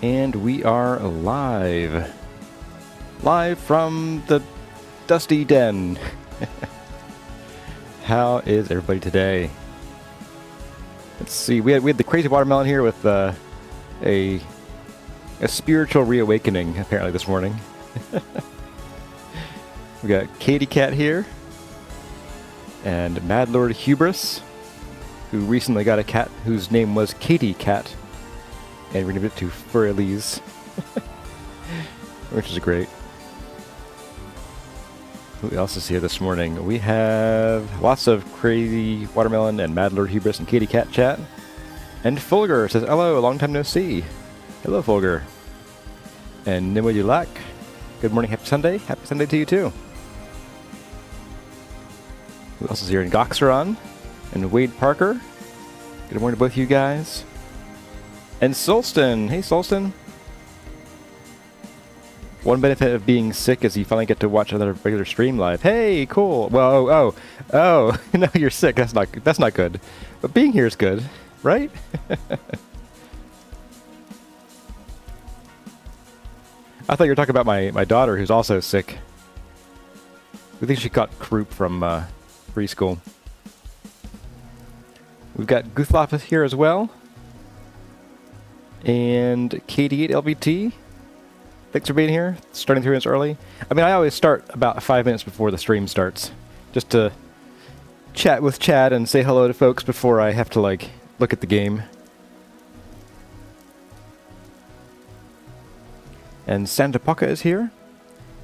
And we are live. Live from the dusty den. How is everybody today? Let's see, we had the crazy watermelon here with a spiritual reawakening apparently this morning. We got Katie Cat here. And Mad Lord Hubris, who recently got a cat whose name was Katie Cat. And renamed it to Firelise, which is great. Who else is here this morning? We have lots of crazy watermelon and Mad Lord Hubris and Katie Cat chat. And Fulgur says, hello, long time no see. Hello, Fulgur. And Nimue Dulac, good morning, happy Sunday. Happy Sunday to you too. Who else is here? And Goxeron and Wade Parker. Good morning to both of you guys. And Solston! Hey, Solston! One benefit of being sick is you finally get to watch another regular stream live. Hey, cool! Well, oh, no, you're sick. That's not good. But being here is good, right? I thought you were talking about my daughter, who's also sick. We think she caught croup from preschool. We've got Guthlopus here as well. And KD8LBT, thanks for being here, starting 3 minutes early. I mean, I always start about 5 minutes before the stream starts, just to chat with Chad and say hello to folks before I have to, like, look at the game. And Santa Poca is here.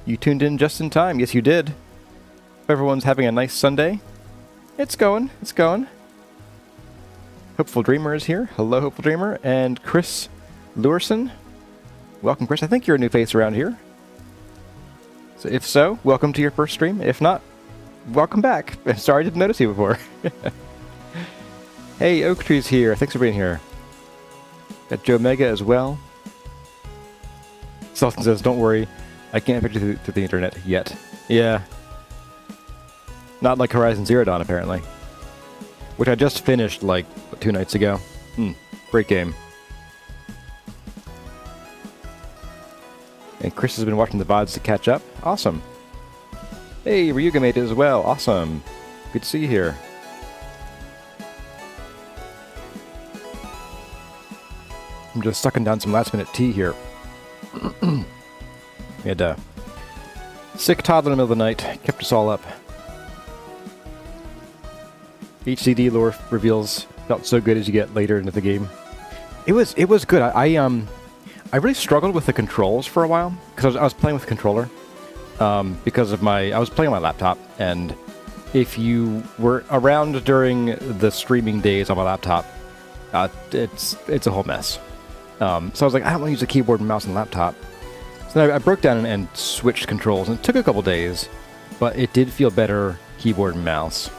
You tuned in just in time. Yes, you did. Hope everyone's having a nice Sunday. It's going. It's going. Hopeful Dreamer is here. Hello, Hopeful Dreamer. And Chris Lurson. Welcome, Chris. I think you're a new face around here. So if so, welcome to your first stream. If not, welcome back. Sorry I didn't notice you before. Hey, Oak Tree's here. Thanks for being here. Got Joe Mega as well. Sultan says, don't worry. I can't picture through the internet yet. Yeah. Not like Horizon Zero Dawn, apparently. Which I just finished, like, 2 nights ago. Great game. And Chris has been watching the VODs to catch up. Awesome. Hey, Ryuga made it as well. Awesome. Good to see you here. I'm just sucking down some last-minute tea here. We had a sick toddler in the middle of the night. Kept us all up. HCD lore reveals felt so good as you get later into the game. It was good. I really struggled with the controls for a while because I was playing with the controller because of I was playing on my laptop, and if you were around during the streaming days on my laptop, it's a whole mess. So I was like, I don't want to use a keyboard and mouse on the laptop. So then I broke down and switched controls, and it took a couple days, but it did feel better keyboard and mouse.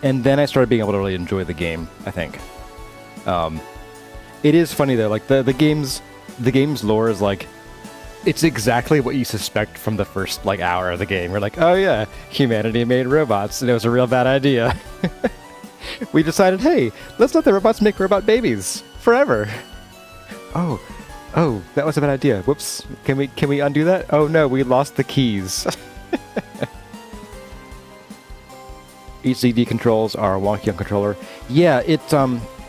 And then I started being able to really enjoy the game, I think. It is funny though, like the game's lore is like, it's exactly what you suspect from the first like hour of the game. We're like, oh yeah, humanity made robots, and it was a real bad idea. We decided, hey, let's let the robots make robot babies forever. Oh, that was a bad idea. Whoops. Can we undo that? Oh no, we lost the keys. HCD controls are wonky on controller. Yeah,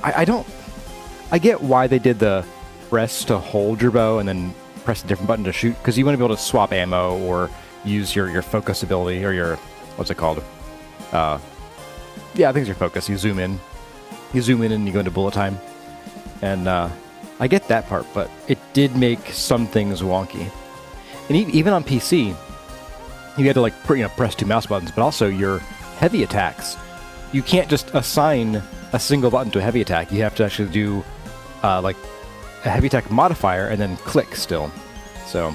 I get why they did the press to hold your bow and then press a different button to shoot, because you want to be able to swap ammo or use your focus ability, or your, what's it called? Yeah, I think it's your focus. You zoom in and you go into bullet time. And I get that part, but it did make some things wonky. And even on PC, you had to like press 2 mouse buttons, but also your heavy attacks. You can't just assign a single button to a heavy attack. You have to actually do like a heavy attack modifier and then click still. So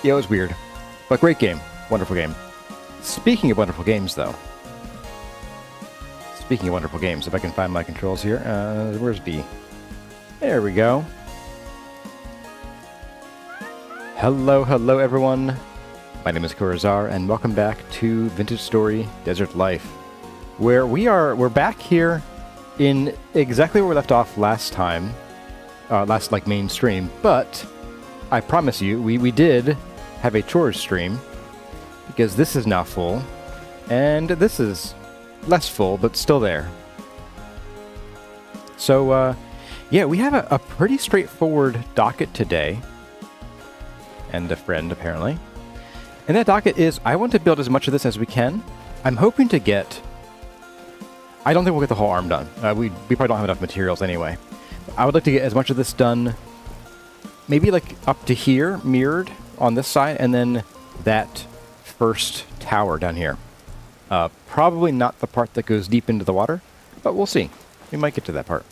yeah, it was weird, but great game, wonderful game. Speaking of wonderful games, though. Speaking of wonderful games, if I can find my controls here, where's B? There we go. Hello everyone. My name is Kurazar, and welcome back to Vintage Story Desert Life, where we're back here in exactly where we left off last time, last like main stream, but I promise you, we did have a chores stream, because this is now full, and this is less full, but still there. So, yeah, we have a pretty straightforward docket today, and a friend, apparently. And that docket is, I want to build as much of this as we can. I'm hoping to get... I don't think we'll get the whole arm done. We probably don't have enough materials anyway. I would like to get as much of this done, maybe like up to here, mirrored on this side, and then that first tower down here. Probably not the part that goes deep into the water, but we'll see. We might get to that part.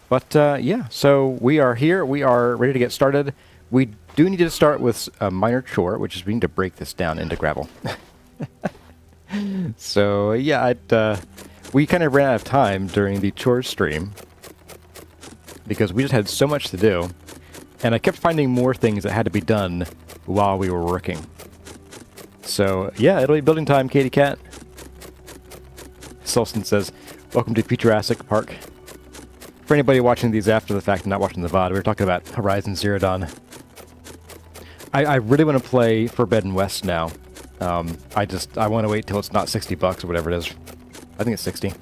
But yeah, so we are here. We are ready to get started. We do need to start with a minor chore, which is we need to break this down into gravel. So yeah, we kind of ran out of time during the chore stream because we just had so much to do, and I kept finding more things that had to be done while we were working. So yeah, it'll be building time, Katie Cat. Solston says, welcome to Jurassic Park. For anybody watching these after the fact and not watching the VOD, we were talking about Horizon Zero Dawn. I really want to play Forbidden West now. I want to wait till it's not $60 or whatever it is. I think it's 60.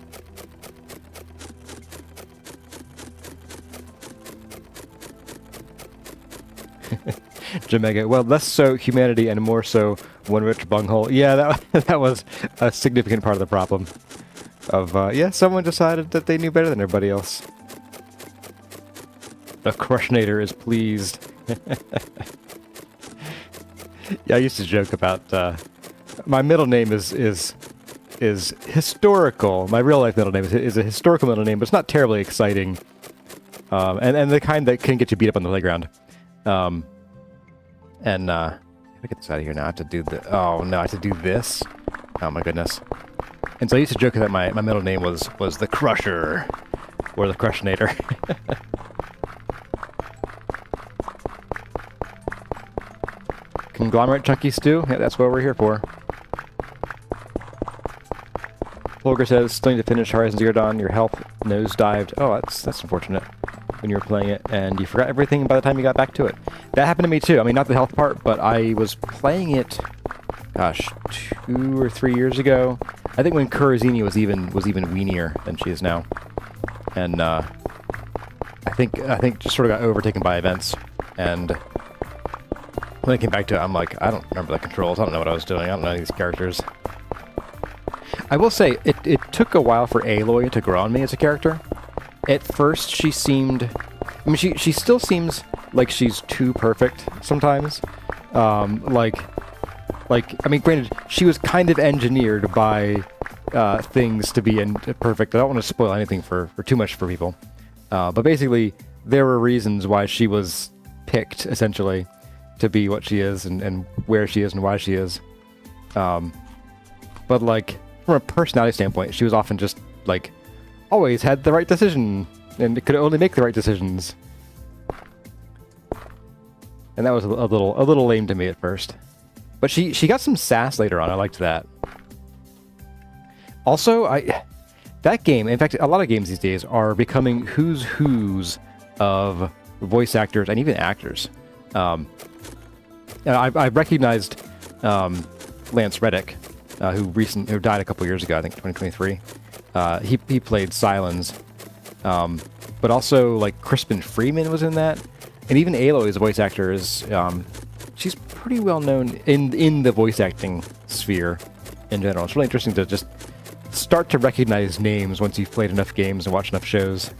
Jamega, well, less so humanity and more so one rich bunghole. Yeah, that was a significant part of the problem. Yeah, someone decided that they knew better than everybody else. The Crushnator is pleased. Yeah, I used to joke about my middle name is historical. My real life middle name is a historical middle name, but it's not terribly exciting, and the kind that can get you beat up on the playground. Let me get this out of here now. I have to do the. Oh no, I have to do this. Oh my goodness. And so I used to joke that my middle name was the Crusher, or the Crushnator. Conglomerate Chunky Stew? Yeah, that's what we're here for. Holger says, still need to finish Horizon Zero Dawn. Your health nosedived. Oh, that's unfortunate. When you were playing it, and you forgot everything by the time you got back to it. That happened to me too. I mean, not the health part, but I was playing it, gosh, 2 or 3 years ago. I think when Kurazini was even weenier than she is now. And I think just sort of got overtaken by events, and when I came back to it, I'm like, I don't remember the controls. I don't know what I was doing. I don't know these characters. I will say, it took a while for Aloy to grow on me as a character. At first, she seemed... I mean, she still seems like she's too perfect sometimes. I mean, granted, she was kind of engineered by things to be perfect. I don't want to spoil anything for too much for people. But basically, there were reasons why she was picked, essentially, to be what she is and where she is and why she is. But, like, from a personality standpoint, she was often just, like, always had the right decision and could only make the right decisions. And that was a little lame to me at first. But she got some sass later on. I liked that. Also, that game, in fact, a lot of games these days are becoming who's of voice actors and even actors. I recognized Lance Reddick, who died a couple years ago, I think 2023. He played Silence, but also like Crispin Freeman was in that, and even Aloy's voice actor is she's pretty well known in the voice acting sphere in general. It's really interesting to just start to recognize names once you've played enough games and watched enough shows.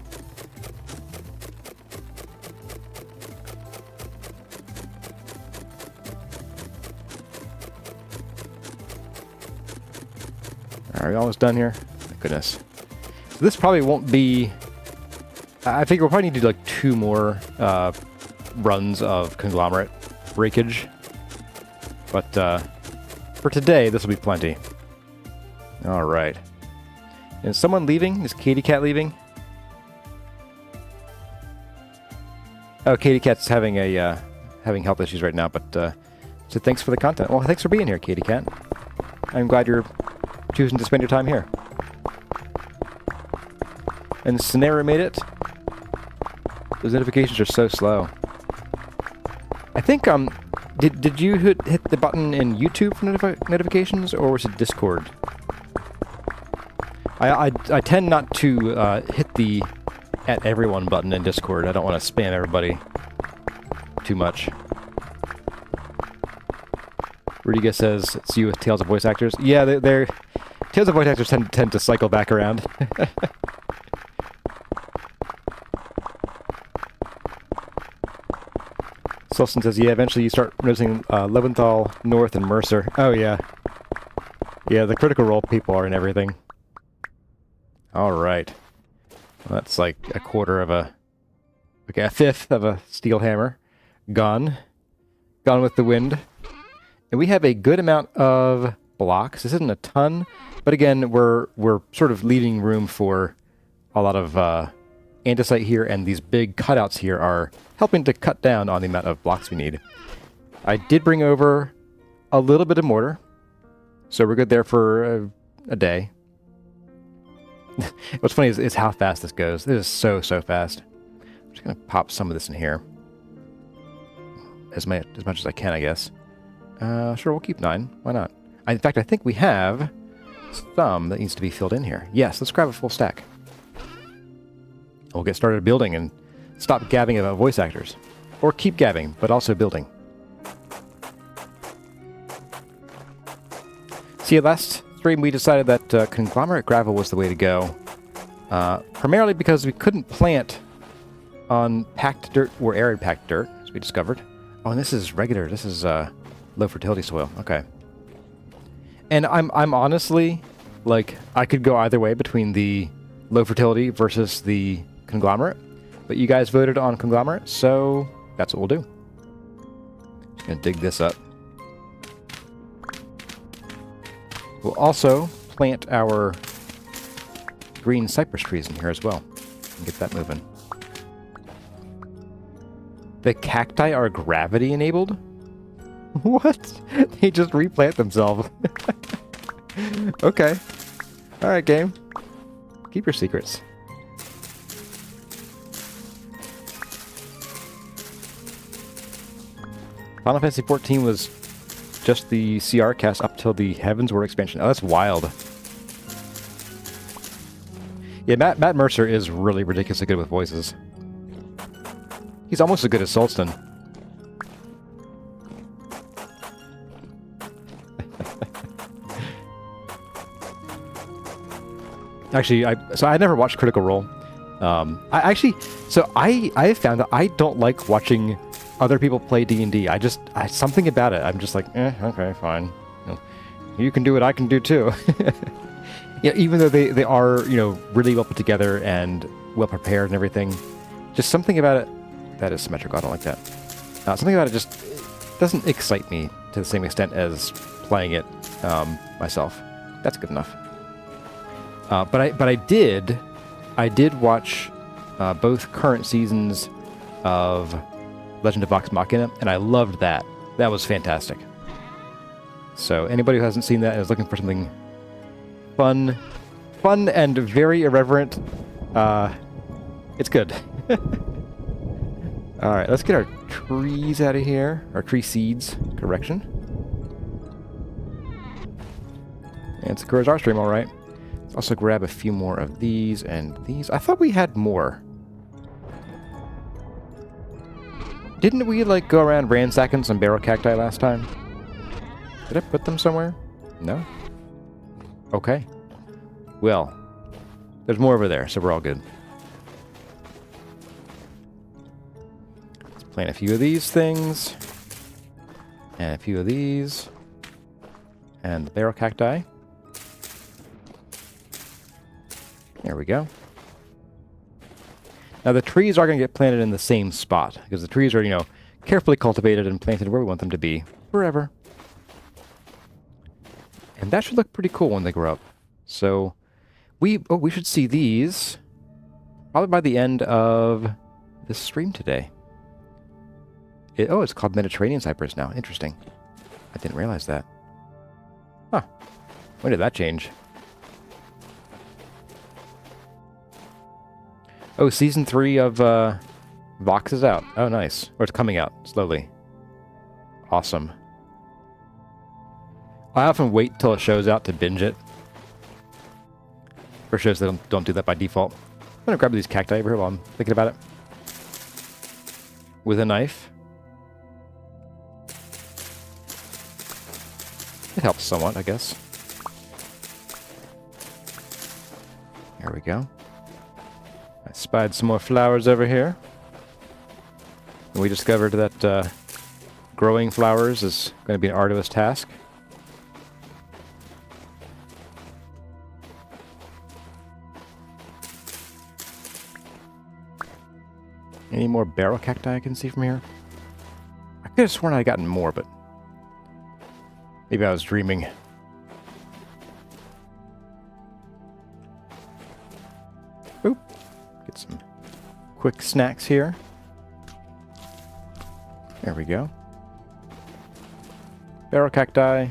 Are we almost done here? My goodness. So this probably won't be... I think we'll probably need to do like 2 more runs of conglomerate breakage. But for today, this will be plenty. Alright. Is someone leaving? Is Katie Cat leaving? Oh, Katie Cat's having health issues right now, but so thanks for the content. Well, thanks for being here, Katie Cat. I'm glad you're choosing to spend your time here. And Scenario made it. Those notifications are so slow. I think, did you hit the button in YouTube for notifications, or was it Discord? I tend not to hit the @everyone button in Discord. I don't want to spam everybody too much. Rudiga says, it's you with Tales of Voice Actors. Yeah, they're Tales of Voice Actors tend to cycle back around. Sulston says, yeah, eventually you start noticing Leventhal, North, and Mercer. Oh, yeah. Yeah, the Critical Role people are in everything. Alright. Well, that's like a quarter of a... Okay, a fifth of a steel hammer. Gone. Gone with the wind. And we have a good amount of blocks. This isn't a ton, but again, we're sort of leaving room for a lot of andesite here, and these big cutouts here are helping to cut down on the amount of blocks we need. I did bring over a little bit of mortar, so we're good there for a day. What's funny is how fast this goes. This is so fast. I'm just going to pop some of this in here. As much as I can, I guess. Sure, we'll keep 9. Why not? In fact, I think we have some that needs to be filled in here. Yes, let's grab a full stack. We'll get started building and stop gabbing about voice actors. Or keep gabbing, but also building. See, last stream we decided that conglomerate gravel was the way to go. Primarily because we couldn't plant on packed dirt or arid packed dirt, as we discovered. Oh, and this is regular. This is low fertility soil. Okay. And I'm honestly, like, I could go either way between the low fertility versus the conglomerate. But you guys voted on conglomerate, so that's what we'll do. Just gonna dig this up. We'll also plant our green cypress trees in here as well. And get that moving. The cacti are gravity enabled? What? They just replant themselves. Okay. Alright, game. Keep your secrets. Final Fantasy XIV was just the CR cast up till the Heavensward expansion. Oh, that's wild. Yeah, Matt Mercer is really ridiculously good with voices. He's almost as good as Sulston. Actually, I never watched Critical Role. I found that I don't like watching other people play D&D. Something about it. I'm just like, okay, fine. You can do it, I can do too. Yeah, even though they are, really well put together and well prepared and everything, just something about it that is symmetrical. I don't like that. Something about it just doesn't excite me to the same extent as playing it myself. That's good enough. But I did watch both current seasons of Legend of Vox Machina, and I loved that. That was fantastic. So anybody who hasn't seen that and is looking for something fun and very irreverent, it's good. All right, let's get our trees out of here. Our tree seeds, correction. And Sakura's our stream, all right. Let's also grab a few more of these and these. I thought we had more. Didn't we, go around ransacking some barrel cacti last time? Did I put them somewhere? No? Okay. Well, there's more over there, so we're all good. Let's plant a few of these things. And a few of these. And the barrel cacti. There we go. Now the trees are going to get planted in the same spot, because the trees are, carefully cultivated and planted where we want them to be forever. And that should look pretty cool when they grow up. So we should see these probably by the end of this stream today. It's called Mediterranean cypress now. Interesting. I didn't realize that. Huh. When did that change? Oh, Season 3 of Vox is out. Oh, nice. Or it's coming out slowly. Awesome. I often wait till it shows out to binge it. For shows that don't do that by default. I'm going to grab these cacti over here while I'm thinking about it. With a knife. It helps somewhat, I guess. There we go. I spied some more flowers over here. And we discovered that growing flowers is going to be an arduous task. Any more barrel cacti I can see from here? I could have sworn I'd gotten more, but maybe I was dreaming. Oop. Get some quick snacks here. There we go. Barrel cacti.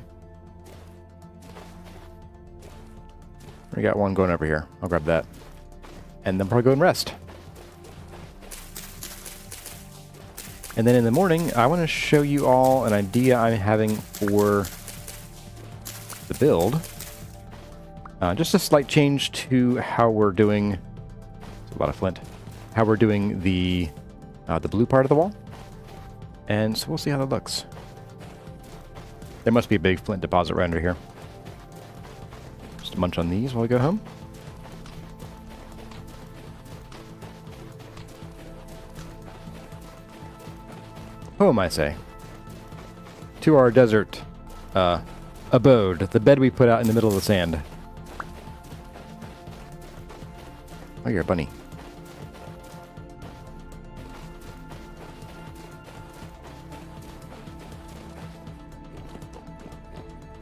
We got one going over here. I'll grab that. And then probably go and rest. And then in the morning, I want to show you all an idea I'm having for the build. Just a slight change to how we're doing... It's a lot of flint. How we're doing the blue part of the wall. And so we'll see how that looks. There must be a big flint deposit right under here. Just munch on these while we go home. Home, I say. To our desert abode, the bed we put out in the middle of the sand. Oh, you're a bunny.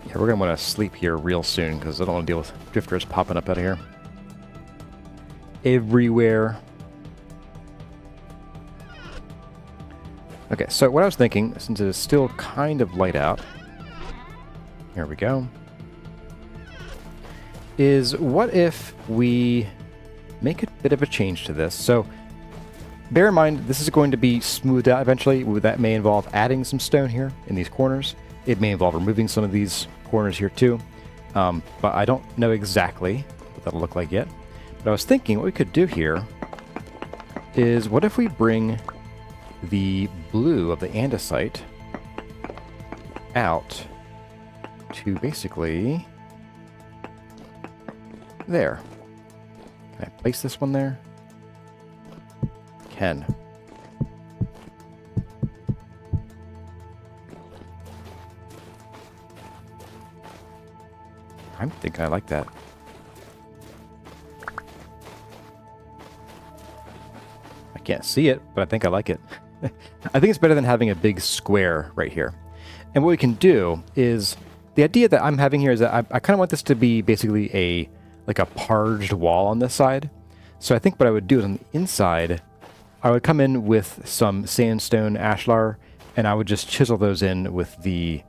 Yeah, we're going to want to sleep here real soon because I don't want to deal with drifters popping up out of here. Everywhere. Okay, so what I was thinking, since it is still kind of light out, here we go, is what if we make a bit of a change to this? So bear in mind, this is going to be smoothed out eventually. That may involve adding some stone here in these corners. It may involve removing some of these corners here too. But I don't know exactly what that'll look like yet. But I was thinking what we could do here is what if we bring the blue of the andesite out to basically there. Can I place this one there? Can. I'm thinking I like that. I can't see it, but I think I like it. I think it's better than having a big square right here. And what we can do is, the idea that I'm having here is that I kind of want this to be basically like a parged wall on this side. So I think what I would do is on the inside, I would come in with some sandstone ashlar, and I would just chisel those in with the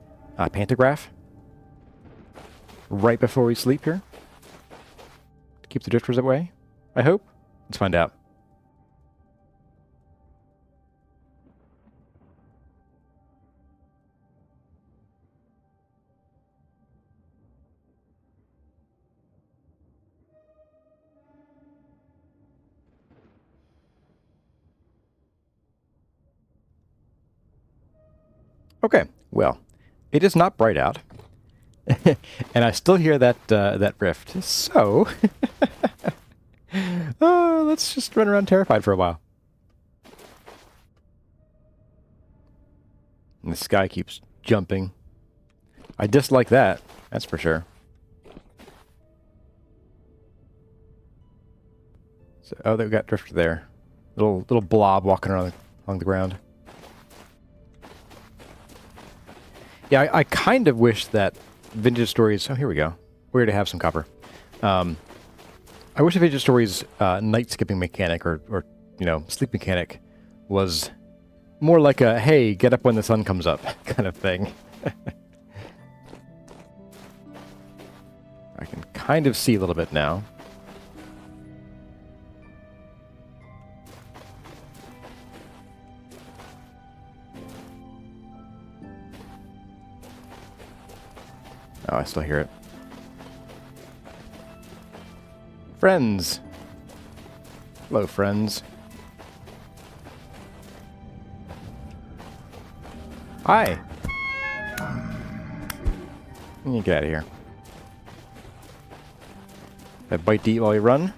pantograph right before we sleep here to keep the drifters away, I hope. Let's find out. Okay, well, it is not bright out, and I still hear that rift. So, let's just run around terrified for a while. And the sky keeps jumping. I dislike that, that's for sure. So, oh, they've got drifter there, little blob walking around along the ground. Yeah, I kind of wish that Vintage Stories... Oh, here we go. We're here to have some copper. I wish the Vintage Stories night skipping mechanic or, you know, sleep mechanic was more like a, hey, get up when the sun comes up kind of thing. I can kind of see a little bit now. Oh, I still hear it. Friends! Hello, friends. Hi! You get out of here. A bite to eat while you run.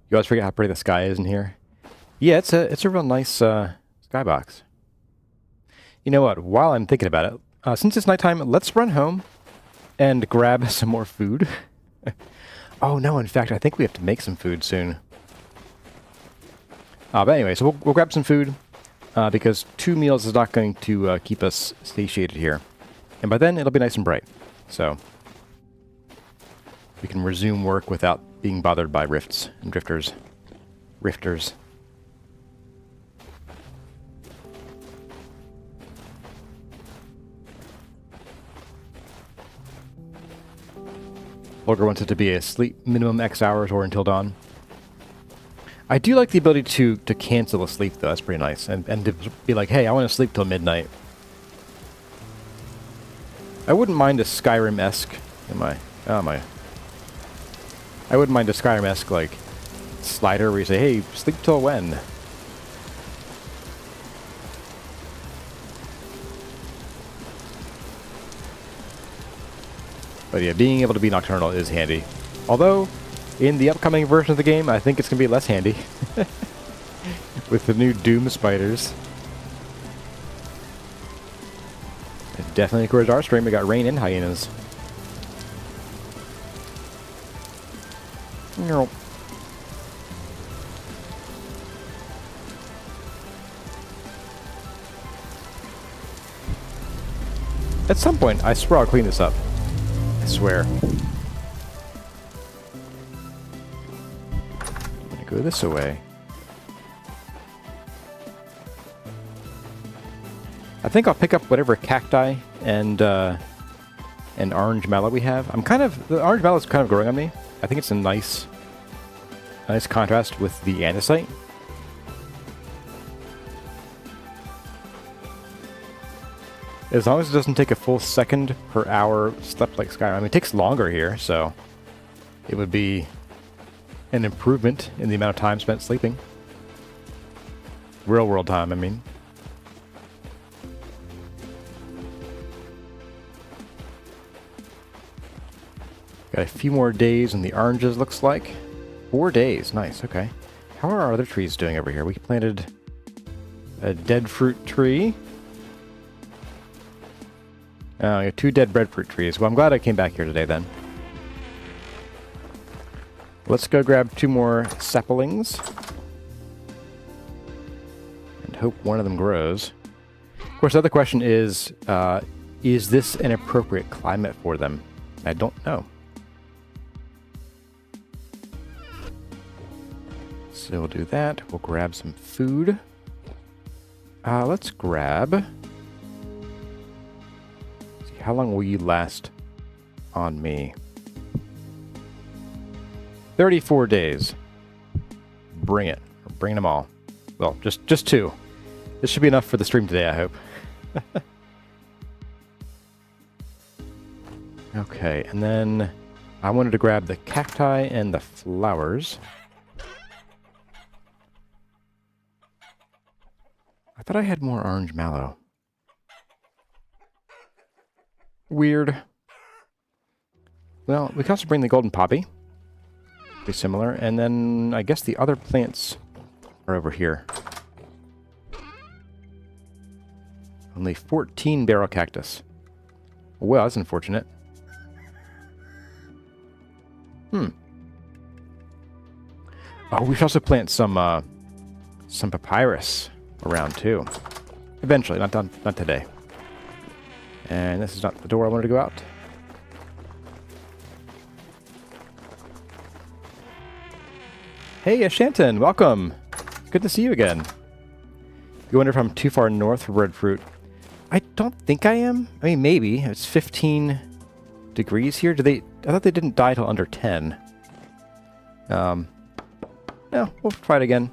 You always forget how pretty the sky is in here. Yeah, it's a real nice skybox. You know what? While I'm thinking about it, since it's nighttime, let's run home and grab some more food. Oh no! In fact, I think we have to make some food soon. But anyway, so we'll grab some food because 2 meals is not going to keep us satiated here, and by then it'll be nice and bright. So we can resume work without being bothered by rifts and drifters. Rifters. Olga wants it to be a sleep minimum X hours or until dawn. I do like the ability to cancel a sleep though, that's pretty nice. And to be like, hey, I want to sleep till midnight. I wouldn't mind a Skyrim-esque. I wouldn't mind a Skyrim-esque, like, slider where you say, hey, sleep till when? But yeah, being able to be nocturnal is handy. Although, in the upcoming version of the game, I think it's going to be less handy. With the new Doom spiders. It definitely encouraged our stream. We got rain and hyenas. Nope. At some point, I swear I'll clean this up. I swear. I'm gonna go this way. I think I'll pick up whatever cacti and orange mallow we have. The orange mallow is kind of growing on me. I think it's a nice contrast with the andesite. As long as it doesn't take a full second per hour slept like Skyrim. I mean, it takes longer here, so it would be an improvement in the amount of time spent sleeping. Real world time, I mean. Got a few more days in the oranges, looks like. 4 days. Nice, okay. How are our other trees doing over here? We planted a dead fruit tree. We got 2 dead breadfruit trees. Well, I'm glad I came back here today, then. Let's go grab 2 more saplings. And hope one of them grows. Of course, the other question is this an appropriate climate for them? I don't know. So we'll do that. We'll grab some food. Let's grab... See, how long will you last on me? 34 days. Bring it. We're bringing them all. Well, just 2. This should be enough for the stream today, I hope. Okay, and then I wanted to grab the cacti and the flowers. I thought I had more orange mallow. Weird. Well, we can also bring the golden poppy. Be similar. And then I guess the other plants are over here. Only 14 barrel cactus. Well, that's unfortunate. Oh, we should also plant some papyrus around too. Eventually, not today. And this is not the door I wanted to go out. Hey, Ashanton, welcome. Good to see you again. You wonder if I'm too far north for breadfruit. I don't think I am. I mean, maybe. It's 15 degrees here. I thought they didn't die till under 10. No, we'll try it again.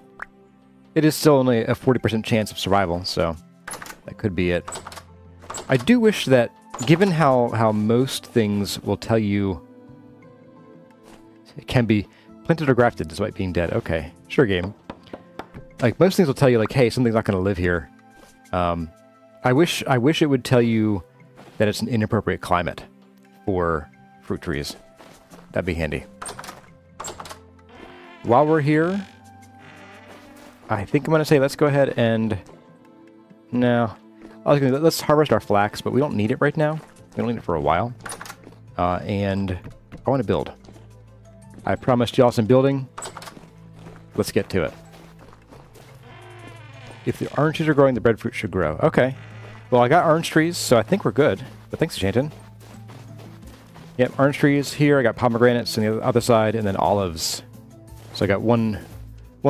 It is still only a 40% chance of survival, so that could be it. I do wish that, given how most things will tell you it can be planted or grafted despite being dead. Okay, sure game. Like, most things will tell you, like, hey, something's not going to live here. I wish it would tell you that it's an inappropriate climate for fruit trees. That'd be handy. While we're here, I think I'm going to say let's go ahead and... No. Let's harvest our flax, but we don't need it right now. We don't need it for a while. And I want to build. I promised y'all some building. Let's get to it. If the orange trees are growing, the breadfruit should grow. Okay. Well, I got orange trees, so I think we're good. But thanks, Shanton. Yep, orange trees here. I got pomegranates on the other side, and then olives. So I got one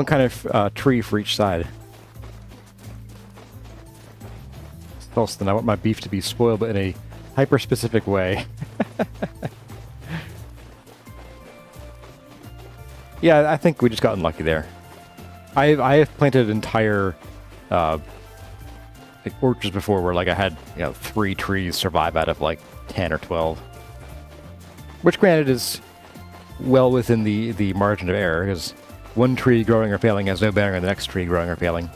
kind of tree for each side. Else than I want my beef to be spoiled, but in a hyper-specific way. Yeah, I think we just got unlucky there. I have planted entire like orchards before where like I had 3 trees survive out of like 10 or 12, which granted is well within the margin of error, because one tree growing or failing has no bearing on the next tree growing or failing.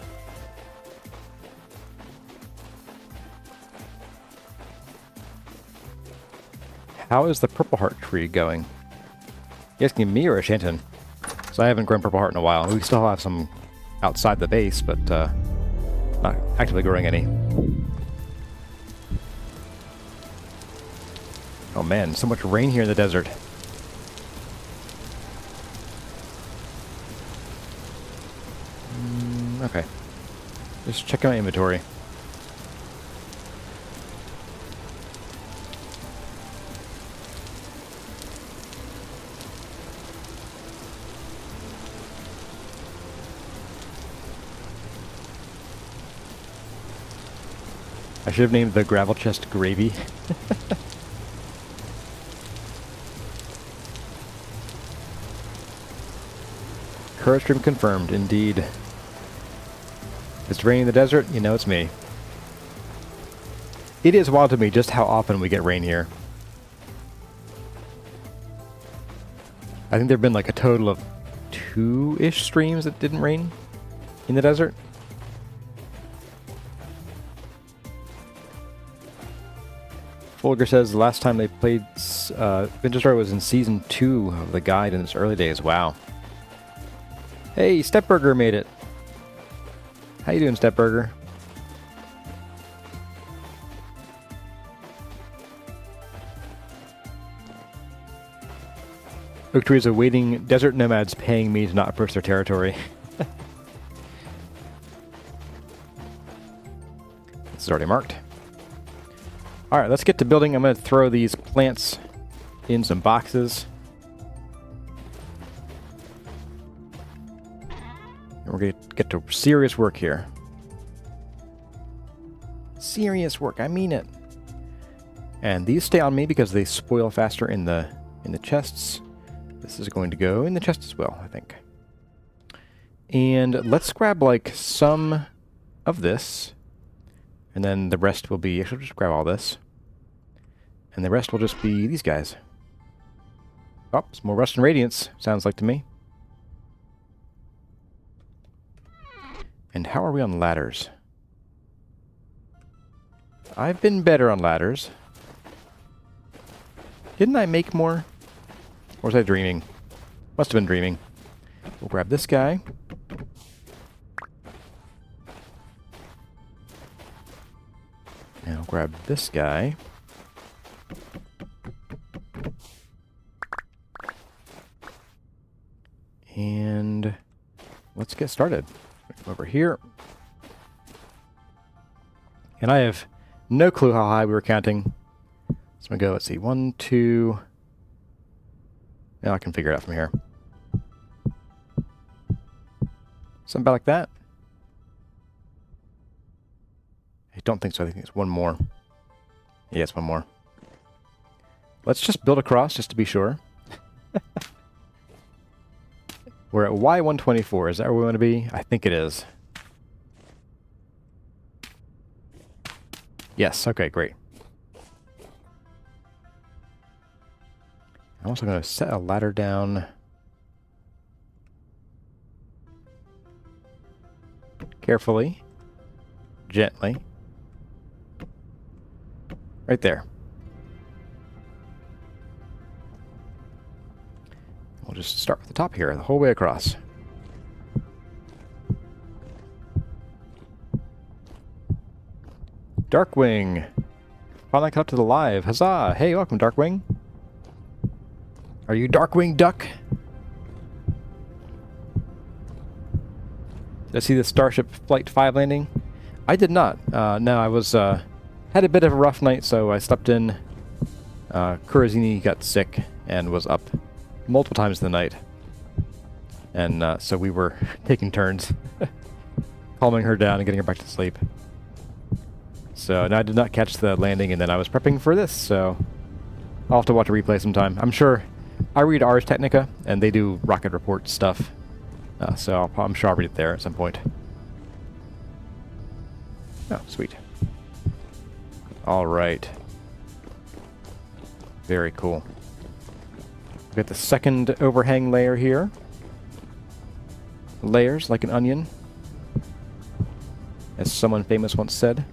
How is the purple heart tree going? You asking me or Shanton? So I haven't grown purple heart in a while. We still have some outside the base, but not actively growing any. Oh man, so much rain here in the desert. Okay. Just checking my inventory. I should have named the gravel chest Gravy. Courage stream confirmed, indeed. If it's raining in the desert, you know it's me. It is wild to me just how often we get rain here. I think there have been like a total of 2-ish streams that didn't rain in the desert. Folger says the last time they played Vintage Story was in Season 2 of the guide in its early days. Wow. Hey, Stepburger made it. How you doing, Stepburger? Oak trees awaiting desert nomads paying me to not approach their territory. This is already marked. Alright, let's get to building. I'm going to throw these plants in some boxes. And we're going to get to serious work here. Serious work, I mean it. And these stay on me because they spoil faster in the chests. This is going to go in the chest as well, I think. And let's grab like some of this. And then the rest will be... Actually, just grab all this. And the rest will just be these guys. Oh, some more Rust and Radiance, sounds like to me. And how are we on ladders? I've been better on ladders. Didn't I make more? Or was I dreaming? Must have been dreaming. We'll grab this guy. And I'll grab this guy. And let's get started. Over here. And I have no clue how high we were counting. So I'm going to go, let's see, 1, 2... Now I can figure it out from here. Something about like that. I don't think so. I think it's one more. Yeah, it's one more. Let's just build across just to be sure. We're at Y124. Is that where we want to be? I think it is. Yes, okay, great. I'm also going to set a ladder down carefully, gently, right there. We'll just start with the top here, the whole way across. Darkwing! Finally got up to the live. Huzzah! Hey, welcome, Darkwing. Are you Darkwing Duck? Did I see the Starship Flight 5 landing? I did not. No, I was, had a bit of a rough night, so I slept in. Kurazini got sick and was up multiple times in the night. And so we were taking turns calming her down and getting her back to sleep. So no, I did not catch the landing, and then I was prepping for this, so I'll have to watch a replay sometime. I'm sure I read Ars Technica, and they do rocket report stuff, so I'm sure I'll read it there at some point. Oh, sweet. All right. Very cool. We've got the second overhang layer here. Layers like an onion, as someone famous once said.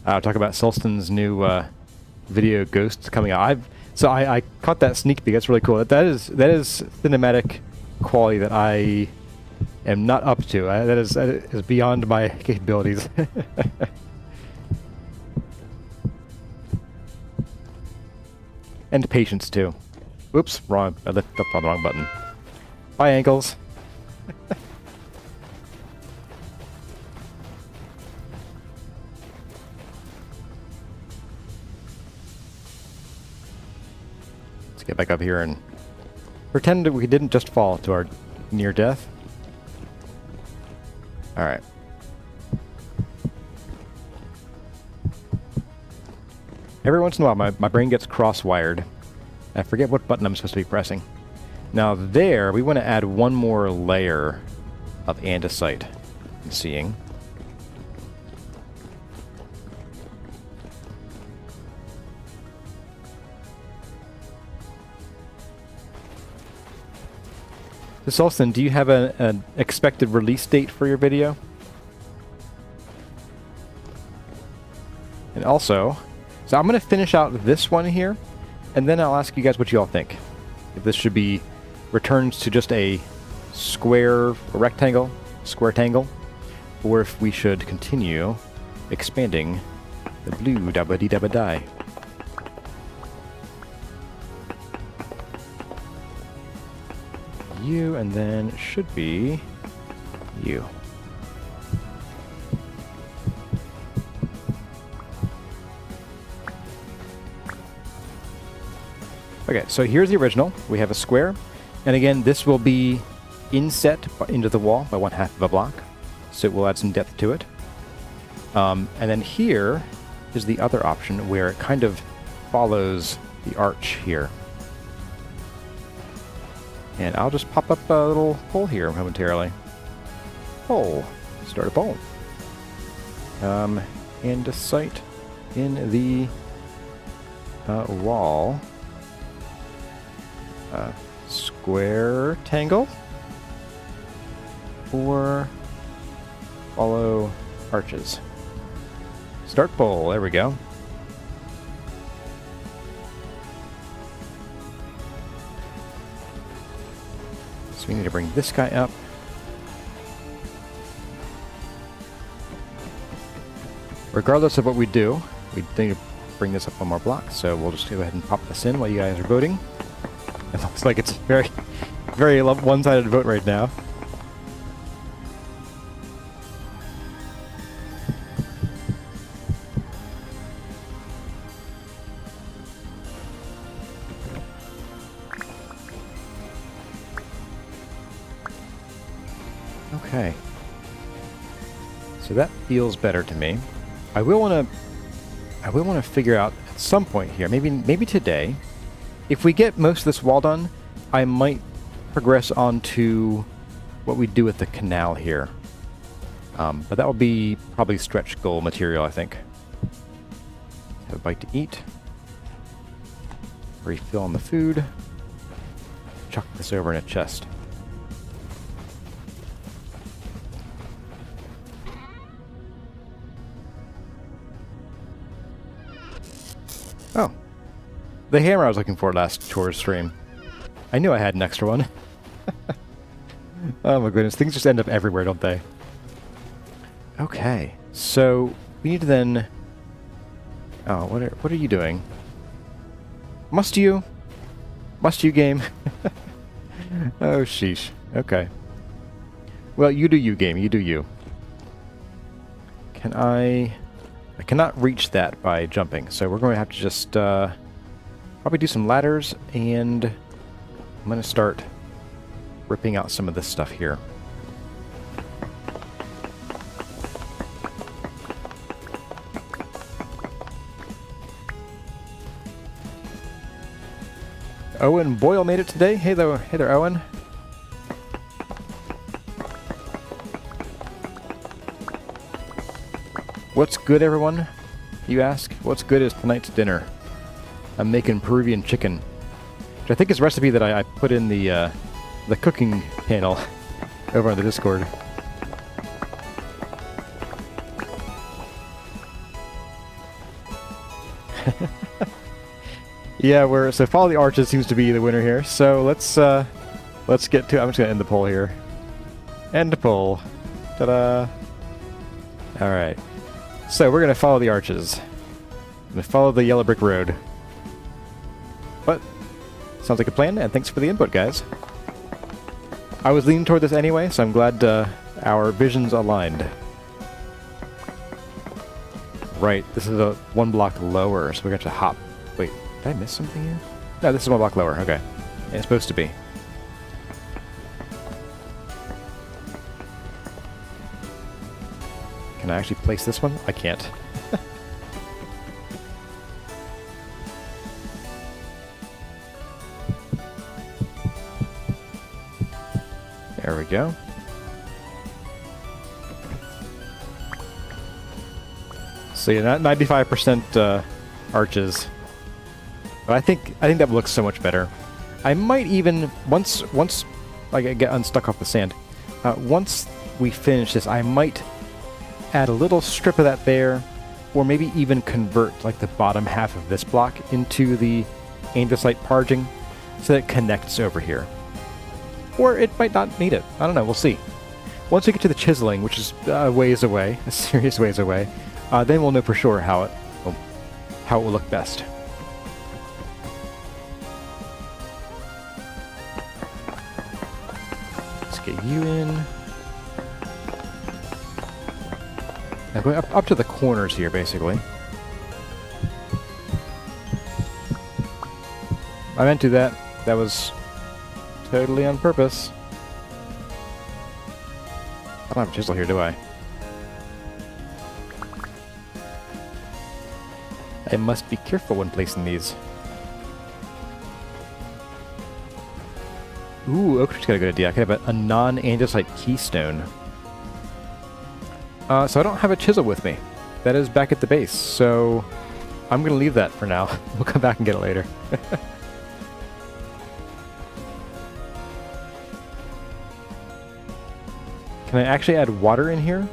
I'll talk about Sulston's new video Ghost coming out. I caught that sneak peek. That's really cool. That is cinematic quality that I am not up to. That is beyond my capabilities. And patience too. Oops, wrong. I lifted up on the wrong button. Bye, ankles. Get back up here and pretend that we didn't just fall to our near death. Alright. Every once in a while my brain gets cross-wired. I forget what button I'm supposed to be pressing. Now there, we want to add one more layer of andesite. I'm seeing. So Sulston, do you have an expected release date for your video? And also, so I'm going to finish out this one here, and then I'll ask you guys what you all think. If this should be returns to just a square, a rectangle, square tangle, or if we should continue expanding the blue dabba-dee-dabba-die. You, and then it should be you. Okay, so here's the original. We have a square, and again, this will be inset into the wall by 1/2 of a block, so we'll add some depth to it. And then here is the other option where it kind of follows the arch here. And I'll just pop up a little hole here momentarily. Hole. Start a poll. Andesite in the wall. Square tangle. Or follow arches. Start poll. There we go. So we need to bring this guy up. Regardless of what we do, we need to bring this up one more block, so we'll just go ahead and pop this in while you guys are voting. It looks like it's very, very one-sided vote right now. Okay. So that feels better to me. I will want to figure out some point here, maybe today, if we get most of this wall done, I might progress on to what we do with the canal here. But that will be probably stretch goal material, I think. Have a bite to eat. Refill on the food. Chuck this over in a chest. Oh. The hammer I was looking for last Chore stream. I knew I had an extra one. Oh my goodness, things just end up everywhere, don't they? Okay, so we need to then... Oh, what are you doing? Must you? Must you, game? Oh, sheesh. Okay. Well, you do you, game. You do you. Can I cannot reach that by jumping, so we're going to have to just probably do some ladders, and I'm going to start ripping out some of this stuff here. Owen Boyle made it today. Hey there, Owen. What's good, everyone? You ask. What's good is tonight's dinner. I'm making Peruvian chicken, which I think is a recipe that I put in the cooking panel over on the Discord. Yeah, so follow the arches seems to be the winner here. So let's get to. I'm just gonna end the poll here. End the poll. Ta-da! All right. So we're gonna follow the arches. I'm gonna follow the yellow brick road. But sounds like a plan, and thanks for the input, guys. I was leaning toward this anyway, so I'm glad our visions aligned. Right, this is a 1 block lower, so we're gonna have to hop. Wait, did I miss something here? No, this is 1 block lower. Okay, yeah, it's supposed to be. Can I actually place this one? I can't. There we go. So yeah, 95% arches. But I think that looks so much better. I might even once like I get unstuck off the sand. Once we finish this, I might add a little strip of that there, or maybe even convert like the bottom half of this block into the andesite parging, so that it connects over here. Or it might not need it. I don't know. We'll see. Once we get to the chiseling, which is a ways away, a serious ways away, then we'll know for sure how it will look best. Let's get you in. Now going up to the corners here, basically. I meant to do that. That was totally on purpose. I don't have a chisel here, do I? I must be careful when placing these. Ooh, Oak Tree's got a good idea. I could have a non-andesite keystone. So I don't have a chisel with me. That is back at the base, so I'm going to leave that for now. We'll come back and get it later. Can I actually add water in here?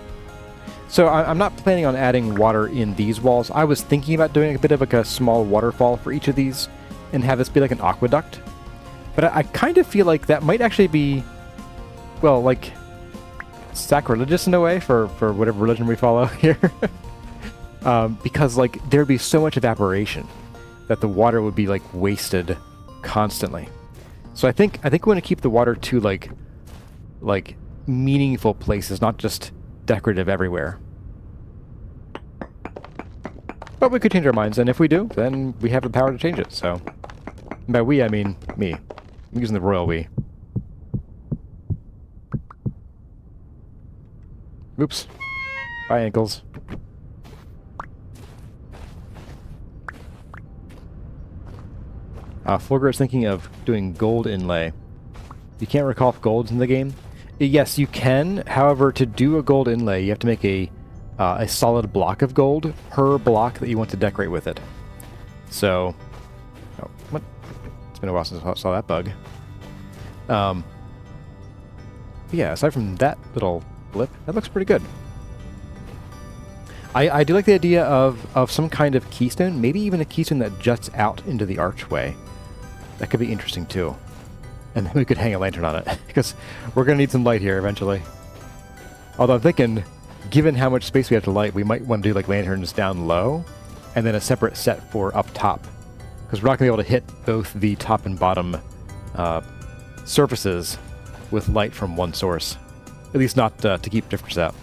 So I'm not planning on adding water in these walls. I was thinking about doing a bit of like a small waterfall for each of these and have this be like an aqueduct. But I kind of feel like that might actually be, well, like sacrilegious in a way for whatever religion we follow here. Because like there'd be so much evaporation that the water would be like wasted constantly. So I think we want to keep the water to like meaningful places, not just decorative everywhere. But we could change our minds, and if we do, then we have the power to change it, so. And by we, I mean me. I'm using the royal we. Oops. Bye, ankles. Fulgur is thinking of doing gold inlay. You can't recall if gold's in the game. Yes, you can. However, to do a gold inlay, you have to make a solid block of gold per block that you want to decorate with it. So, oh, what? It's been a while since I saw that bug. Yeah, aside from that little blip, that looks pretty good. I do like the idea of some kind of keystone, maybe even a keystone that juts out into the archway. That could be interesting too. And then we could hang a lantern on it, because we're going to need some light here eventually. Although I'm thinking, given how much space we have to light, we might want to do like lanterns down low, and then a separate set for up top. Because we're not going to be able to hit both the top and bottom surfaces with light from one source. At least not to keep difference out.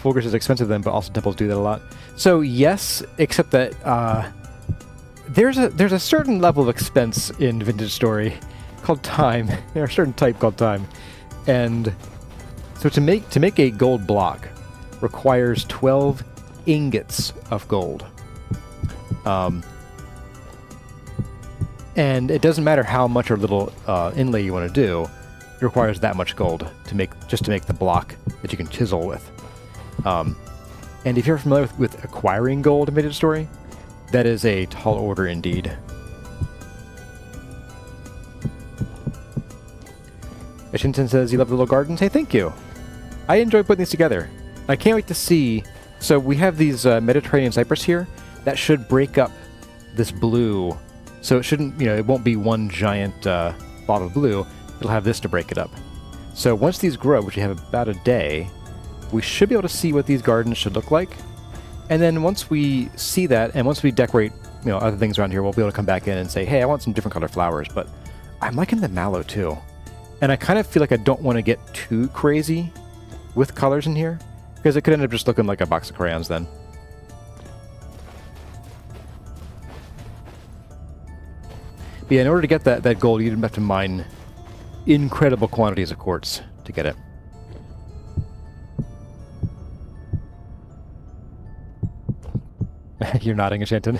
Fulgur is expensive then, but also temples do that a lot. So yes, except that there's a certain level of expense in Vintage Story called time, or a certain type called time, and so to make a gold block requires 12 ingots of gold. And it doesn't matter how much or little inlay you want to do, it requires that much gold to make the block that you can chisel with. And if you're familiar with acquiring gold in Vintage Story, that is a tall order indeed. Shinton says you love the little gardens. Hey, thank you. I enjoy putting these together. I can't wait to see. So we have these Mediterranean cypress here that should break up this blue. So it shouldn't, it won't be one giant blob of blue. It'll have this to break it up. So once these grow, which we have about a day, we should be able to see what these gardens should look like. And then once we see that, and once we decorate, other things around here, we'll be able to come back in and say, hey, I want some different color flowers. But I'm liking the mallow too. And I kind of feel like I don't want to get too crazy with colors in here, because it could end up just looking like a box of crayons then. But yeah, in order to get that gold, you'd have to mine incredible quantities of quartz to get it. You're nodding, Shanton.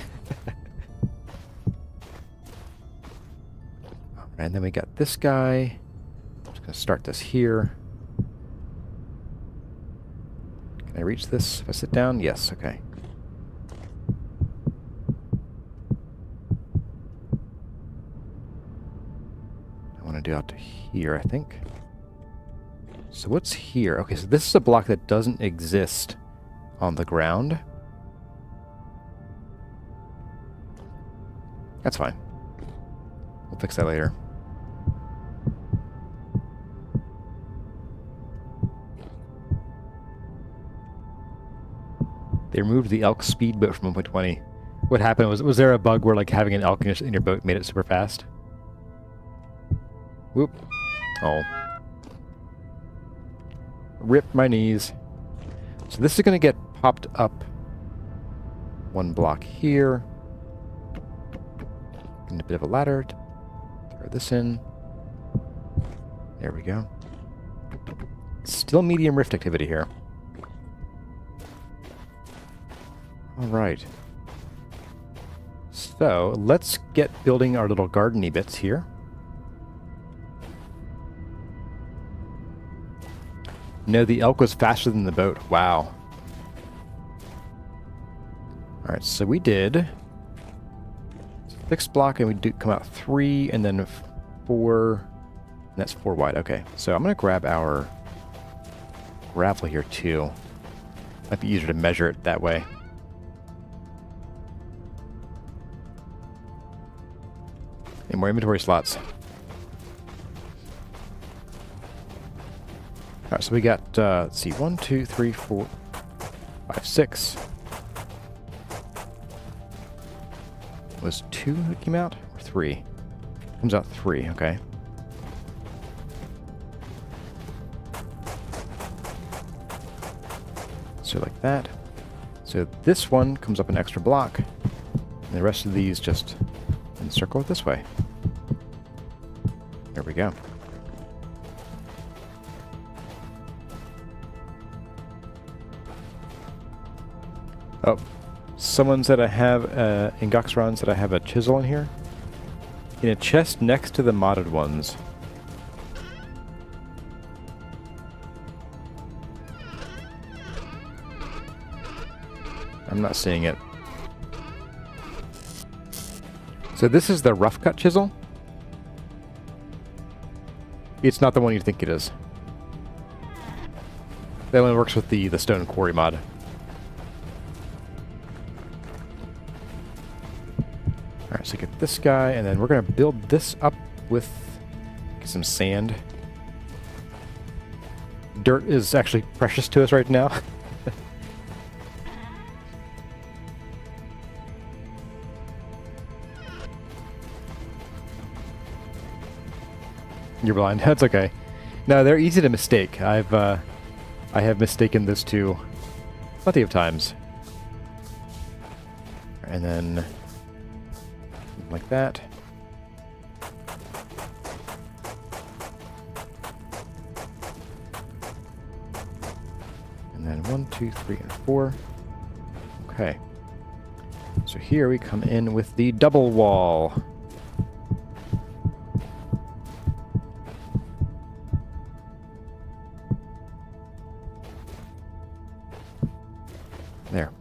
And then we got this guy. I'm just going to start this here. Can I reach this if I sit down? Yes, okay. I want to do out to here, I think. So what's here? Okay, so this is a block that doesn't exist on the ground. That's fine. We'll fix that later. They removed the elk speedboat from 1.20. What happened was there a bug where like having an elk in your boat made it super fast? Whoop. Oh. Rip my knees. So this is going to get popped up one block here. And a bit of a ladder to throw this in. There we go. Still medium rift activity here. Alright. So, let's get building our little garden-y bits here. No, the elk was faster than the boat. Wow. Alright, so we did 6 block, and we do come out 3, and then 4, and that's 4 wide. Okay, so I'm going to grab our gravel here too. Might be easier to measure it that way. Any more inventory slots? Alright, so we got, let's see, 1, 2, 3, 4, 5, 6. Was 2 that came out? Or 3? Comes out 3, okay. So like that. So this one comes up an extra block. And the rest of these just encircle it this way. There we go. Someone said I have, in Goxron said I have a chisel in here. In a chest next to the modded ones. I'm not seeing it. So this is the rough cut chisel. It's not the one you think it is. That one works with the stone quarry mod. Alright, so get this guy, and then we're going to build this up with some sand. Dirt is actually precious to us right now. You're blind. That's okay. No, they're easy to mistake. I have mistaken this two plenty of times. And then like that. And then 1, 2, 3, and 4. Okay. So here we come in with the double wall. There.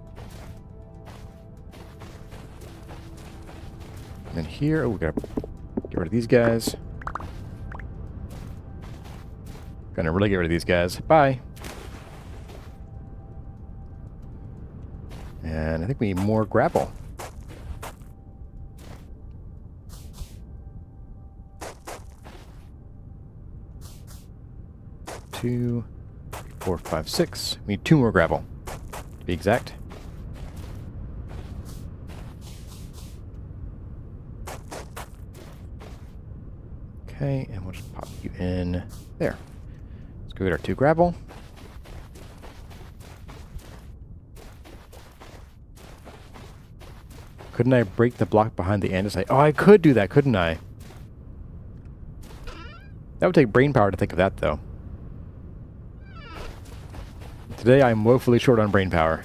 And then here, oh, we gotta get rid of these guys. Gonna really get rid of these guys. Bye. And I think we need more grapple. Two, 4, 5, 6. We need 2 more gravel, to be exact. Okay, and we'll just pop you in there. Let's go get our 2 gravel. Couldn't I break the block behind the andesite? Oh, I could do that, couldn't I? That would take brain power to think of that, though. Today I'm woefully short on brain power.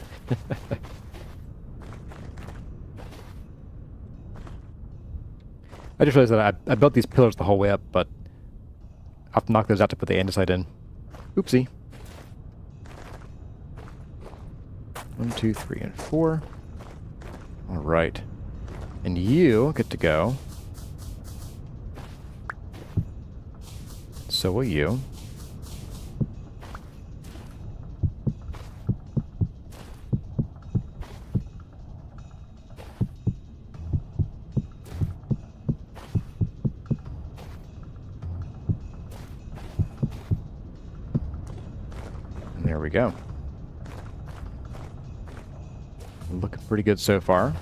I just realized that I built these pillars the whole way up, but I'll have to knock those out to put the andesite in. Oopsie. 1, 2, 3, and 4. Alright. And you get to go. So will you. And there we go. Looking pretty good so far.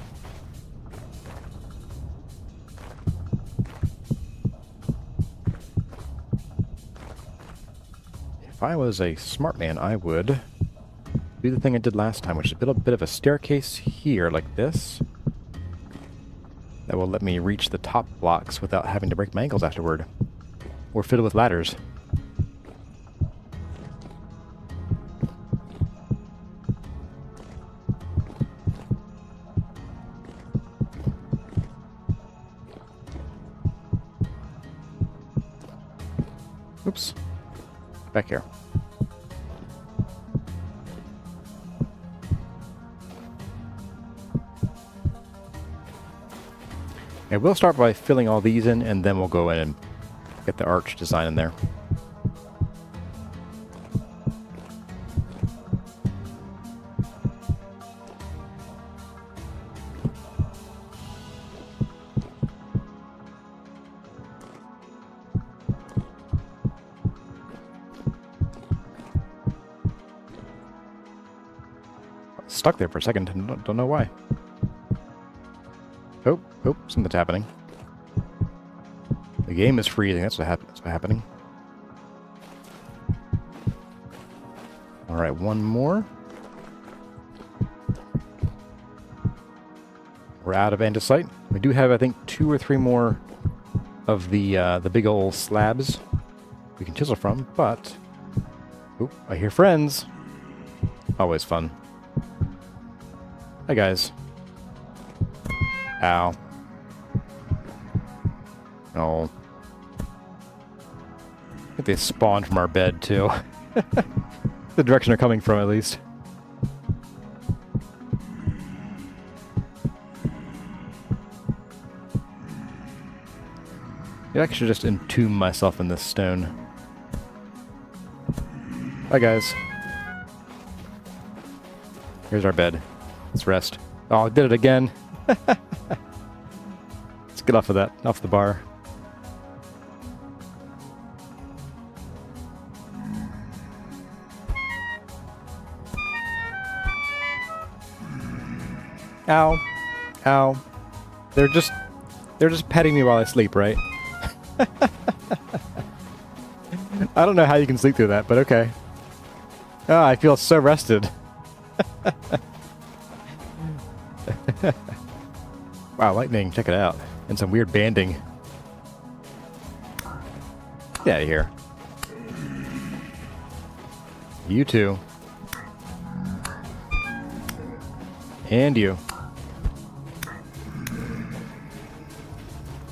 If I was a smart man, I would do the thing I did last time, which is build a bit of a staircase here like this. That will let me reach the top blocks without having to break my ankles afterward. Or fiddle with ladders. Oops. Back here. And we'll start by filling all these in, and then we'll go in and get the arch design in there. Stuck there for a second and don't know why. Oh, something's happening. The game is freezing. That's what's happening. All right, one more. We're out of andesite. We do have, I think, 2 or 3 more of the big old slabs we can chisel from, but oh, I hear friends. Always fun. Hi guys. Ow. Oh. I think they spawned from our bed, too. The direction they're coming from, at least. Maybe I should just entomb myself in this stone. Bye, guys. Here's our bed. Let's rest. Oh, I did it again. Let's get off of that, off the bar. Ow. Ow. They're just petting me while I sleep, right? I don't know how you can sleep through that, but okay. Oh, I feel so rested. Wow, lightning, check it out. And some weird banding. Get out of here. You too. And you.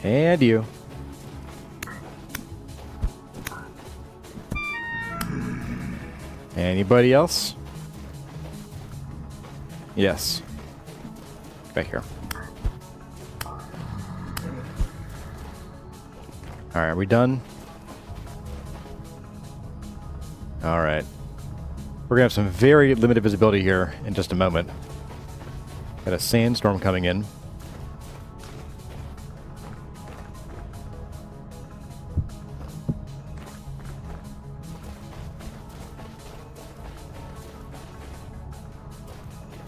And you. Anybody else? Yes. Back here. Alright, are we done? Alright. We're gonna have some very limited visibility here in just a moment. Got a sandstorm coming in.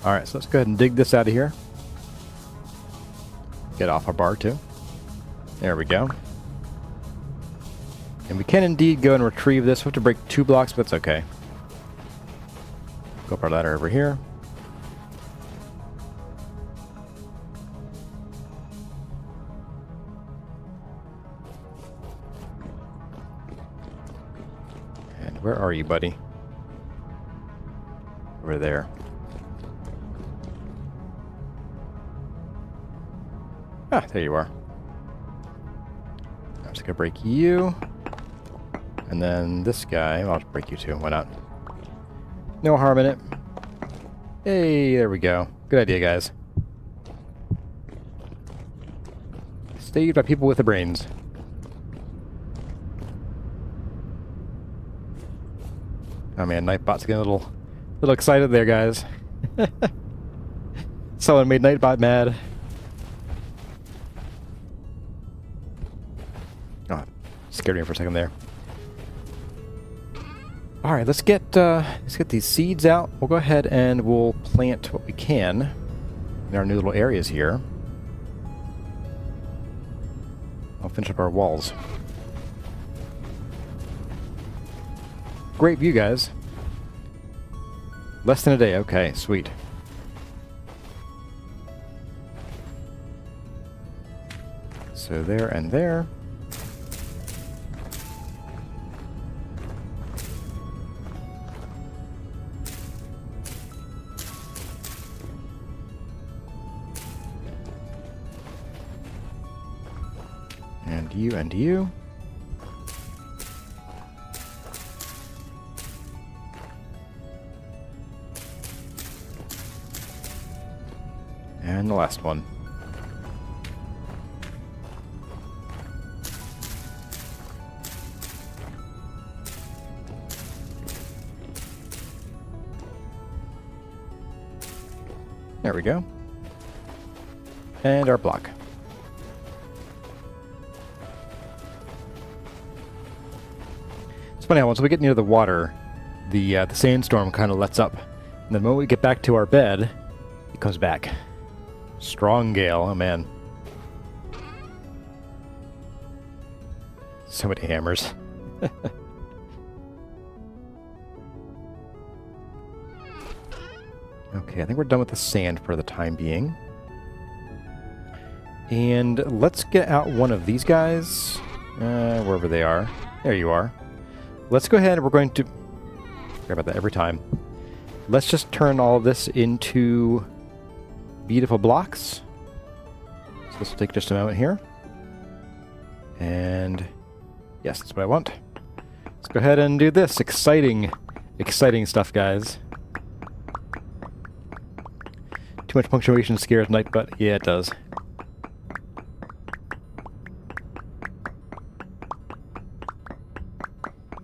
Alright, so let's go ahead and dig this out of here. Get off our bar too. There we go. And we can indeed go and retrieve this. We have to break 2 blocks, but that's okay. Go up our ladder over here. And where are you, buddy? Over there. Ah, there you are. I'm just gonna break you. And then this guy, I'll just break you too, why not? No harm in it. Hey, there we go. Good idea, guys. Saved by people with the brains. Oh man, Nightbot's getting a little excited there, guys. Someone made Nightbot mad. Oh, scared me for a second there. All right, let's get these seeds out. We'll go ahead and we'll plant what we can in our new little areas here. I'll finish up our walls. Great view, guys. Less than a day. Okay, sweet. So there and there. And you and you. And the last one. There we go. And our block. It's funny how once we get near the water, the sandstorm kind of lets up. And the moment we get back to our bed, it comes back. Strong gale, oh man. So many hammers. Okay, I think we're done with the sand for the time being. And let's get out one of these guys. Wherever they are. There you are. Let's go ahead and we're going to... Sorry about that every time. Let's just turn all of this into beautiful blocks. This will take just a moment here. And yes, that's what I want. Let's go ahead and do this. Exciting stuff, guys. Too much punctuation scares Nightbutt. Yeah, it does.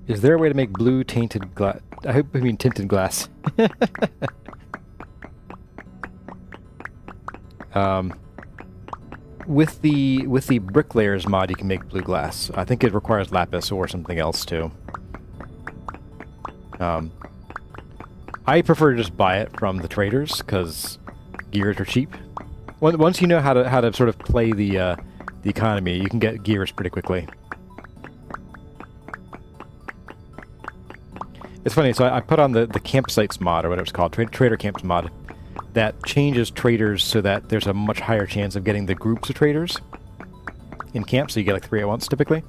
Is there a way to make blue tainted glass? I hope I mean tinted glass. With the Bricklayers mod, you can make blue glass. I think it requires lapis or something else too. I prefer to just buy it from the traders because gears are cheap. Once you know how to sort of play the economy, you can get gears pretty quickly. It's funny, so I put on the campsites mod, or whatever it's called, Trader Camps mod, that changes traders so that there's a much higher chance of getting the groups of traders in camp, so you get like 3 at once typically.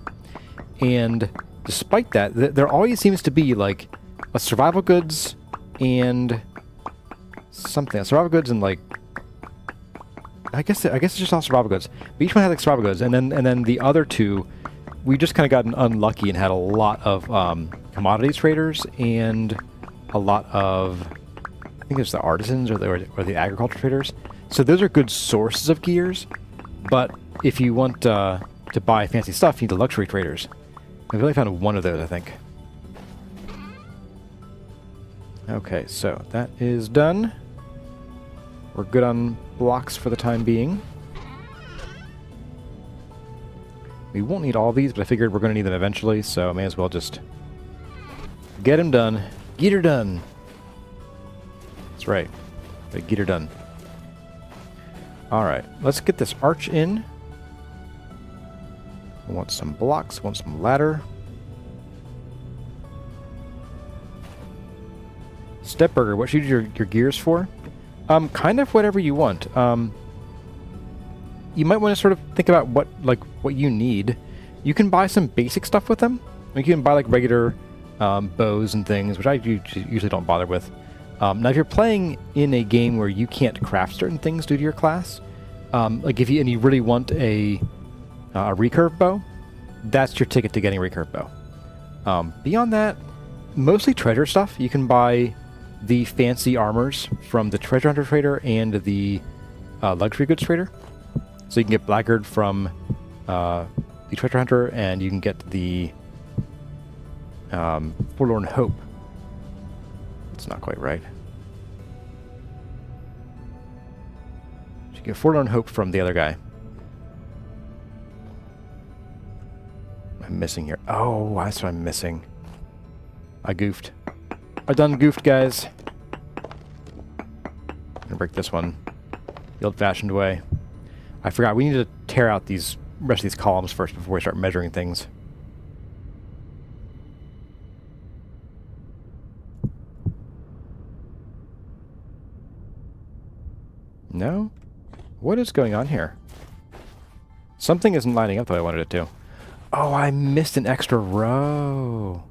And despite that, there always seems to be like a survival goods and something. Survival goods and like I guess it's just all survival goods. But each one had like survival goods, and then the other two, we just kind of gotten unlucky and had a lot of commodities traders and a lot of, I think it's the artisans or the agriculture traders. So those are good sources of gears, but if you want to buy fancy stuff, you need the luxury traders. I've only found one of those, I think. Okay, so that is done. We're good on blocks for the time being. We won't need all these, but I figured we're going to need them eventually, so I may as well just get them done. Get her done. That's right. Get her done. Alright, let's get this arch in. I want some blocks, I want some ladder. Stepburger, what should you use your gears for? Kind of whatever you want. You might want to sort of think about what you need. You can buy some basic stuff with them. Like you can buy like regular bows and things, which I usually don't bother with. Now, if you're playing in a game where you can't craft certain things due to your class, like if you really want a recurve bow, that's your ticket to getting a recurve bow. Beyond that, mostly treasure stuff. You can buy the fancy armors from the treasure hunter trader and the luxury goods trader. So you can get Blackguard from the treasure hunter, and you can get the Forlorn Hope. It's not quite right. You can get Forlorn Hope from the other guy. I'm missing here. Oh, that's what I'm missing. I goofed. I done goofed, guys. I'm gonna break this one the old-fashioned way. I forgot, we need to tear out these rest of these columns first before we start measuring things. No? What is going on here? Something isn't lining up the way I wanted it to. Oh, I missed an extra row.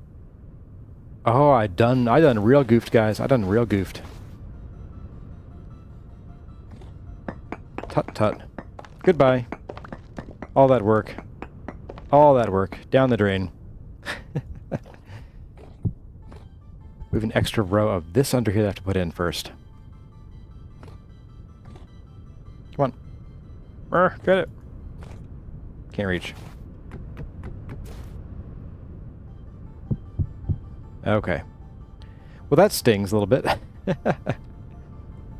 Oh, I done real goofed, guys. I done real goofed. Tut tut. Goodbye. All that work. All that work. Down the drain. We have an extra row of this under here that I have to put in first. Come on. Get it. Can't reach. Okay. Well, that stings a little bit.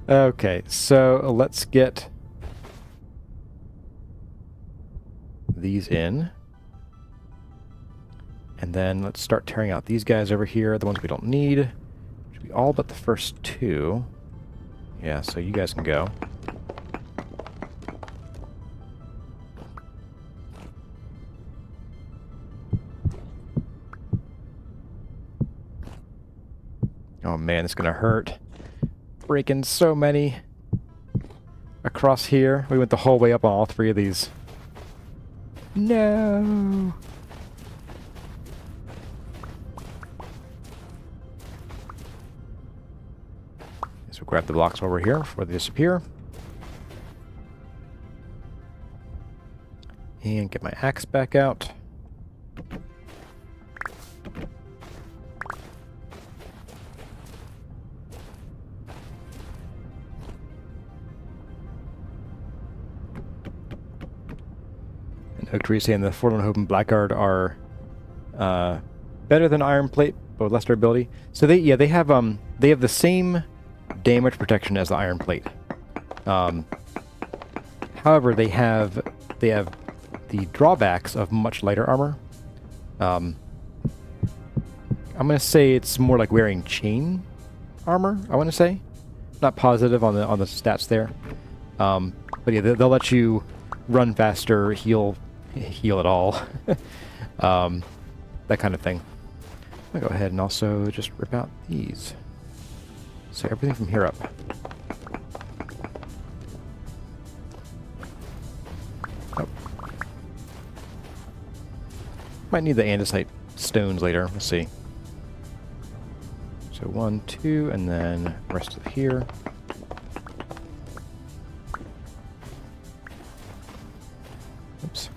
Okay, so let's get these in. And then let's start tearing out these guys over here, the ones we don't need. Should be all but the first two. Yeah, so you guys can go. Oh man, it's gonna hurt. Breaking so many across here. We went the whole way up on all 3 of these. No. So grab the blocks while we're here before they disappear. And get my axe back out. And Oak Tree saying the Forlorn Hope and Blackguard are better than Iron Plate, but with less durability. So they have the same damage protection as the Iron Plate. However, they have the drawbacks of much lighter armor. I'm gonna say it's more like wearing chain armor. I want to say, not positive on the stats there. But yeah, they'll let you run faster, heal at all, that kind of thing. I'm gonna go ahead and also just rip out these. So everything from here up. Oh. Might need the andesite stones later. We'll see. So 1, 2, and then rest of here. Oops.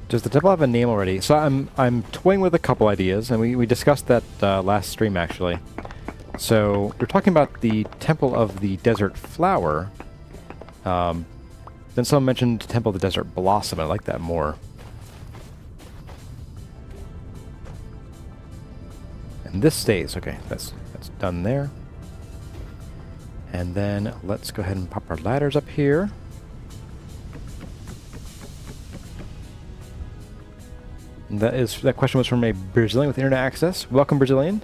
Does the temple have a name already? So I'm toying with a couple ideas, and we discussed that last stream actually. So we're talking about the Temple of the Desert Flower. Then someone mentioned Temple of the Desert Blossom. I like that more. And this stays. Okay, that's done there. And then let's go ahead and pop our ladders up here. And that question was from a Brazilian with internet access. Welcome, Brazilian.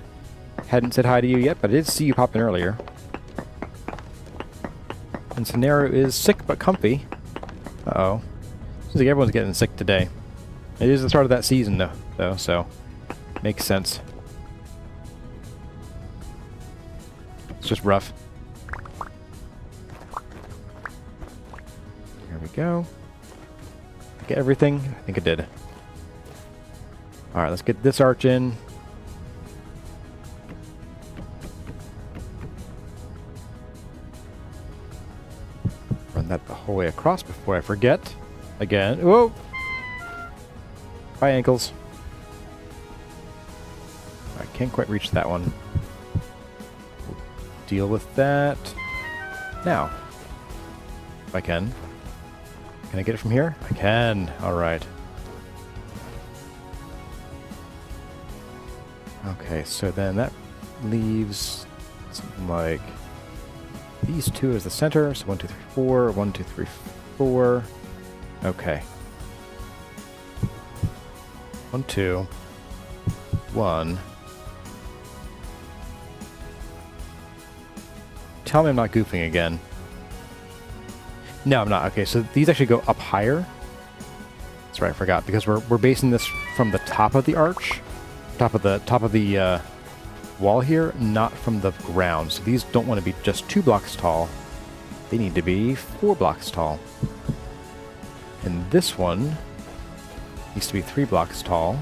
Hadn't said hi to you yet, but I did see you pop in earlier. And scenario is sick but comfy. Uh-oh. Seems like everyone's getting sick today. It is the start of that season, though, so makes sense. It's just rough. There we go. Get everything? I think it did. Alright, let's get this arch in. Run that the whole way across before I forget. Again. Whoa! My ankles. I can't quite reach that one. Deal with that. Now. If I can. Can I get it from here? I can. Alright. Okay, so then that leaves something like these two as the center. So 1, 2, 3, 4. 1, 2, 3, 4. Okay. 1, 2. 1. Tell me I'm not goofing again. No, I'm not. Okay, so these actually go up higher. That's right, I forgot, because we're basing this from the top of the arch. Top of the wall here, not from the ground. So these don't want to be just 2 blocks tall. They need to be 4 blocks tall. And this one needs to be 3 blocks tall.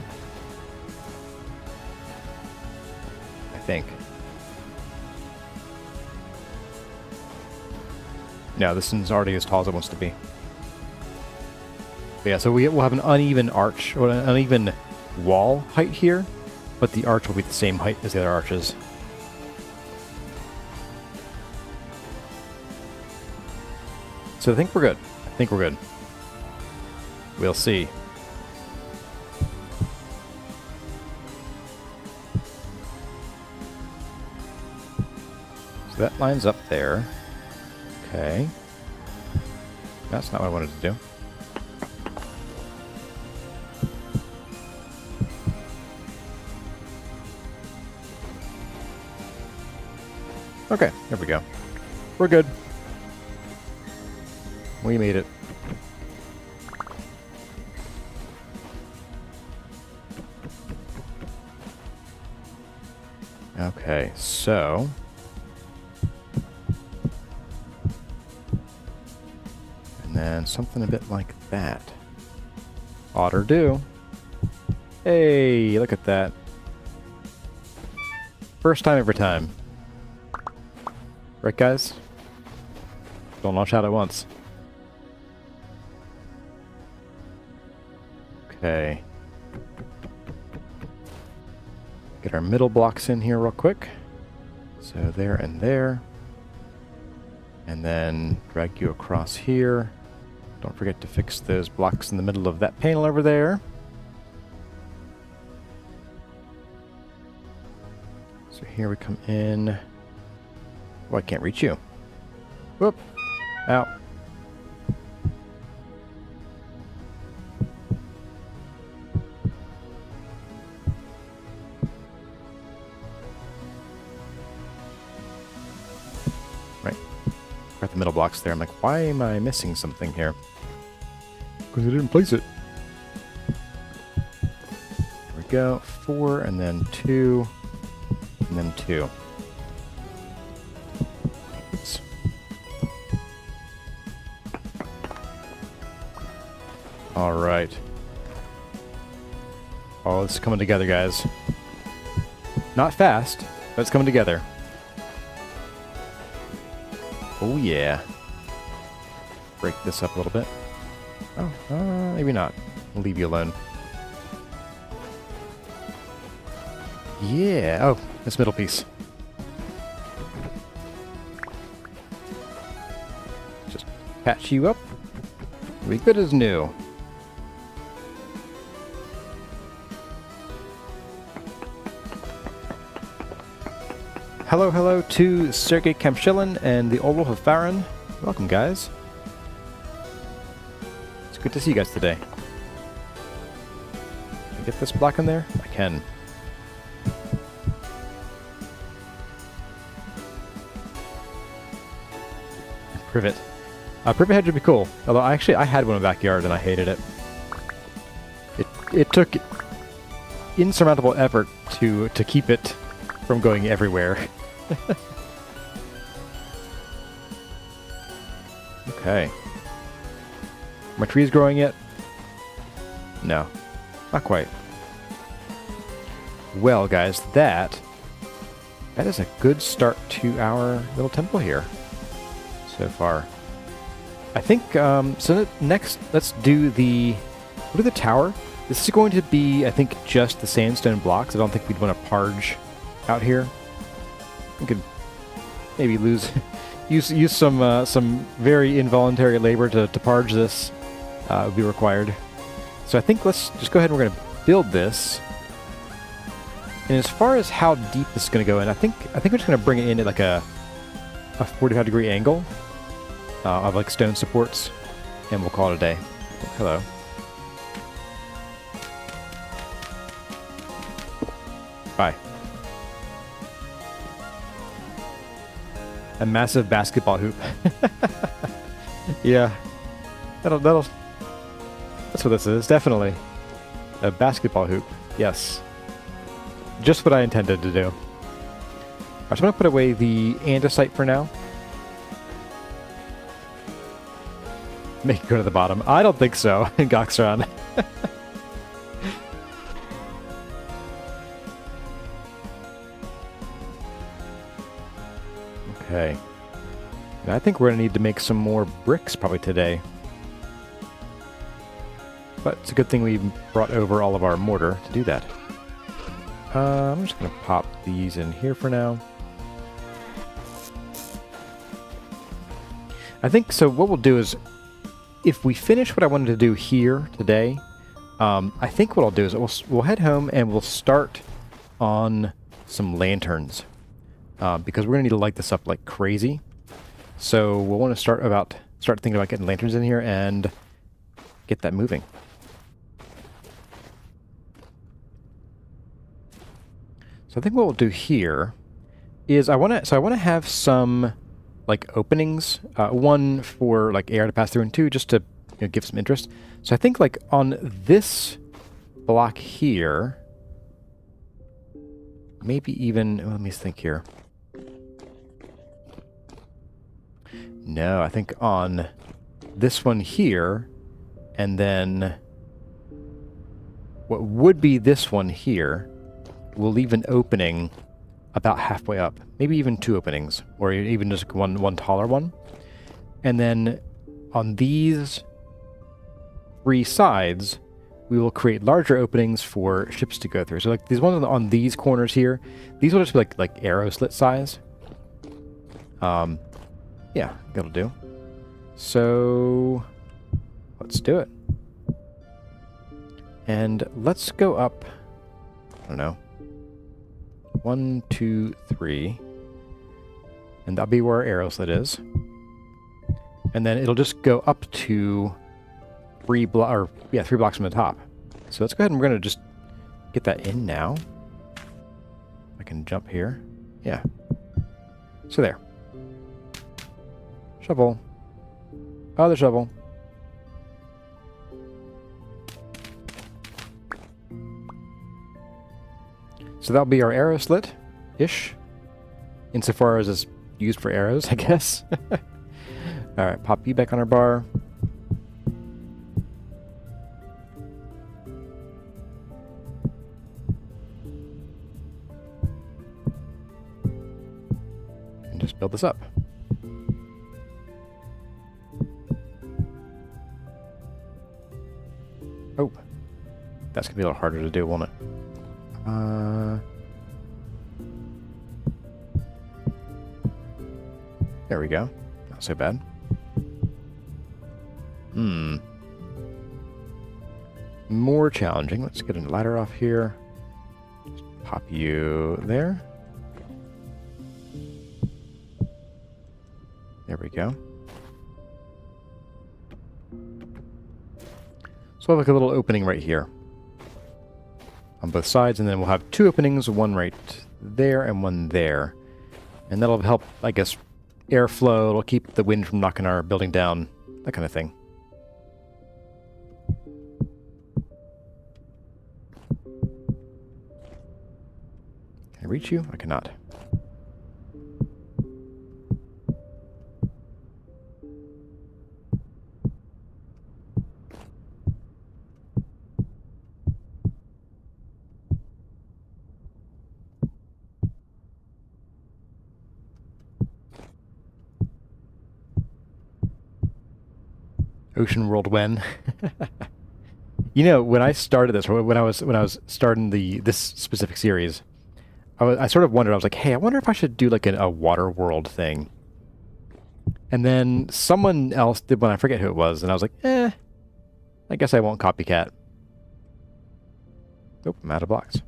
I think. No, this one's already as tall as it wants to be. But yeah, so we'll have an uneven arch, or an uneven wall height here. But the arch will be the same height as the other arches. So I think we're good. I think we're good. We'll see. So that lines up there. Okay. That's not what I wanted to do. Okay, there we go. We're good. We made it. Okay, so... and then something a bit like that. Oughter do. Hey, look at that. First time every time. Right, guys? Don't launch out at once. Okay. Get our middle blocks in here real quick. So there and there. And then drag you across here. Don't forget to fix those blocks in the middle of that panel over there. So here we come in. Oh, I can't reach you. Whoop. Ow. Right. Got the middle blocks there. I'm like, why am I missing something here? Because I didn't place it. There we go. 4, and then 2, and then 2. Oops. All right. Oh, it's coming together, guys. Not fast, but it's coming together. Oh, yeah. Break this up a little bit. Oh, maybe not. I'll leave you alone. Yeah. Oh, this middle piece. Just patch you up. Be good as new. Hello to Sergei Kamshilin and the Olaf of Farron. Welcome, guys. It's good to see you guys today. Can I get this block in there? I can. Privet. Privet hedge would be cool. Although I had one in my backyard and I hated it. It took insurmountable effort to keep it from going everywhere. Okay. Are my trees growing yet? No. Not quite. Well, guys, that is a good start to our little temple here so far. I think, so next, let's do the tower. This is going to be, I think, just the sandstone blocks. I don't think we'd want to parge out here. We could maybe use some very involuntary labor to parge this. Would be required. So I think let's just go ahead and we're going to build this. And as far as how deep this is going to go in, I think we're just going to bring it in at like a 45-degree angle of like stone supports, and we'll call it a day. Oh, hello. Bye. A massive basketball hoop. Yeah. That's what this is, definitely. A basketball hoop. Yes. Just what I intended to do. Alright, so I'm going to put away the andesite for now. Make it go to the bottom. I don't think so, Goxron. Okay. Now I think we're going to need to make some more bricks probably today. But it's a good thing we brought over all of our mortar to do that. I'm just going to pop these in here for now. I think, so what we'll do is, if we finish what I wanted to do here today, I think what I'll do is we'll head home and we'll start on some lanterns. Because we're going to need to light this up like crazy. So we'll want to start thinking about getting lanterns in here and get that moving. So I think what we'll do here is I want to have some like openings, one for like air to pass through, and two just to give some interest. So I think like on this block here, maybe even, let me think here. No, I think on this one here, and then what would be this one here, we'll leave an opening about halfway up. Maybe even 2 openings, or even just one taller one. And then on these 3 sides, we will create larger openings for ships to go through. So like these ones on these corners here, these will just be like arrow slit size. Yeah, that'll do. So let's do it. And let's go up, I don't know, 1, 2, 3. And that'll be where our arrow slit is. And then it'll just go up to 3 blocks from the top. So let's go ahead and we're going to just get that in now. I can jump here. Yeah. So there. Shovel. Other shovel. So that'll be our arrow slit-ish. Insofar as it's used for arrows, I guess. Alright, pop you back on our bar. And just build this up. Oh. That's going to be a little harder to do, won't it? There we go. Not so bad. More challenging. Let's get a ladder off here. Just pop you there. There we go. So we'll have like a little opening right here on both sides, and then we'll have 2 openings, one right there and one there. And that'll help, I guess, airflow. It'll keep the wind from knocking our building down, that kind of thing. Can I reach you? I cannot. Ocean World when? You know, when I started this, or when I was starting this specific series, I sort of wondered. I was like, hey, I wonder if I should do like a water world thing. And then someone else did one. I forget who it was, and I was like, I guess I won't copycat. Nope, I'm out of blocks.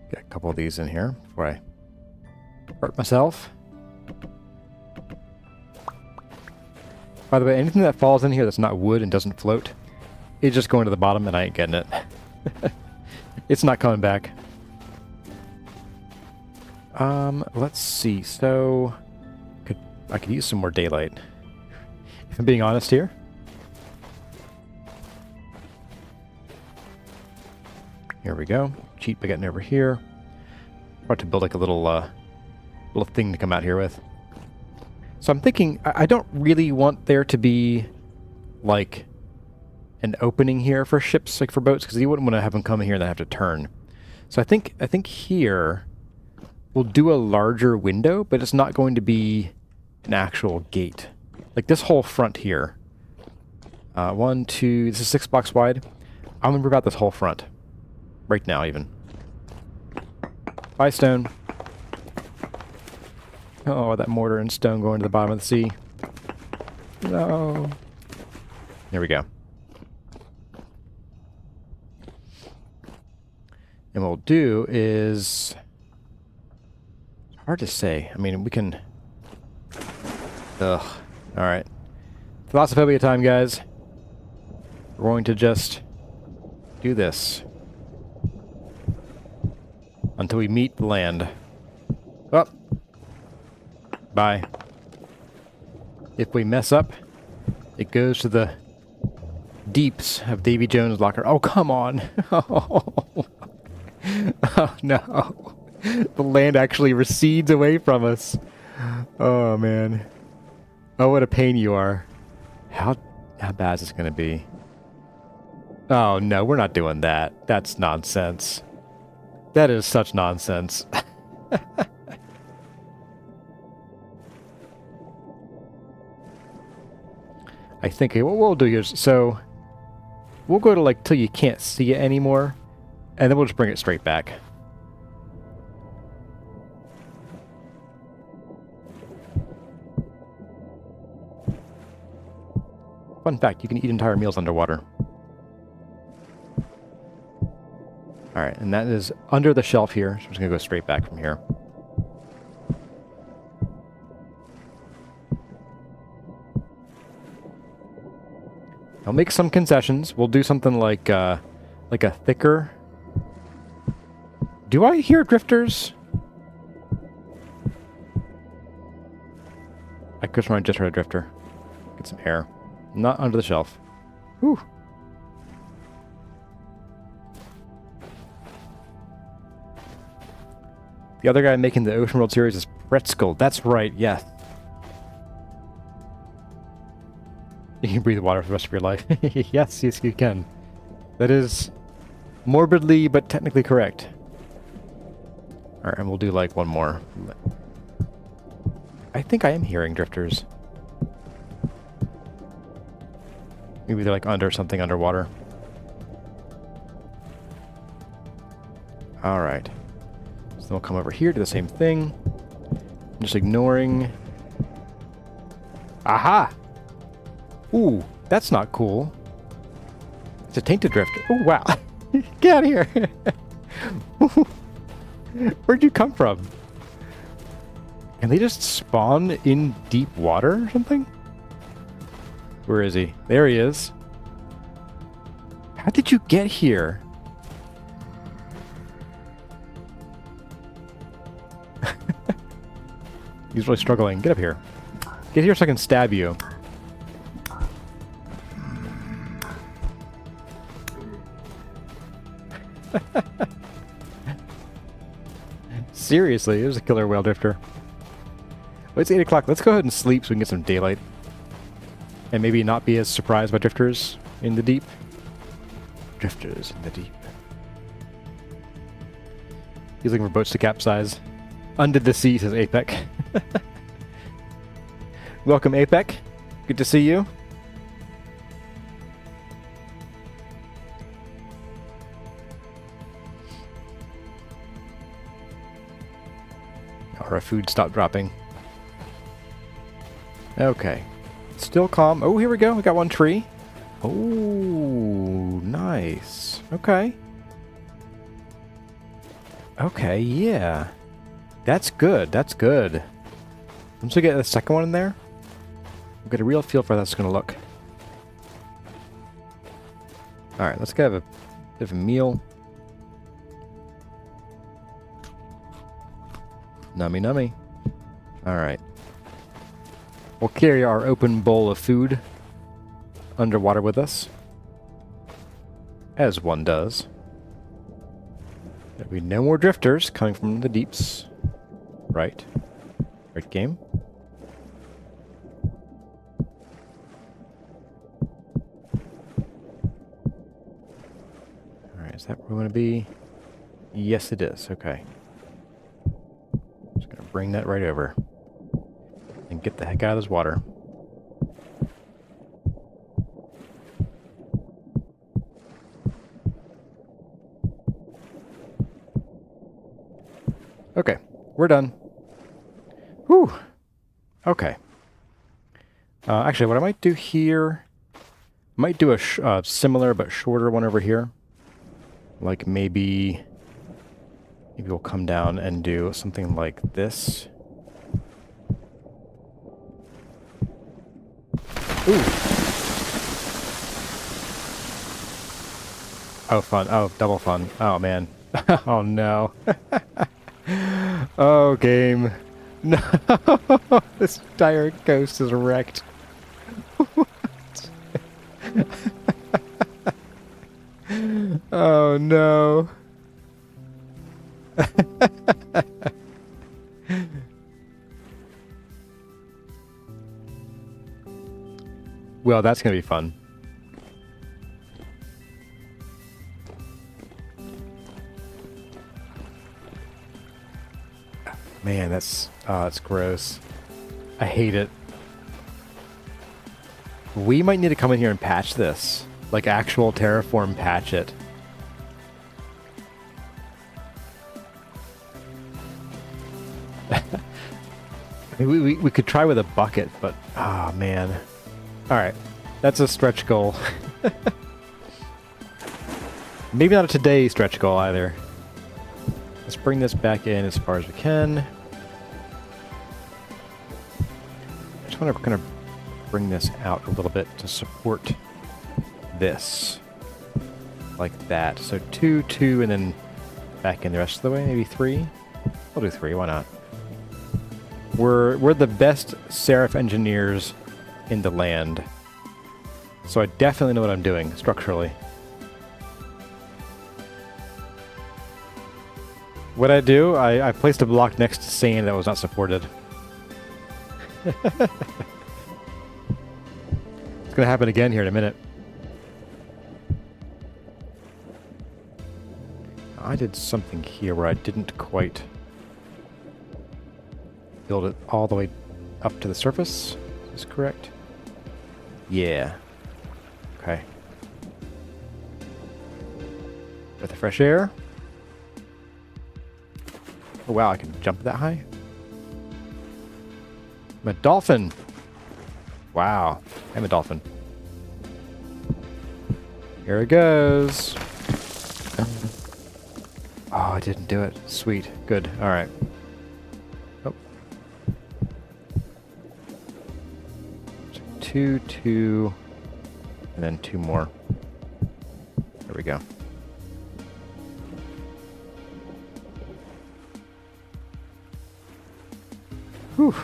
Get a couple of these in here before I hurt myself. By the way, anything that falls in here that's not wood and doesn't float, it's just going to the bottom and I ain't getting it. It's not coming back. Let's see. So, I could use some more daylight. If I'm being honest here. Here we go. Cheat by getting over here. About to build like a little thing to come out here with. So I'm thinking I don't really want there to be like an opening here for ships, like for boats, because you wouldn't want to have them come in here and then have to turn. So I think here we'll do a larger window, but it's not going to be an actual gate. Like this whole front here. 1, 2, this is 6 blocks wide. I'm gonna rip out this whole front. Right now, even. Bye, stone. Oh, that mortar and stone going to the bottom of the sea. No. There we go. And what we'll do is... It's hard to say. I mean, we can... Ugh. Alright. Thalassophobia time, guys. We're going to just do this. Until we meet the land. Oh. Bye. If we mess up, it goes to the deeps of Davy Jones' locker. Oh, come on. Oh, no. The land actually recedes away from us. Oh, man. Oh, what a pain you are. How bad is this going to be? Oh, no, we're not doing that. That's nonsense. That is such nonsense. I think what we'll do here is, so we'll go to like till you can't see it anymore, and then we'll just bring it straight back. Fun fact, you can eat entire meals underwater. Alright, and that is under the shelf here, so I'm just going to go straight back from here. I'll make some concessions. We'll do something like a thicker... Do I hear drifters? I could have just heard a drifter. Get some air. Not under the shelf. Whew. The other guy making the Ocean World Series is Crateful. That's right, yes. You can breathe water for the rest of your life. Yes, yes, you can. That is morbidly but technically correct. Alright, and we'll do like one more. I think I am hearing drifters. Maybe they're like under something underwater. Alright. So then we'll come over here, do the same thing. I'm just ignoring... Aha! Ooh, that's not cool. It's a tainted drifter. Oh, wow. Get out of here. Where'd you come from? Can they just spawn in deep water or something? Where is he? There he is. How did you get here? He's really struggling. Get up here. Get here so I can stab you. Seriously, there's a killer whale drifter. Well, it's 8 o'clock. Let's go ahead and sleep so we can get some daylight. And maybe not be as surprised by drifters in the deep. Drifters in the deep. He's looking for boats to capsize. Under the sea, says APEC. Welcome, APEC. Good to see you. Our food stopped dropping. Okay. Still calm. Oh, here we go. We got one tree. Oh, nice. Okay. Okay, yeah. That's good. That's good. Once we get the second one in there, we'll get a real feel for how that's going to look. Alright, let's get a bit of a meal. Nummy nummy. Alright. We'll carry our open bowl of food underwater with us. As one does. There'll be no more drifters coming from the deeps. Right. Right, game. Alright, is that where we want to be? Yes, it is. Okay. Just gonna bring that right over. And get the heck out of this water. Okay, we're done. Whew. Okay. Actually, what I might do here... might do a similar but shorter one over here. Like maybe... maybe we'll come down and do something like this. Ooh. Oh, fun. Oh, double fun. Oh, man. Oh, no. Oh, game. No. This entire coast is wrecked. What? Oh, no. Well, that's going to be fun. Man, that's gross. I hate it. We might need to come in here and patch this. Like actual terraform patch it. I mean, we could try with a bucket, but oh man. Alright. That's a stretch goal. Maybe not a today stretch goal either. Let's bring this back in as far as we can. I just want to kind of bring this out a little bit to support this. Like that. So 2, 2, and then back in the rest of the way. Maybe 3? We'll do 3, why not? We're the best Seraph engineers in the land. So I definitely know what I'm doing structurally. What I do, I placed a block next to sand that was not supported. It's gonna happen again here in a minute. I did something here where I didn't quite build it all the way up to the surface. Is this correct? Yeah. Okay. With the fresh air. Oh wow, I can jump that high? I'm a dolphin! Wow, I'm a dolphin. Here it goes. Oh, I didn't do it. Sweet. Good. Alright. Oh. 2, 2, and then 2 more. There we go. Whew.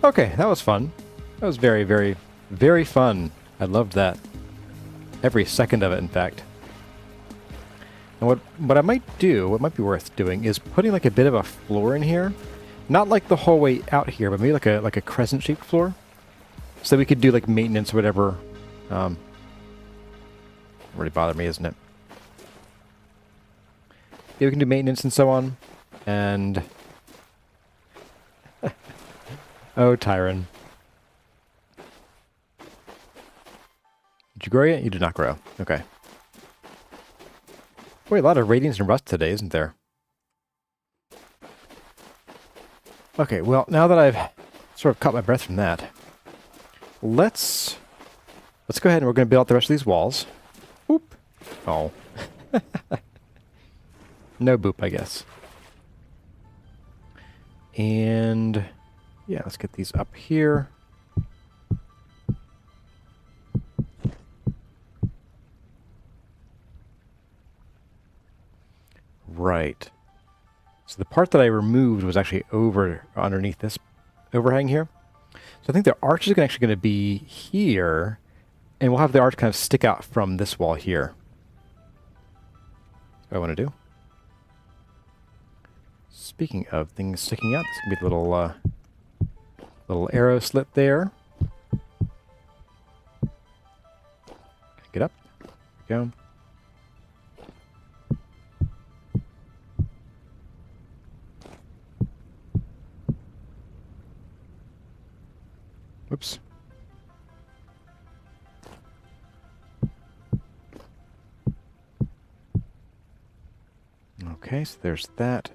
Okay, that was fun. That was very, very, very fun. I loved that. Every second of it, in fact. And what I might do, what might be worth doing, is putting like a bit of a floor in here. Not like the whole way out here, but maybe like a crescent-shaped floor. So that we could do like maintenance or whatever. Really bother me, isn't it? Yeah, we can do maintenance and so on. And... oh, Tyron. Did you grow yet? You did not grow. Okay. Boy, a lot of radiance and rust today, isn't there? Okay, well, now that I've sort of caught my breath from that, let's go ahead and we're going to build out the rest of these walls. Boop. Oh. No boop, I guess. And yeah, let's get these up here. Right. So the part that I removed was actually over underneath this overhang here. So I think the arch is actually going to be here, and we'll have the arch kind of stick out from this wall here. That's what I want to do. Speaking of things sticking out, this can be a little little arrow slit there. Get up. There we go. Whoops. Okay, so there's that.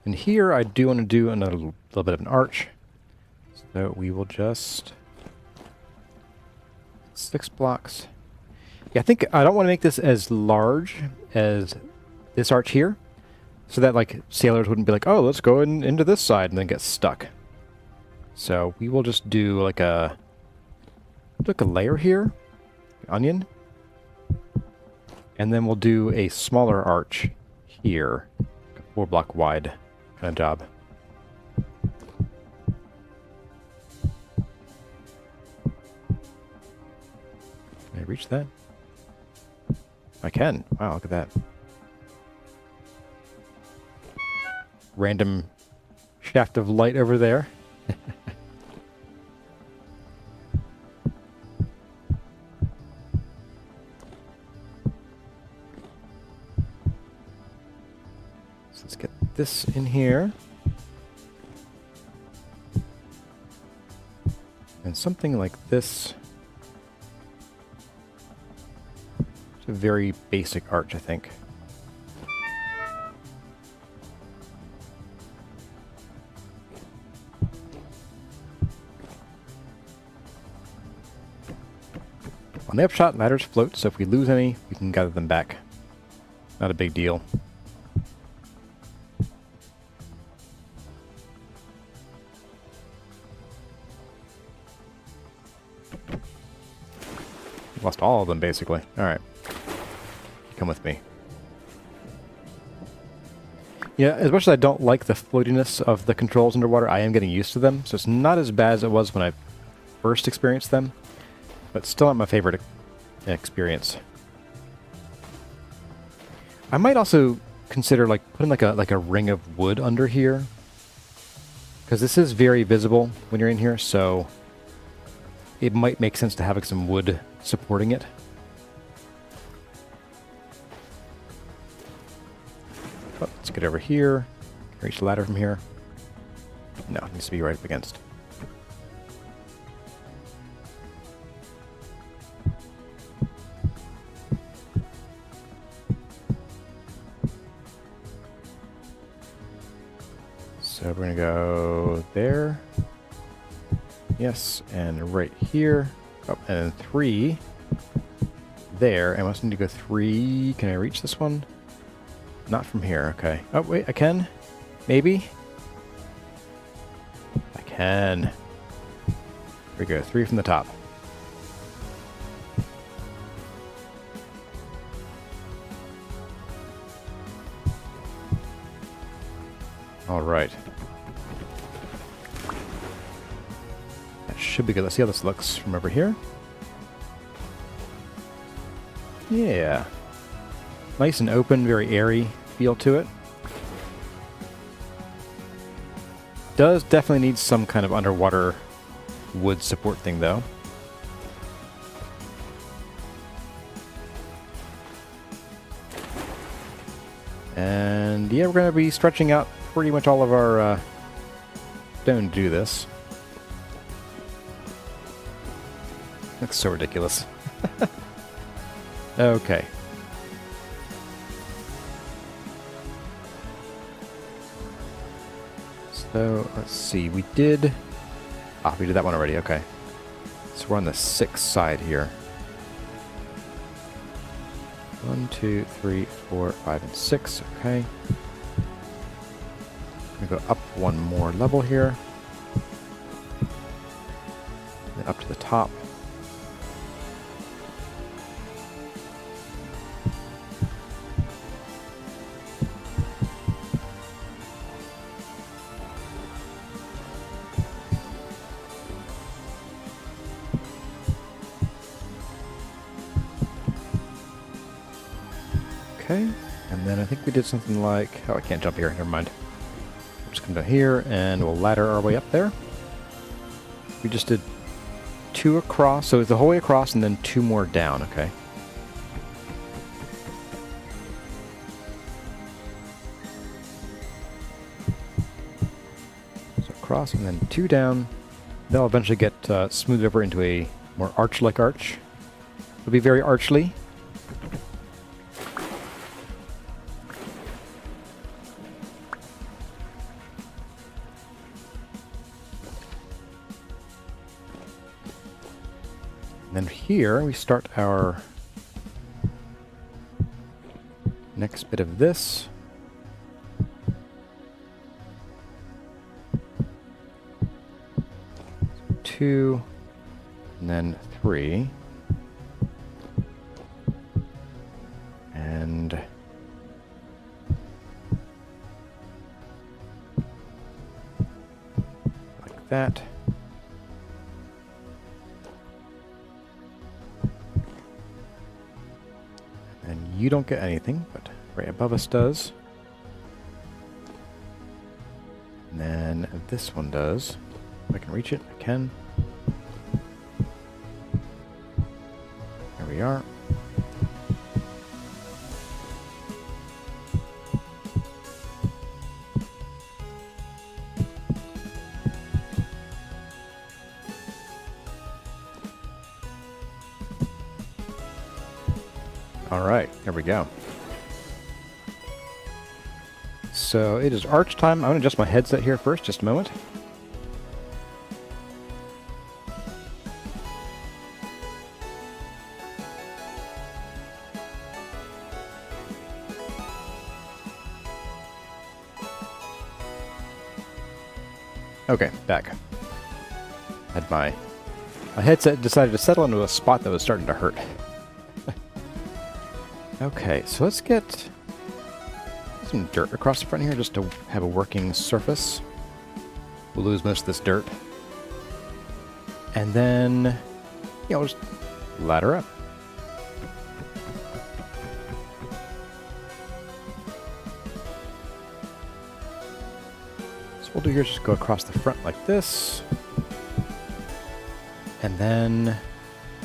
And here I do want to do another little bit of an arch. So we will just... 6 blocks. Yeah, I think I don't want to make this as large as this arch here. So that like sailors wouldn't be like, oh, let's go into this side and then get stuck. So we will just do like a layer here, onion, and then we'll do a smaller arch here, like a 4-block wide kind of job. Can I reach that? I can. Wow, look at that. random shaft of light over there. So let's get this in here. And something like this. It's a very basic arch, I think. On the upshot, ladders float, so if we lose any, we can gather them back. Not a big deal. Lost all of them, basically. Alright. Come with me. Yeah, as much as I don't like the floatiness of the controls underwater, I am getting used to them, so it's not as bad as it was when I first experienced them, but still not my favorite experience. I might also consider like putting like a ring of wood under here, because this is very visible when you're in here, so it might make sense to have like some wood supporting it. Oh, let's get over here. Can reach the ladder from here. No, it needs to be right up against. So we're going to go there. Yes, and right here. Oh, and then 3 there. I must need to go 3. Can I reach this one? Not from here, okay. Oh, wait, I can? Maybe? I can. Here we go, 3 from the top. All right. That should be good. Let's see how this looks from over here. Yeah. Nice and open, very airy feel to it. Does definitely need some kind of underwater wood support thing, though. And yeah, we're going to be stretching out pretty much all of our stone to do this. Looks so ridiculous. Okay. So, let's see, we did that one already, okay. So we're on the 6th side here. 1, 2, 3, 4, 5, and 6, okay. I'm gonna go up one more level here. Then up to the top. Okay, and then I think we did something like... Oh, I can't jump here. Never mind. We'll just come down here, and we'll ladder our way up there. We just did 2 across, so it's the whole way across, and then 2 more down, okay. So across, and then 2 down. They'll eventually get smoothed over into a more arch-like arch. It'll be very archly. And then here we start our next bit of this. So 2, and then 3. And like that. You don't get anything, but right above us does. And then this one does. If I can reach it, I can. There we are. All right, there we go. So it is arch time. I'm going to adjust my headset here first, just a moment. Okay, back. Had my headset decided to settle into a spot that was starting to hurt. Okay, so let's get some dirt across the front here just to have a working surface. We'll lose most of this dirt. And then, we'll just ladder up. So what we'll do here is just go across the front like this. And then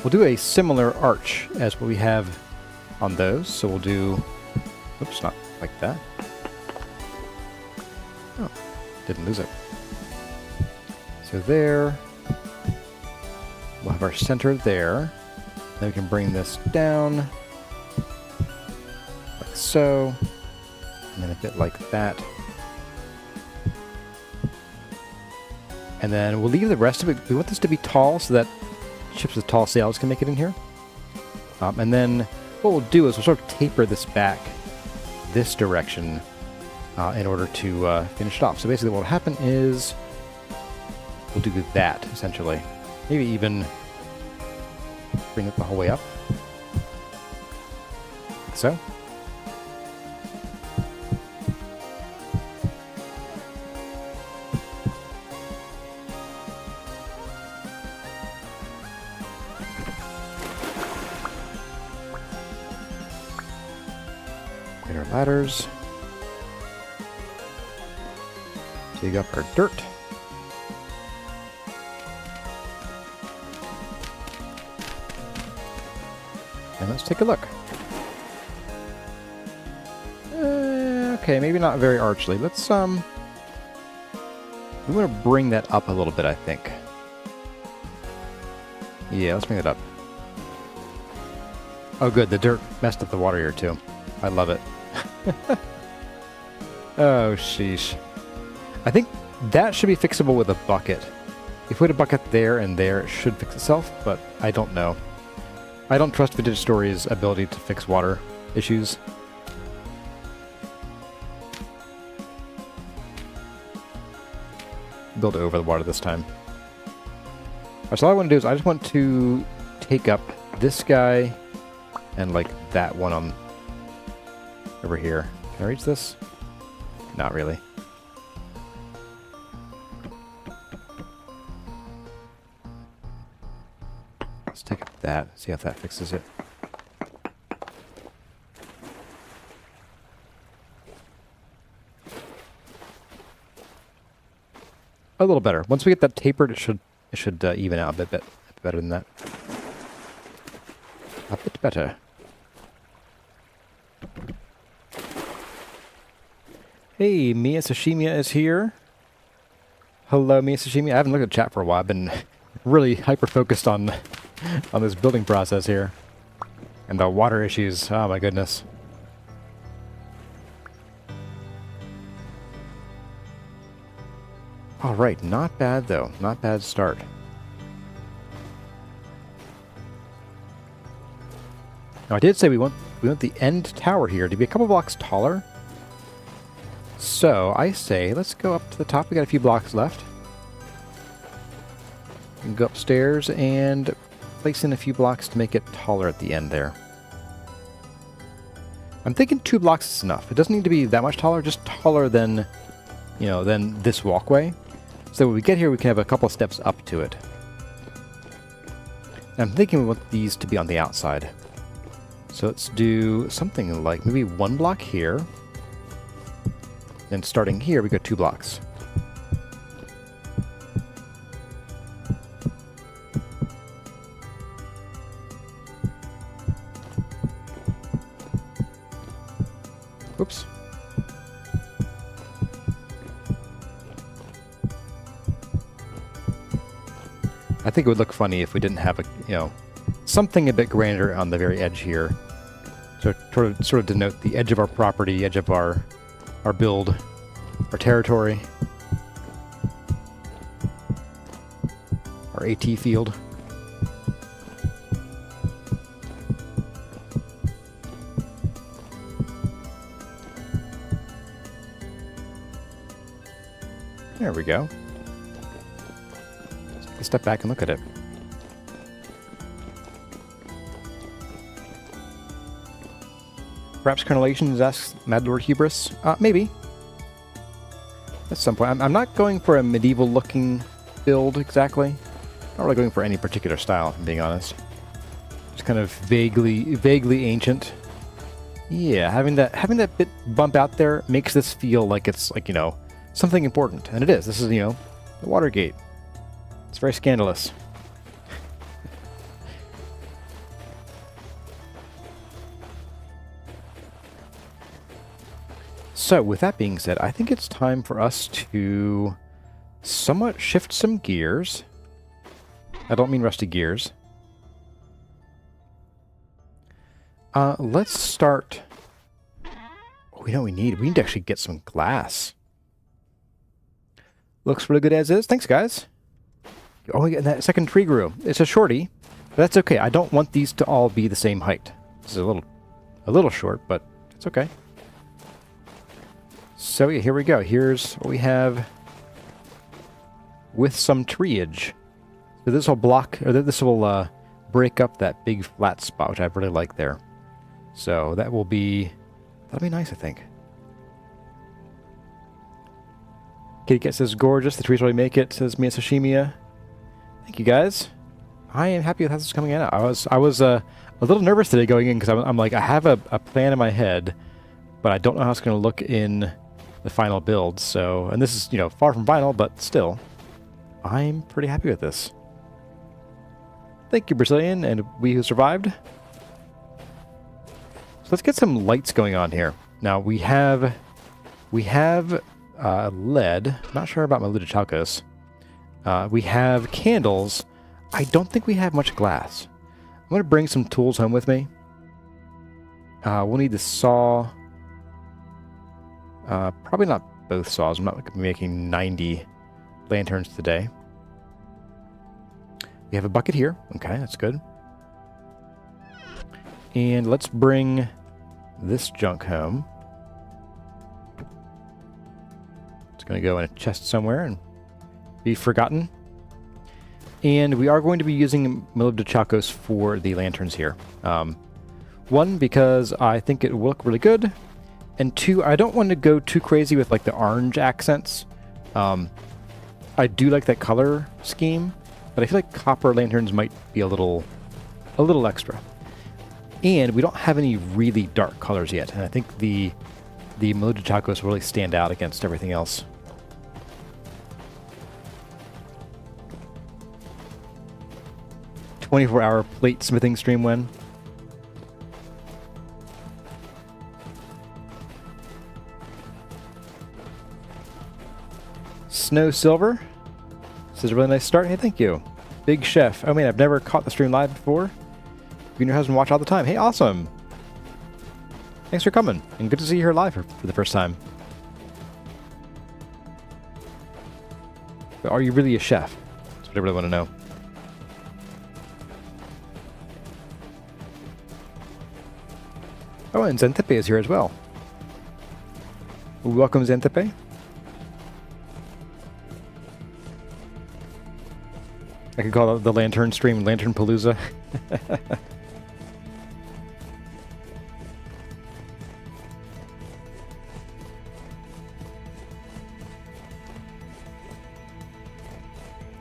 we'll do a similar arch as what we have on those. So we'll do, oops, not like that. Oh, didn't lose it. So there, we'll have our center there. Then we can bring this down, like so, and then a bit like that. And then we'll leave the rest of it. We want this to be tall so that ships with tall sails can make it in here. And then what we'll do is we'll sort of taper this back this direction in order to finish it off. So basically what will happen is we'll do that, essentially. Maybe even bring it the whole way up. Like so. Get our ladders. Dig up our dirt. And let's take a look. Okay, maybe not very archly. Let's we want to bring that up a little bit, I think. Yeah, let's bring it up. Oh good, the dirt messed up the water here too. I love it. Oh sheesh. I think that should be fixable with a bucket. If we put a bucket there and there, it should fix itself, but I don't know. I don't trust Vintage Story's ability to fix water issues. Build it over the water this time. Alright, so all I want to do is I just want to take up this guy and like that one on over here. Can I reach this? Not really. Let's take up that, see if that fixes it. A little better. Once we get that tapered, it should even out a bit better than that. A bit better. Hey, Mia Sashimia is here. Hello, Mia Sashimia. I haven't looked at chat for a while. I've been really hyper-focused on this building process here. And the water issues. Oh my goodness. Alright, not bad though. Not bad start. Now I did say we want the end tower here to be a couple blocks taller. So I say let's go up to the top. We got a few blocks left. We can go upstairs and place in a few blocks to make it taller at the end there. I'm thinking 2 blocks is enough. It doesn't need to be that much taller, just taller than, you know, than this walkway. So when we get here, we can have a couple of steps up to it. And I'm thinking we want these to be on the outside. So let's do something like maybe 1 block here. Then starting here, we go 2 blocks. I think it would look funny if we didn't have a, something a bit grander on the very edge here. So sort of denote the edge of our property, edge of our build, our territory, our AT field. There we go. Let's take a step back and look at it. Perhaps Carnelations asks Mad Lord Hubris? Maybe. At some point. I'm not going for a medieval-looking build, exactly. Not really going for any particular style, if I'm being honest. Just kind of vaguely ancient. Yeah, having that bit bump out there makes this feel like it's, like, something important. And it is. This is, the Watergate. It's very scandalous. So, with that being said, I think it's time for us to somewhat shift some gears. I don't mean rusty gears. Let's start... Oh, we need to actually get some glass. Looks really good as is. Thanks, guys. Oh, and that second tree grew. It's a shorty, but that's okay. I don't want these to all be the same height. This is a little short, but it's okay. So yeah, here we go. Here's what we have with some treeage. So this will block, or this will break up that big flat spot, which I really like there. So that'll be nice, I think. Kitty Cat says, gorgeous. The trees really make it, says Mia Sashimia. Thank you, guys. I am happy with how this is coming out. I was a little nervous today going in, because I'm like, I have a plan in my head, but I don't know how it's going to look in the final build. So, and this is, far from final, but still, I'm pretty happy with this. Thank you, Brazilian, and we who survived. So let's get some lights going on here. Now we have lead. Not sure about my Ludichalcos. We have candles. I don't think we have much glass. I'm going to bring some tools home with me. We'll need the saw. Probably not both saws. I'm not going to be making 90 lanterns today. We have a bucket here. Okay, that's good. And let's bring this junk home. It's going to go in a chest somewhere and be forgotten. And we are going to be using Milib de Chacos for the lanterns here. One, because I think it will look really good. And two, I don't want to go too crazy with like the orange accents. I do like that color scheme, but I feel like copper lanterns might be a little extra. And we don't have any really dark colors yet, and I think the Milib de Chacos really stand out against everything else. "24-hour plate smithing stream when?" Snow Silver says, a really nice start. Hey, thank you. Big Chef. Oh man, I've never caught the stream live before. You and your husband watch all the time. Hey, awesome. Thanks for coming, and good to see you here live for the first time. But are you really a chef? That's what I really want to know. Oh, and Xantippe is here as well. Welcome, Xantippe. I could call it the Lantern Stream Lantern Palooza.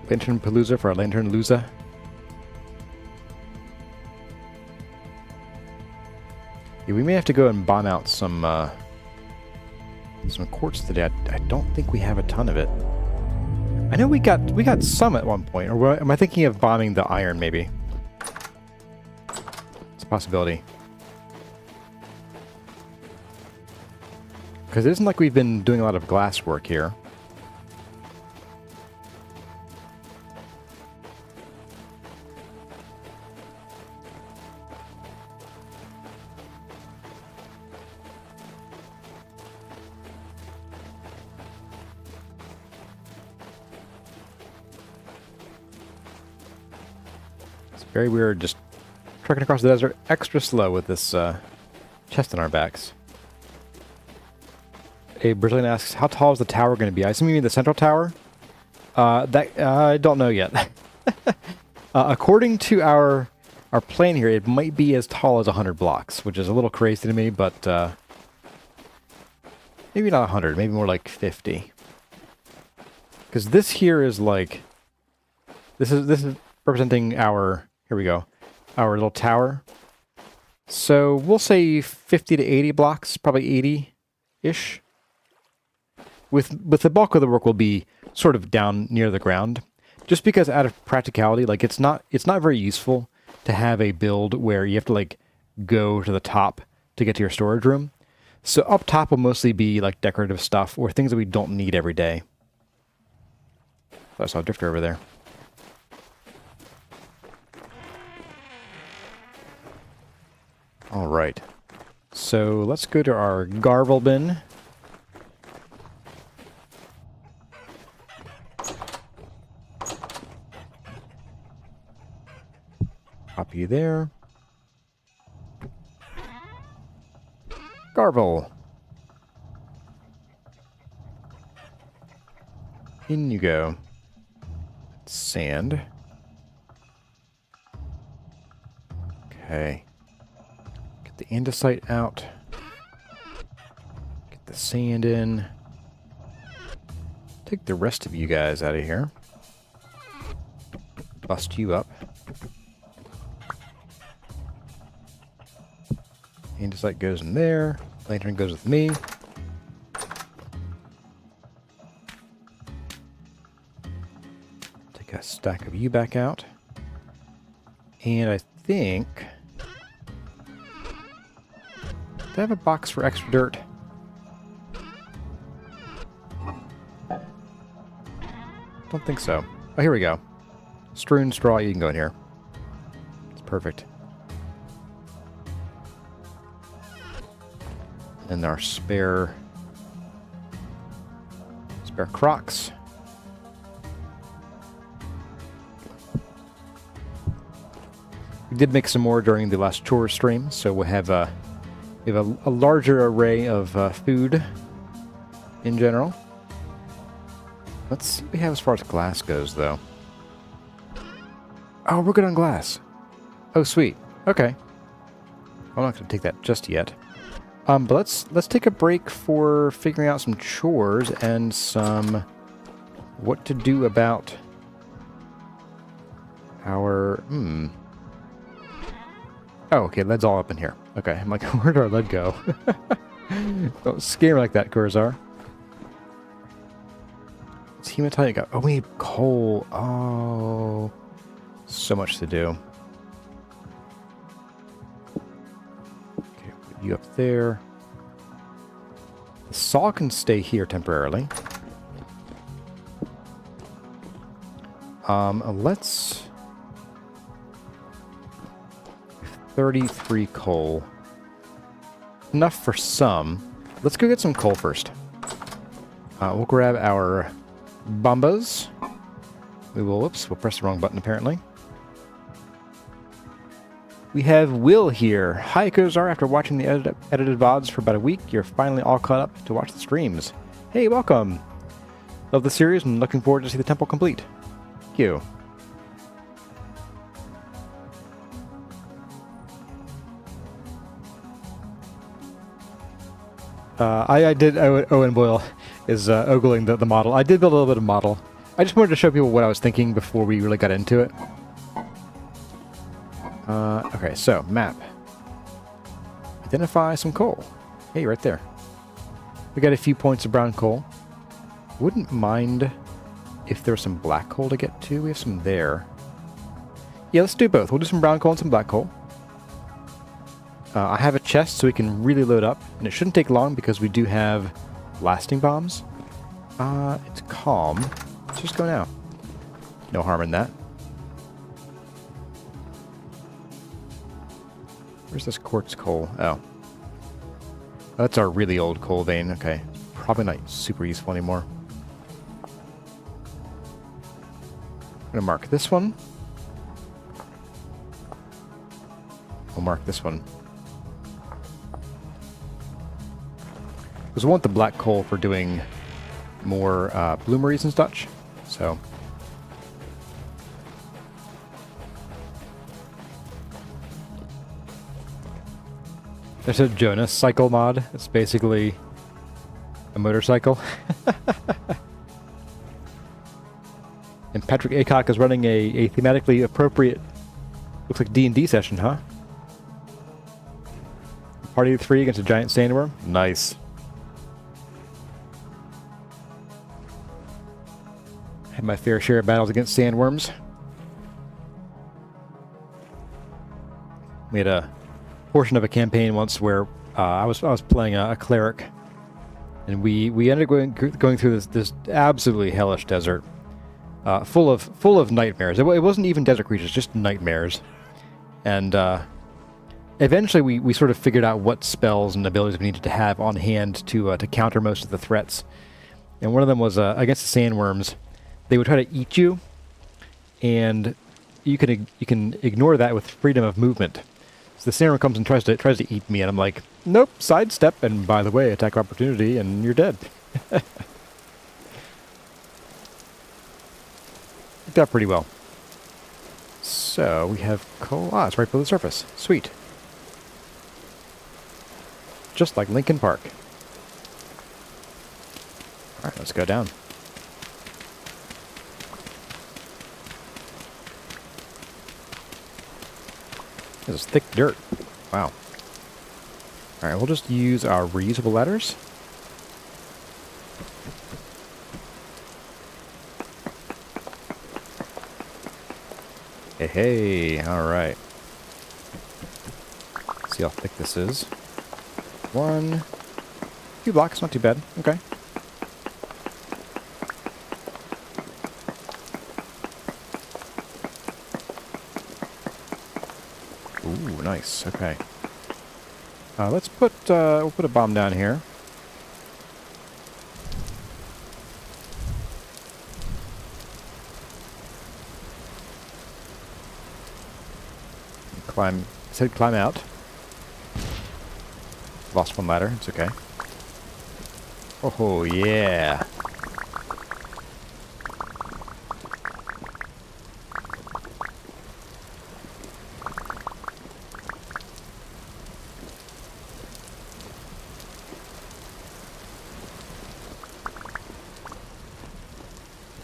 Lantern Palooza for our Lantern Luza. Yeah, we may have to go and bomb out some quartz today. I don't think we have a ton of it. I know we got some at one point, or am I thinking of bombing the iron, maybe? It's a possibility. Because it isn't like we've been doing a lot of glass work here. It's very weird just trekking across the desert extra slow with this chest on our backs. A Brazilian asks, how tall is the tower going to be? I assume you mean the central tower? I don't know yet. According to our plan here, it might be as tall as 100 blocks, which is a little crazy to me, but maybe not 100, maybe more like 50. Because this here is like, this is representing our, here we go, our little tower. So we'll say 50 to 80 blocks, probably 80-ish. With the bulk of the work will be sort of down near the ground, just because out of practicality, like it's not very useful to have a build where you have to like go to the top to get to your storage room. So up top will mostly be like decorative stuff or things that we don't need every day. Oh, I saw a drifter over there. All right, so let's go to our garble bin. Copy there. Garble. In you go. Sand. Okay. Get the andesite out. Get the sand in. Take the rest of you guys out of here. Bust you up. Andesite goes in there. Lantern goes with me. Take a stack of you back out. And I think... do I have a box for extra dirt? Don't think so. Oh, here we go. Strewn straw, you can go in here. It's perfect. And our spare crocs. We did make some more during the last Chore stream, so we have a larger array of food in general. Let's see what we have as far as glass goes, though. Oh, we're good on glass. Oh, sweet. Okay. I'm not going to take that just yet. But let's take a break for figuring out some chores and some what to do about our Oh, okay, lead's all up in here. Okay, I'm like, where did our lead go? Don't scare me like that, Curzar. It's hematite. Oh, we need coal. Oh, so much to do. You up there. The saw can stay here temporarily. Let's... 33 coal. Enough for some. Let's go get some coal first. We'll grab our bombas. We'll press the wrong button apparently. We have Will here. Hi, Kozar. After watching the edited VODs for about a week, you're finally all caught up to watch the streams. Hey, welcome. Love the series and looking forward to see the temple complete. Thank you. I did, Owen Boyle is ogling the model. I did build a little bit of model. I just wanted to show people what I was thinking before we really got into it. Okay, so, map. Identify some coal. Hey, right there. We got a few points of brown coal. Wouldn't mind if there was some black coal to get to. We have some there. Yeah, let's do both. We'll do some brown coal and some black coal. I have a chest so we can really load up, and it shouldn't take long because we do have blasting bombs. It's calm. Let's just go now. No harm in that. Where's this quartz coal? Oh. That's our really old coal vein. Okay. Probably not super useful anymore. I'm going to mark this one. we'll mark this one. Because we want the black coal for doing more bloomeries and such. So there's a Jonas cycle mod. It's basically a motorcycle. And Patrick Aycock is running a thematically appropriate, looks like D&D session, huh? Party of 3 against a giant sandworm? Nice. Had my fair share of battles against sandworms. We had a portion of a campaign once where I was playing a cleric, and we ended up going through this absolutely hellish desert. Full of nightmares. It wasn't even desert creatures, just nightmares. And eventually we sort of figured out what spells and abilities we needed to have on hand to counter most of the threats. And one of them was against the sandworms. They would try to eat you, and you can ignore that with freedom of movement. So the sandworm comes and tries to eat me, and I'm like, nope, sidestep, and by the way, attack of opportunity, and you're dead. Worked out pretty well. So we have coal. Ah, it's right below the surface. Sweet. Just like Lincoln Park. Alright, let's go down. This is thick dirt. Wow. Alright, we'll just use our reusable ladders. Hey, alright. See how thick this is. 1, 2 blocks, not too bad. Okay. Ooh, nice. Okay. Let's put we'll put a bomb down here. Climb out. Lost one ladder, it's okay. Oh yeah.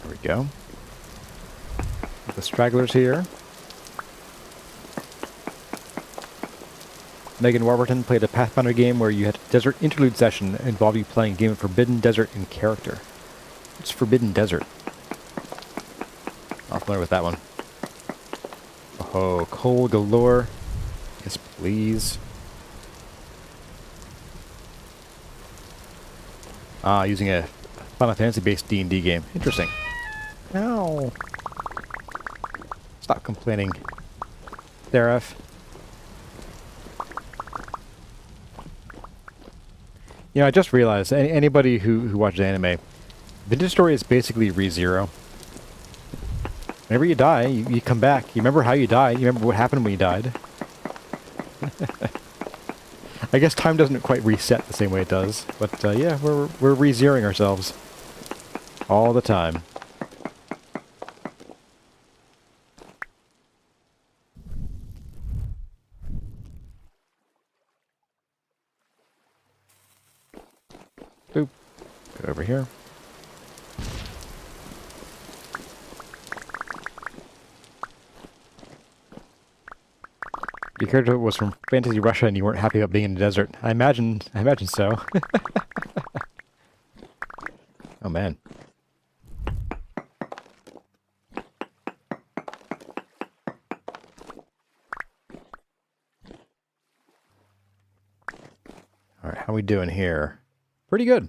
There we go. Get the stragglers here. Megan Warburton played a Pathfinder game where you had a desert interlude session that involved you playing a game of Forbidden Desert in character. What's Forbidden Desert? I'll familiar with that one. Oh, coal galore. Yes, please. Ah, using a Final Fantasy-based D&D game. Interesting. Ow. Stop complaining, Seraph. You know, I just realized, anybody who watches anime, Vintage Story is basically ReZero. Whenever you die, you come back. You remember how you died. You remember what happened when you died. I guess time doesn't quite reset the same way it does. But yeah, we're ReZeroing ourselves. All the time. Boop. Go over here. Your character was from Fantasy Russia and you weren't happy about being in the desert. I imagine so. Oh man. Alright, how we doing here? Pretty good.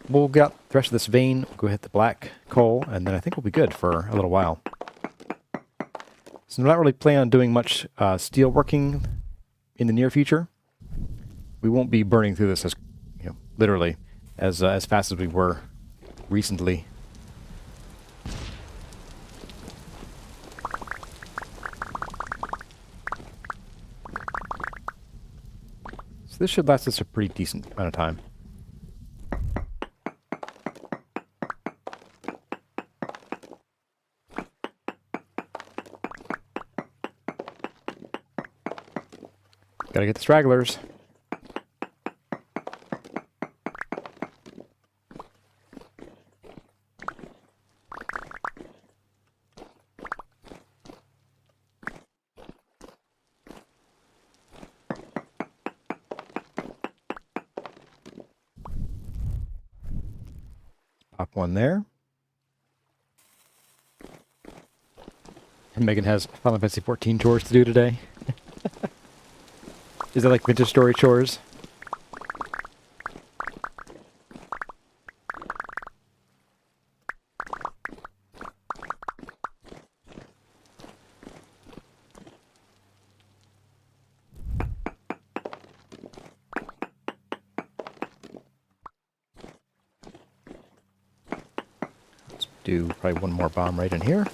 We'll get out the rest of this vein, we'll go hit the black coal, and then I think we'll be good for a little while. So I'm not really planning on doing much steel working in the near future. We won't be burning through this as, you know, literally as fast as we were recently. So this should last us a pretty decent amount of time. Gotta get the stragglers. Pop one there. And Megan has Final Fantasy 14 chores to do today. Is it like vintage story chores? Let's do probably one more bomb right in here.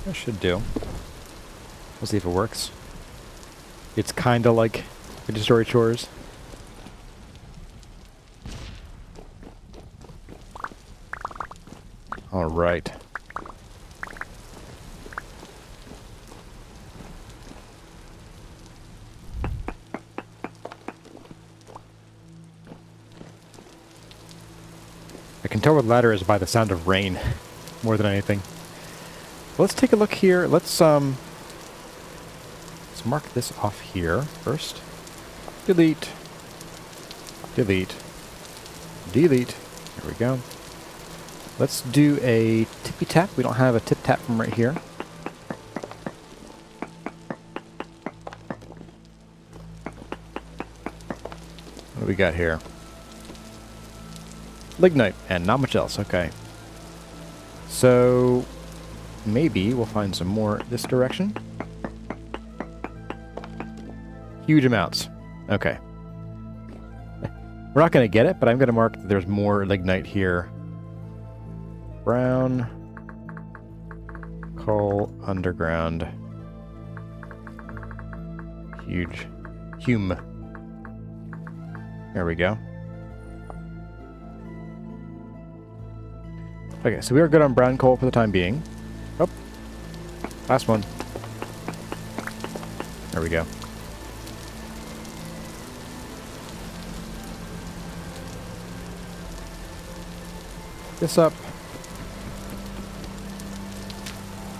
That should do. We'll see if it works. It's kind of like vintage story chores. All right. I can tell where the ladder is by the sound of rain, more than anything. Let's take a look here. Let's mark this off here first. Delete. Delete. Delete. Here we go. Let's do a tippy tap. We don't have a tip tap from right here. What do we got here? Lignite and not much else. Okay. So maybe we'll find some more this direction. Huge amounts. Okay. We're not going to get it, but I'm going to mark that there's more lignite here. Brown. Coal. Underground. Huge. Hume. There we go. Okay, so we are good on brown coal for the time being. Oh. Last one. There we go. This up.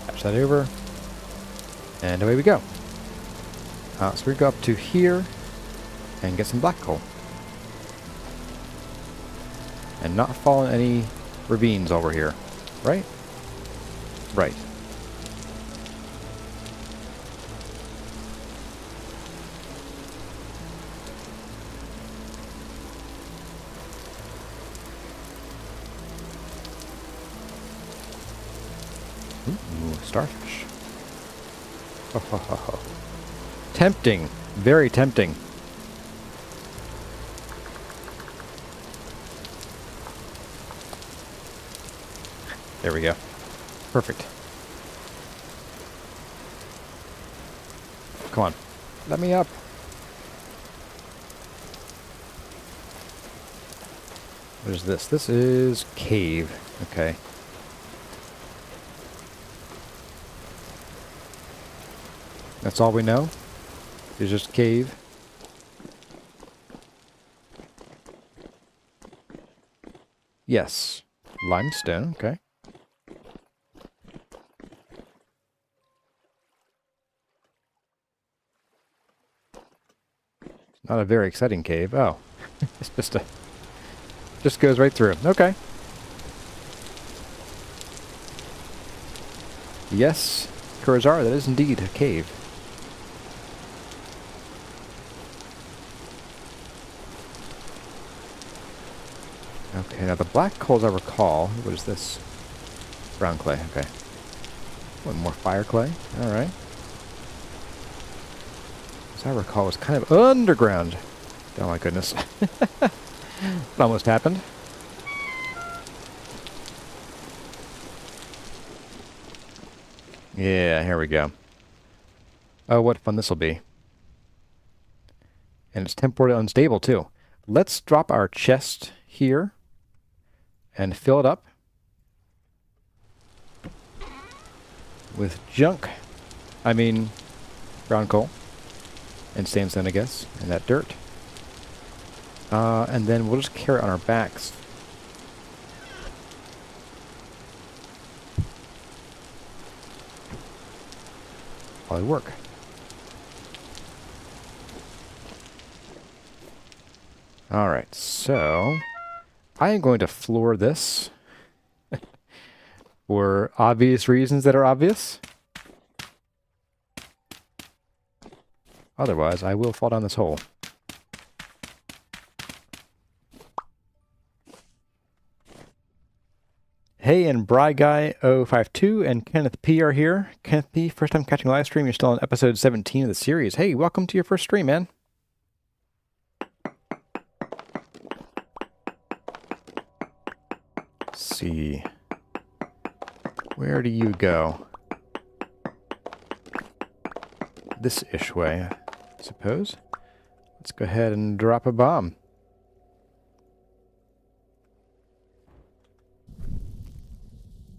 Patch that over. And away we go. So we go up to here and get some black coal. And not fall in any ravines over here. Right? Right. Ooh, starfish. Ho, ho, ho, ho. Tempting. Very tempting. There we go. Perfect. Come on. Let me up. What is this? This is cave. Okay. That's all we know? It's just cave. Yes. Limestone, okay. Not a very exciting cave. Oh. It's just a... just goes right through. Okay. Yes, Kurazar, that is indeed a cave. Okay, now the black coal, as I recall, what is this? Brown clay, okay. One more fire clay, alright. As I recall, it was kind of underground. Oh my goodness. It almost happened. Yeah, here we go. Oh, what fun this will be. And it's temporarily unstable, too. Let's drop our chest here and fill it up with junk. I mean, brown coal and sandstone, I guess, and that dirt. And then we'll just carry it on our backs. Probably work. Alright, so I am going to floor this for obvious reasons that are obvious. Otherwise, I will fall down this hole. Hey, and Bry Guy 052 and Kenneth P are here. Kenneth P, first time catching a live stream. You're still on episode 17 of the series. Hey, welcome to your first stream, man. Let's see. Where do you go? This-ish way, I suppose. Let's go ahead and drop a bomb.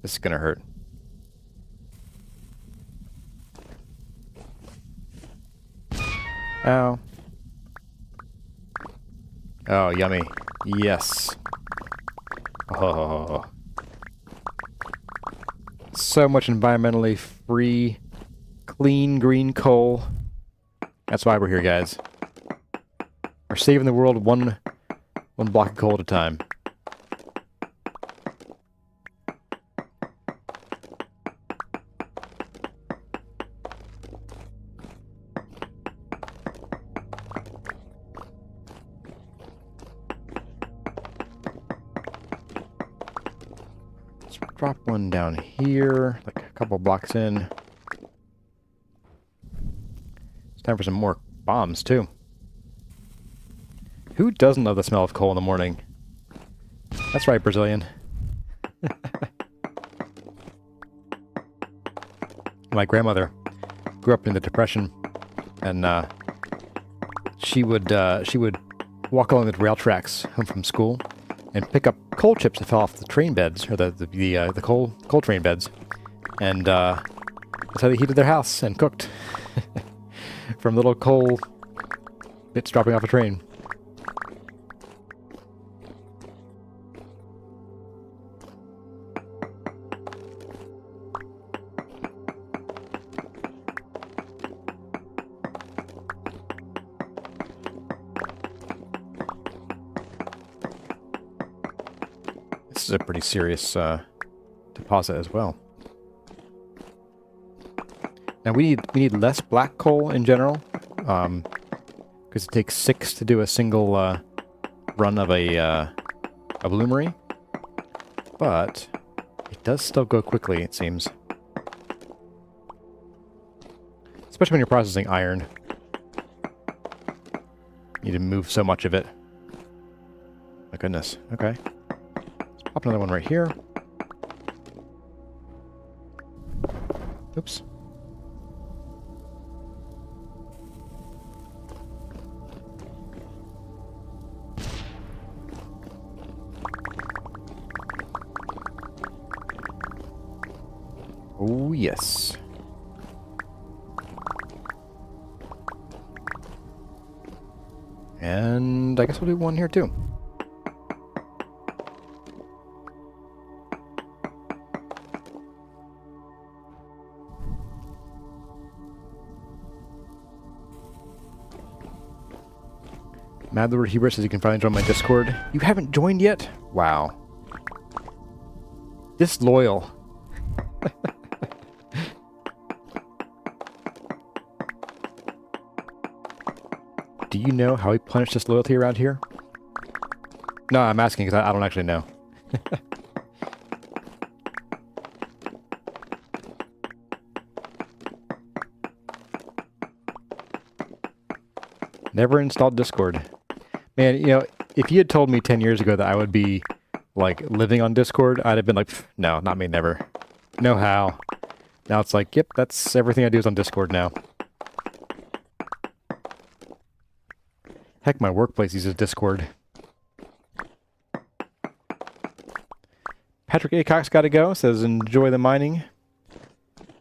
This is gonna hurt. Ow. Oh, yummy. Yes. Oh. So much environmentally free, clean green coal. That's why we're here, guys. We're saving the world one block of coal at a time. Drop one down here, like a couple blocks in. It's time for some more bombs, too. Who doesn't love the smell of coal in the morning? That's right, Brazilian. My grandmother grew up in the Depression, and she would walk along the rail tracks home from school and pick up coal chips that fell off the train beds, or the coal train beds, and that's how they heated their house and cooked from little coal bits dropping off a train. This is a pretty serious deposit as well. Now we need less black coal in general, because it takes 6 to do a single run of a bloomery, but it does still go quickly, it seems. Especially when you're processing iron. You need to move so much of it. My goodness. Okay. Pop another one right here. Oops. Oh, yes. And I guess we'll do one here too. Mad Lord Hubris says you can finally join my Discord. You haven't joined yet? Wow. Disloyal. Do you know how we punish disloyalty around here? No, I'm asking because I don't actually know. Never installed Discord. Man, you know, if you had told me 10 years ago that I would be, like, living on Discord, I'd have been like, no, not me, never. No how. Now it's like, yep, that's everything I do is on Discord now. Heck, my workplace uses Discord. Patrick Acock's got to go. Says, enjoy the mining.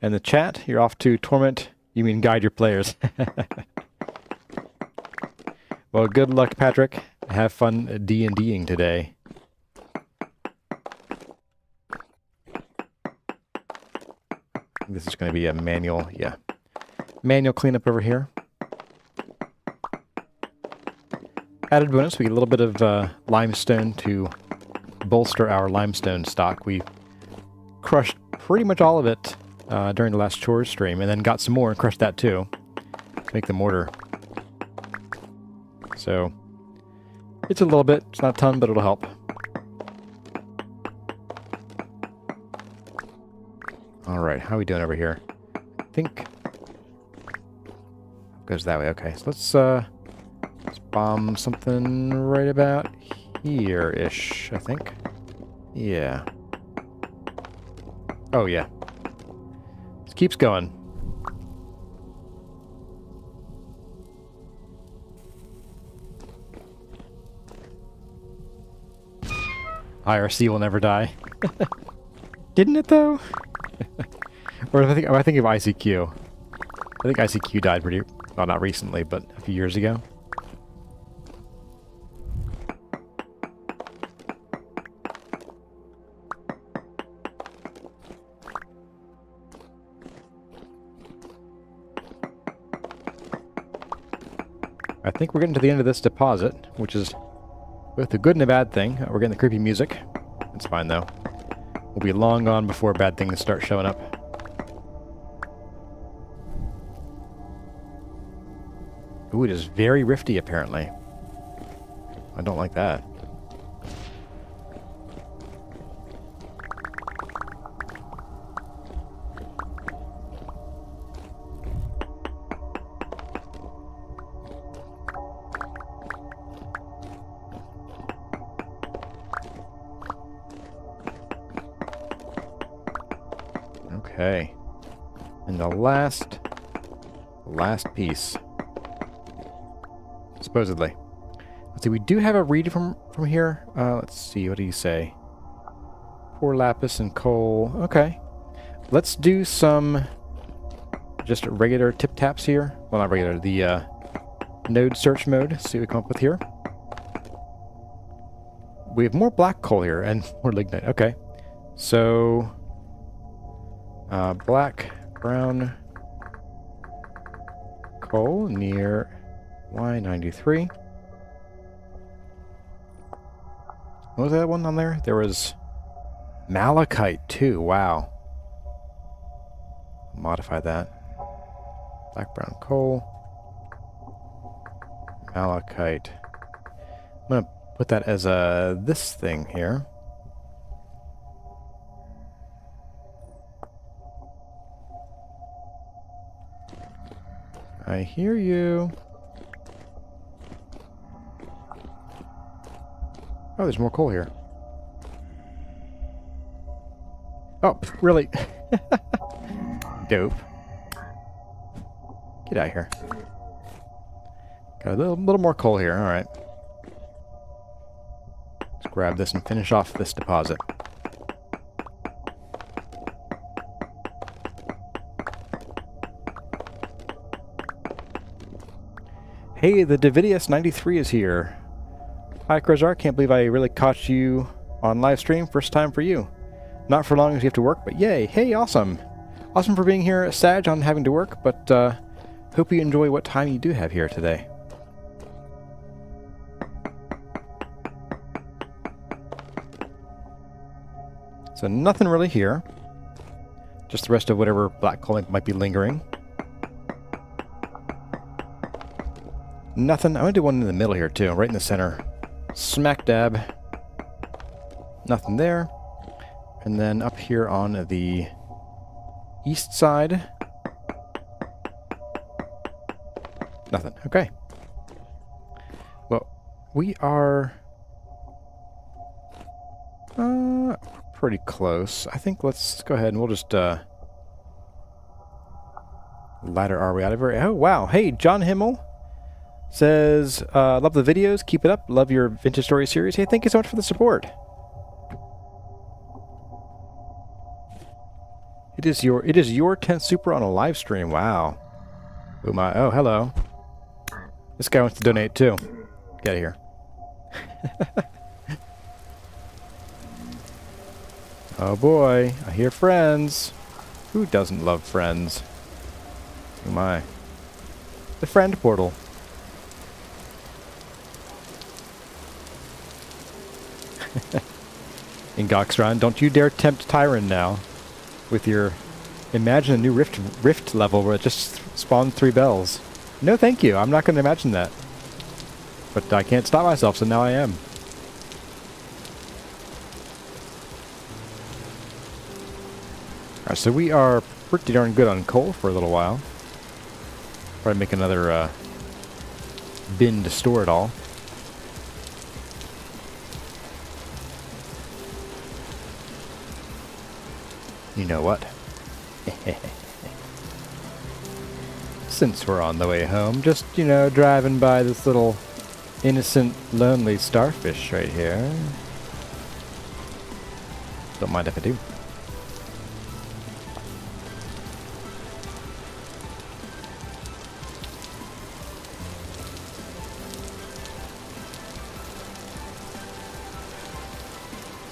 And the chat, you're off to torment. You mean guide your players. Well, good luck, Patrick. Have fun D&Ding today. This is going to be a manual, yeah. Manual cleanup over here. Added bonus, we get a little bit of limestone to bolster our limestone stock. We crushed pretty much all of it during the last Chore stream, and then got some more and crushed that too to make the mortar. So, it's a little bit. It's not a ton, but it'll help. Alright, how are we doing over here? I think it goes that way. Okay, so let's bomb something right about here-ish, I think. Yeah. Oh, yeah. This keeps going. IRC will never die. Didn't it, though? Or I think of ICQ. I think ICQ died pretty... well, not recently, but a few years ago. I think we're getting to the end of this deposit, which is both a good and a bad thing. We're getting the creepy music. It's fine, though. We'll be long gone before bad things start showing up. Ooh, it is very rifty, apparently. I don't like that. Okay. And the last piece. Supposedly. Let's see, we do have a read from here. Let's see, what do you say? Pour lapis and coal. Okay. Let's do some just regular tip-taps here. Well, not regular, the node search mode. See what we come up with here. We have more black coal here and more lignite. Okay. So... black, brown coal near Y93. What was that one on there? There was malachite too. Wow. Modify that. Black, brown coal. Malachite. I'm going to put that as this thing here. I hear you. Oh, there's more coal here. Oh, really? Dope. Get out of here. Got a little more coal here. All right. Let's grab this and finish off this deposit. Hey, the Davidius 93 is here. Hi, Krozar. Can't believe I really caught you on live stream. First time for you. Not for long as you have to work, but yay. Hey, awesome. Awesome for being here, Sag, on having to work, but hope you enjoy what time you do have here today. So nothing really here. Just the rest of whatever black coal might be lingering. Nothing. I'm going to do one in the middle here, too. Right in the center. Smack dab. Nothing there. And then up here on the east side. Nothing. Okay. Well, we are pretty close. I think let's go ahead and we'll just ladder our way out of here. Oh, wow. Hey, John Himmel. Says, love the videos, keep it up, love your vintage story series. Hey, thank you so much for the support. It is your 10th super on a live stream. Wow. Oh my, oh hello. This guy wants to donate too. Get out of here. Oh boy, I hear friends. Who doesn't love friends? Oh my. The friend portal. Ingoxron, don't you dare tempt Tyron now with your... Imagine a new rift level where it just spawned 3 bells. No thank you, I'm not going to imagine that. But I can't stop myself, so now I am. Alright, so we are pretty darn good on coal for a little while. Probably make another bin to store it all. You know what? Since we're on the way home, just, you know, driving by this little innocent, lonely starfish right here. Don't mind if I do.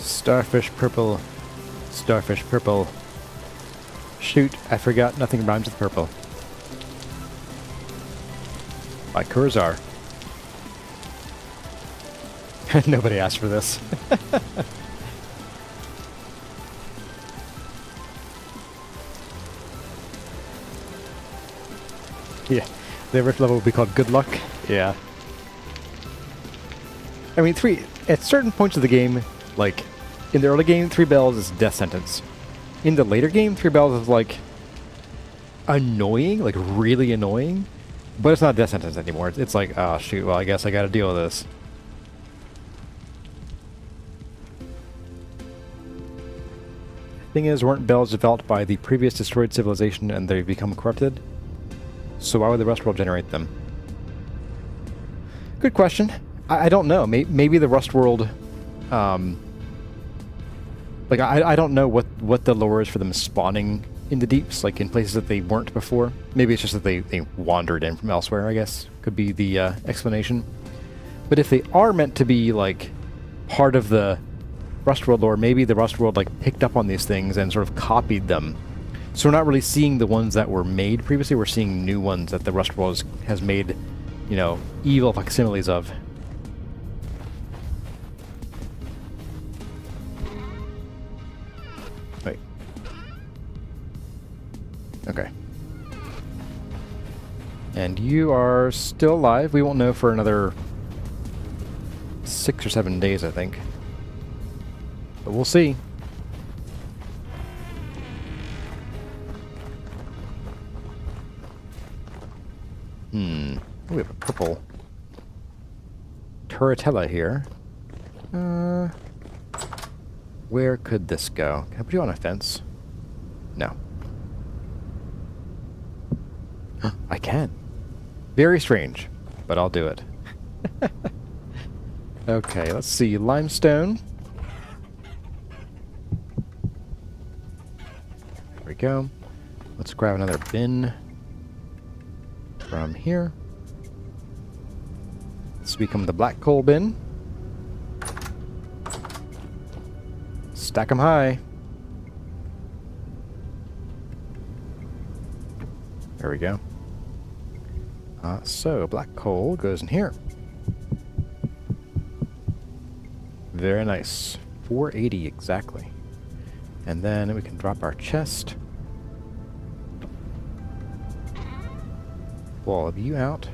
Starfish purple. Starfish purple. Shoot, I forgot nothing rhymes with purple. By Kurzar. Nobody asked for this. Yeah, the rift level will be called Good Luck. Yeah. I mean, at certain points of the game, like, in the early game, 3 bells is death sentence. In the later game, 3 bells is, like, annoying, like, really annoying. But it's not a death sentence anymore. It's like, oh, shoot, well, I guess I gotta deal with this. Thing is, weren't bells developed by the previous destroyed civilization and they become corrupted? So why would the Rust World generate them? Good question. I don't know. Maybe the Rust World... like, I don't know what the lore is for them spawning in the deeps, like in places that they weren't before. Maybe it's just that they wandered in from elsewhere, I guess. Could be the explanation. But if they are meant to be, like, part of the Rust World lore, maybe the Rust World, like, picked up on these things and sort of copied them. So we're not really seeing the ones that were made previously, we're seeing new ones that the Rust World has made, you know, evil facsimiles of. Wait. Okay. And you are still alive. We won't know for another 6 or 7 days, I think. But we'll see. We have a purple turretella here. Where could this go? Can I put you on a fence? No. I can. Very strange, but I'll do it. Okay, let's see. Limestone. There we go. Let's grab another bin from here. This will become the black coal bin. Stack them high. There we go. So black coal goes in here. Very nice. 480 exactly. And then we can drop our chest. Pull all of you out.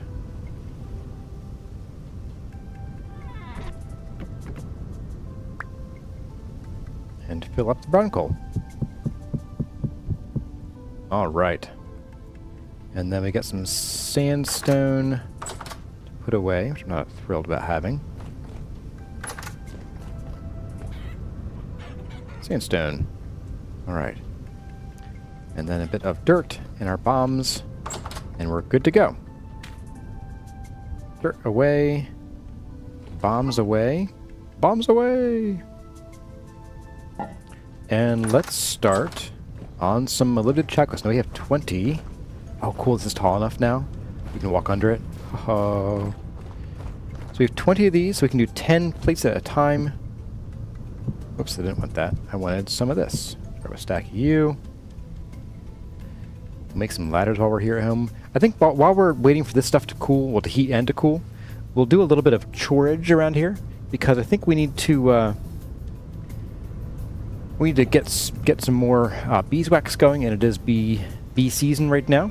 And fill up the brown coal. All right. And then we got some sandstone to put away, which I'm not thrilled about having. Sandstone. All right. And then a bit of dirt in our bombs, and we're good to go. Dirt away. Bombs away. Bombs away! And let's start on some limited checklists. Now we have 20. Oh, cool. This is tall enough now. We can walk under it. Oh. So we have 20 of these, so we can do 10 plates at a time. Oops, I didn't want that. I wanted some of this. Grab a stack of you. Make some ladders while we're here at home. I think while we're waiting for this stuff to cool, well, to heat and to cool, we'll do a little bit of chorage around here, because I think we need to get some more beeswax going, and it is bee season right now.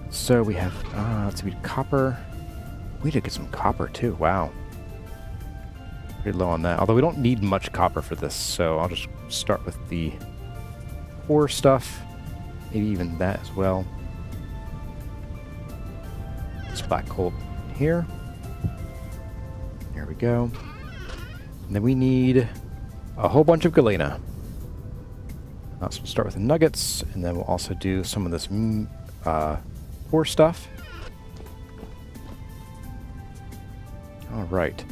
So we have let's see, copper. We did get some copper too. Wow, pretty low on that. Although we don't need much copper for this, so I'll just start with the ore stuff. Maybe even that as well. This black coal here. There we go. And then we need a whole bunch of galena. So we'll start with the nuggets, and then we'll also do some of this ore stuff. All right.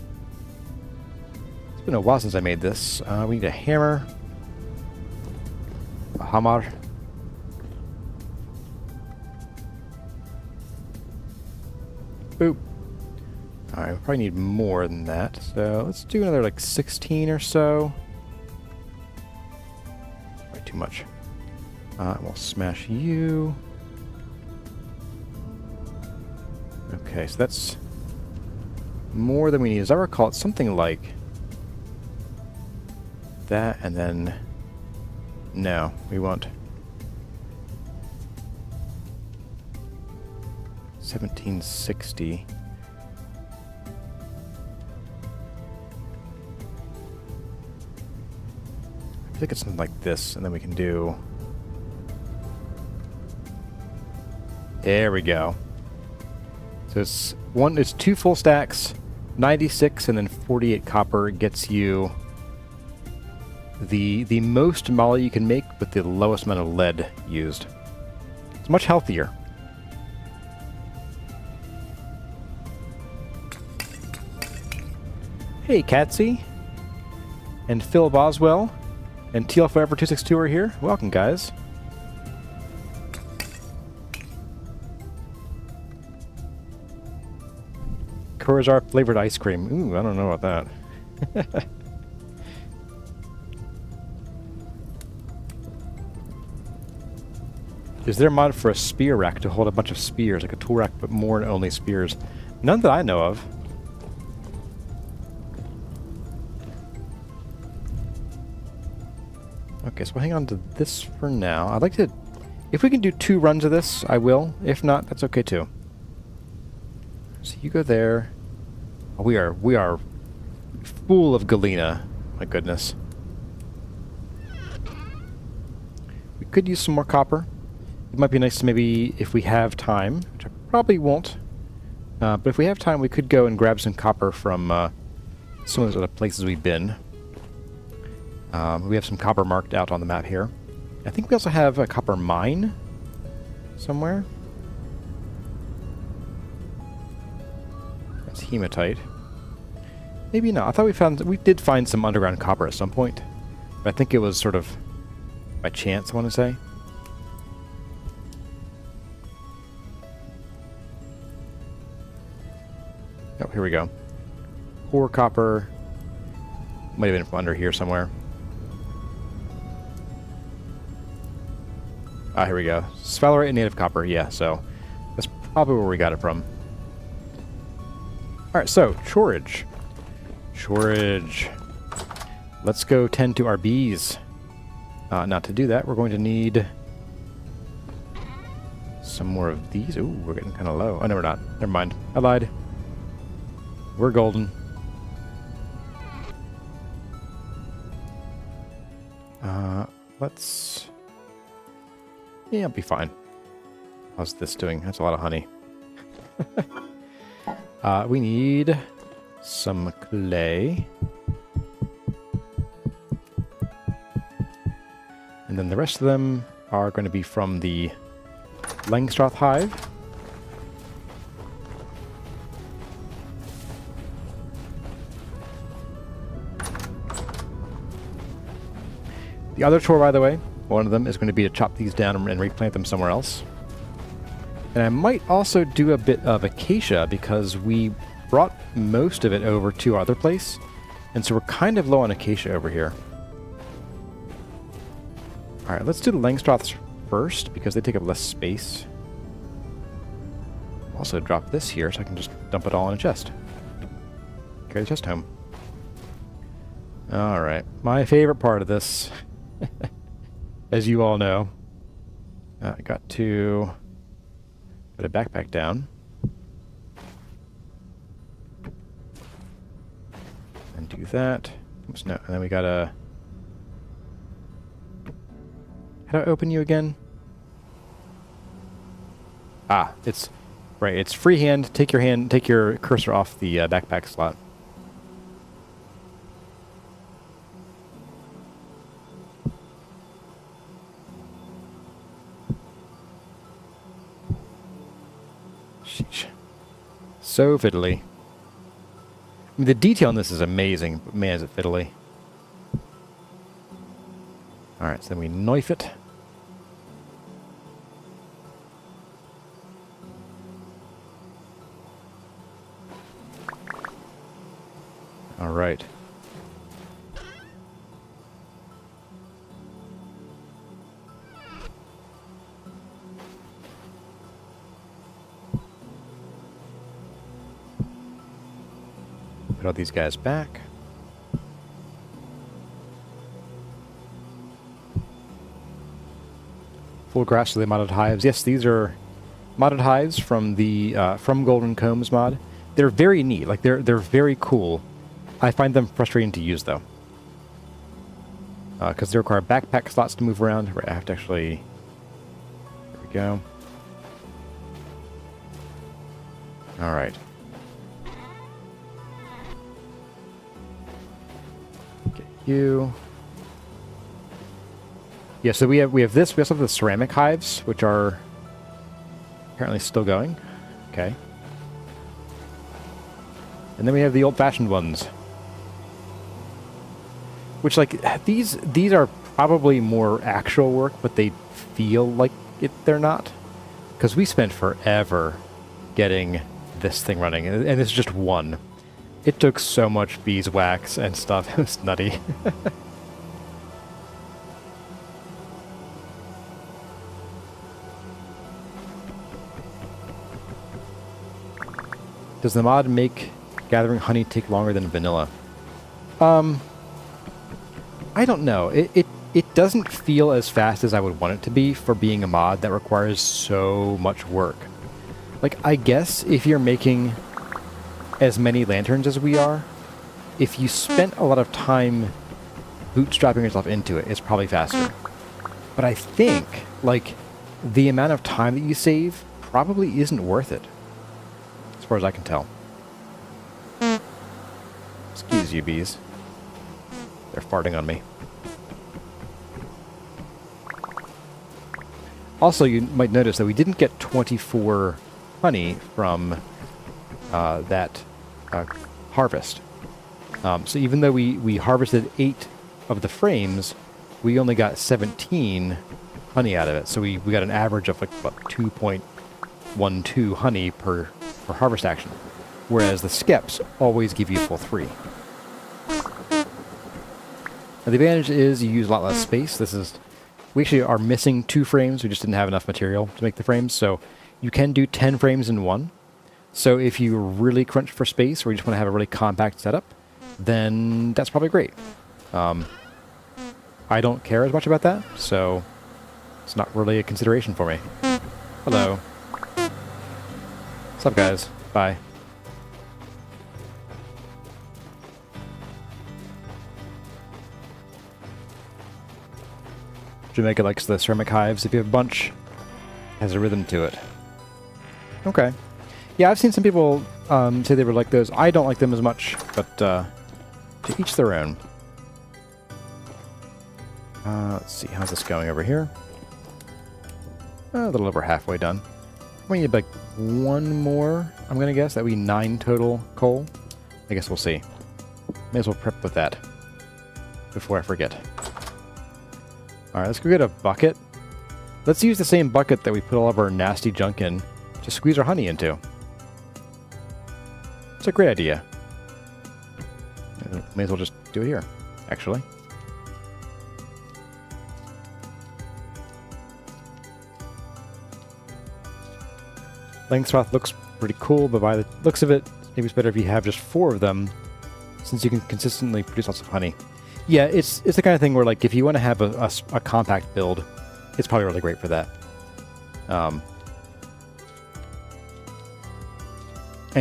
It's been a while since I made this. We need a hammer, a hammer. Boop. Alright, we probably need more than that. So let's do another like 16 or so. Way too much. We'll smash you. Okay, so that's more than we need. As I recall, it's something like that, and then no, we won't. 1760. I think it's something like this, and then we can do... There we go. So it's two full stacks, 96 and then 48 copper gets you the most moly you can make with the lowest amount of lead used. It's much healthier. Hey, Catsy, and Phil Boswell, and TL Forever 262 are here. Welcome, guys. Corazar flavored ice cream. Ooh, I don't know about that. Is there a mod for a spear rack to hold a bunch of spears, like a tool rack, but more and only spears? None that I know of. Okay, so we'll hang on to this for now. I'd like to... If we can do 2 runs of this, I will. If not, that's okay too. So you go there. Oh, we are full of galena. My goodness. We could use some more copper. It might be nice to maybe, if we have time, which I probably won't, but if we have time, we could go and grab some copper from some of those other places we've been. We have some copper marked out on the map here. I think we also have a copper mine somewhere. That's hematite. Maybe not. I thought we did find some underground copper at some point, but I think it was sort of by chance, I want to say. Oh, here we go. Ore copper. Might have been from under here somewhere. Ah, here we go. Sphalerite and native copper, yeah, so that's probably where we got it from. Alright, so, chorage. Chorage. Let's go tend to our bees. Now to do that, we're going to need some more of these. Ooh, we're getting kind of low. Oh, no, we're not. Never mind. I lied. We're golden. Let's... Yeah, I'll be fine. How's this doing? That's a lot of honey. We need some clay. And then the rest of them are going to be from the Langstroth hive. The other chore, by the way, one of them is going to be to chop these down and replant them somewhere else. And I might also do a bit of acacia because we brought most of it over to our other place. And so we're kind of low on acacia over here. Alright, let's do the Langstroths first because they take up less space. Also drop this here so I can just dump it all in a chest. Carry the chest home. Alright, my favorite part of this, as you all know, I got to put a backpack down. And do that. Oops, no, and then we gotta... How do I open you again? Ah, it's... Right, it's freehand. Take your cursor off the backpack slot. Sheesh. So fiddly. I mean, the detail on this is amazing, but man, is it fiddly. Alright, so then we knife it. Alright. Put all these guys back. Full grass to the modded hives. Yes, these are modded hives from the from Golden Combs mod. They're very neat. Like they're very cool. I find them frustrating to use though, because they require backpack slots to move around. Right, I have to actually. There we go. All right. Get you. Yeah, so we have this. We also have the ceramic hives, which are apparently still going. Okay. And then we have the old-fashioned ones, which, like, these are probably more actual work, but they feel like they're not, because we spent forever getting this thing running, and it's just one. It took so much beeswax and stuff. It was nutty. Does the mod make gathering honey take longer than vanilla? I don't know. It doesn't feel as fast as I would want it to be for being a mod that requires so much work. Like, I guess if you're making as many lanterns as we are, if you spent a lot of time bootstrapping yourself into it, it's probably faster. But I think, like, the amount of time that you save probably isn't worth it, as far as I can tell. Excuse you, bees. They're farting on me. Also, you might notice that we didn't get 24 honey from that harvest. So even though we harvested 8 of the frames, we only got 17 honey out of it. So we got an average of like, what, 2.12 honey per harvest action. Whereas the skeps always give you a full 3. Now the advantage is you use a lot less space. We actually are missing 2 frames. We just didn't have enough material to make the frames. So you can do 10 frames in one. So if you really crunch for space or you just want to have a really compact setup, then that's probably great. I don't care as much about that, so it's not really a consideration for me. Hello. What's up, guys? Bye. Jamaica likes the ceramic hives. If you have a bunch, it has a rhythm to it. Okay. Yeah, I've seen some people say they would like those. I don't like them as much, but to each their own. Let's see, how's this going over here? A little over halfway done. We need like 1 more, I'm going to guess. That would be 9 total coal. I guess we'll see. May as well prep with that before I forget. All right, let's go get a bucket. Let's use the same bucket that we put all of our nasty junk in to squeeze our honey into. It's a great idea. May as well just do it here, actually. Length swath looks pretty cool, but by the looks of it, maybe it's better if you have just 4 of them, since you can consistently produce lots of honey. Yeah, it's the kind of thing where, like, if you want to have a compact build, it's probably really great for that. I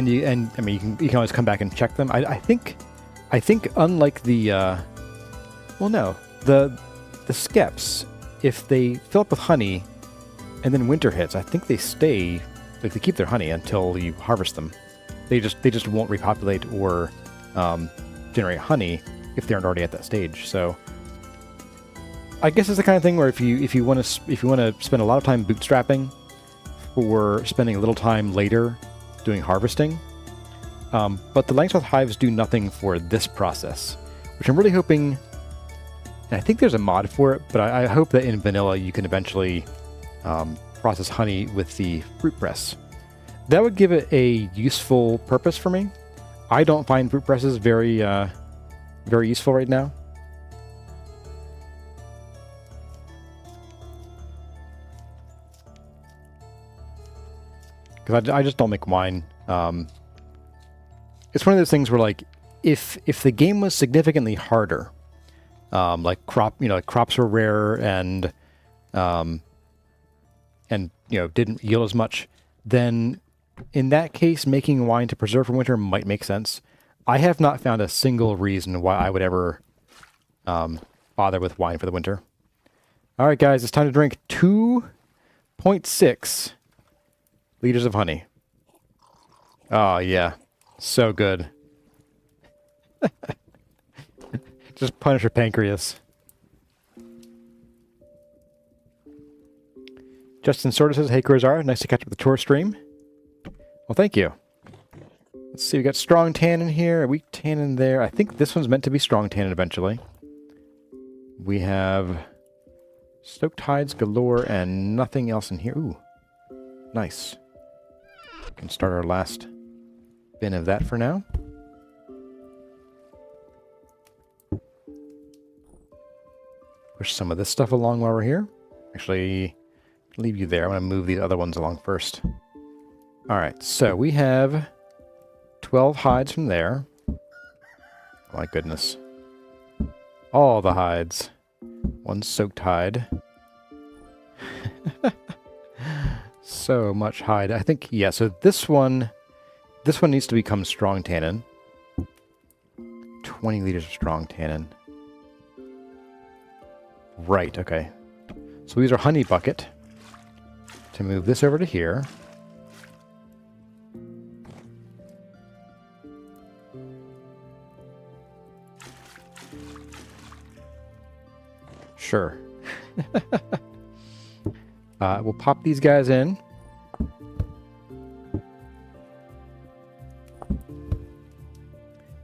mean, you can always come back and check them. I think unlike the well, no, the skeps, if they fill up with honey and then winter hits, I think they stay, like, they keep their honey until you harvest them. They just won't repopulate or generate honey if they aren't already at that stage. So I guess it's the kind of thing where if you want to spend a lot of time bootstrapping for spending a little time later doing harvesting, but the Langstroth hives do nothing for this process, which I'm really hoping. And I think there's a mod for it, but I hope that in vanilla you can eventually process honey with the fruit press. That would give it a useful purpose for me. I don't find fruit presses very useful right now. Because I just don't make wine. It's one of those things where, like, if the game was significantly harder, like crops were rarer and didn't yield as much, then in that case, making wine to preserve for winter might make sense. I have not found a single reason why I would ever bother with wine for the winter. All right, guys, it's time to drink 2.6 liters of honey. Oh, yeah. So good. Just punish your pancreas. Justin Sorta says, "Hey, Kurzara, nice to catch up with the Chore stream." Well, thank you. Let's see, we got strong tannin here, a weak tannin there. I think this one's meant to be strong tannin eventually. We have stoked hides galore and nothing else in here. Ooh, nice. Can start our last bin of that for now. Push some of this stuff along while we're here. Actually, leave you there. I'm going to move these other ones along first. All right, so we have 12 hides from there. Oh my goodness. All the hides. One soaked hide. So much hide. I think, yeah, so this one needs to become strong tannin. 20 liters of strong tannin. Right, okay. So these are honey bucket. To move this over to here. Sure. We'll pop these guys in.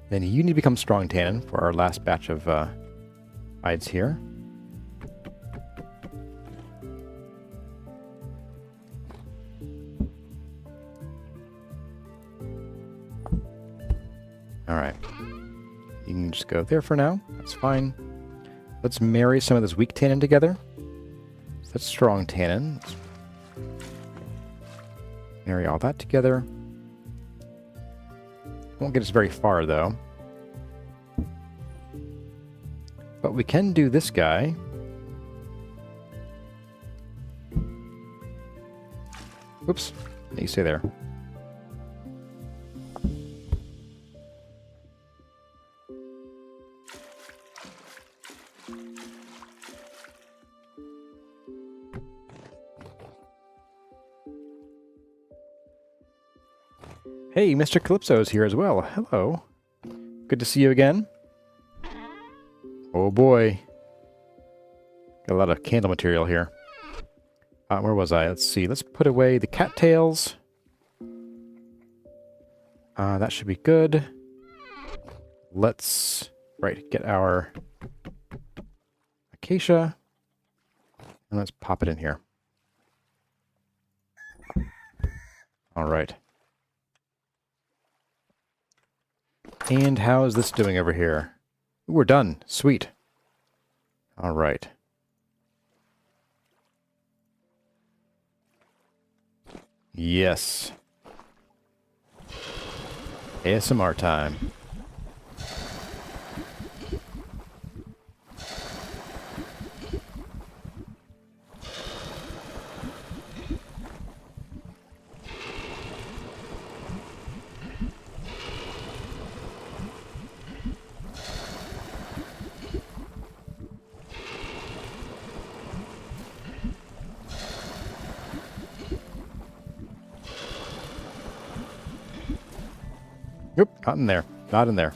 Then you need to become strong tannin for our last batch of hides here. Alright. You can just go there for now. That's fine. Let's marry some of this weak tannin together. So that's strong tannin. Let's marry all that together. Won't get us very far, though. But we can do this guy. Oops. You stay there. Hey, Mr. Calypso is here as well. Hello. Good to see you again. Oh boy. Got a lot of candle material here. Where was I? Let's see. Let's put away the cattails. That should be good. Let's, get our acacia. And let's pop it in here. All right. And how is this doing over here? We're done. Sweet. All right. Yes. ASMR time. Nope, not in there. Not in there.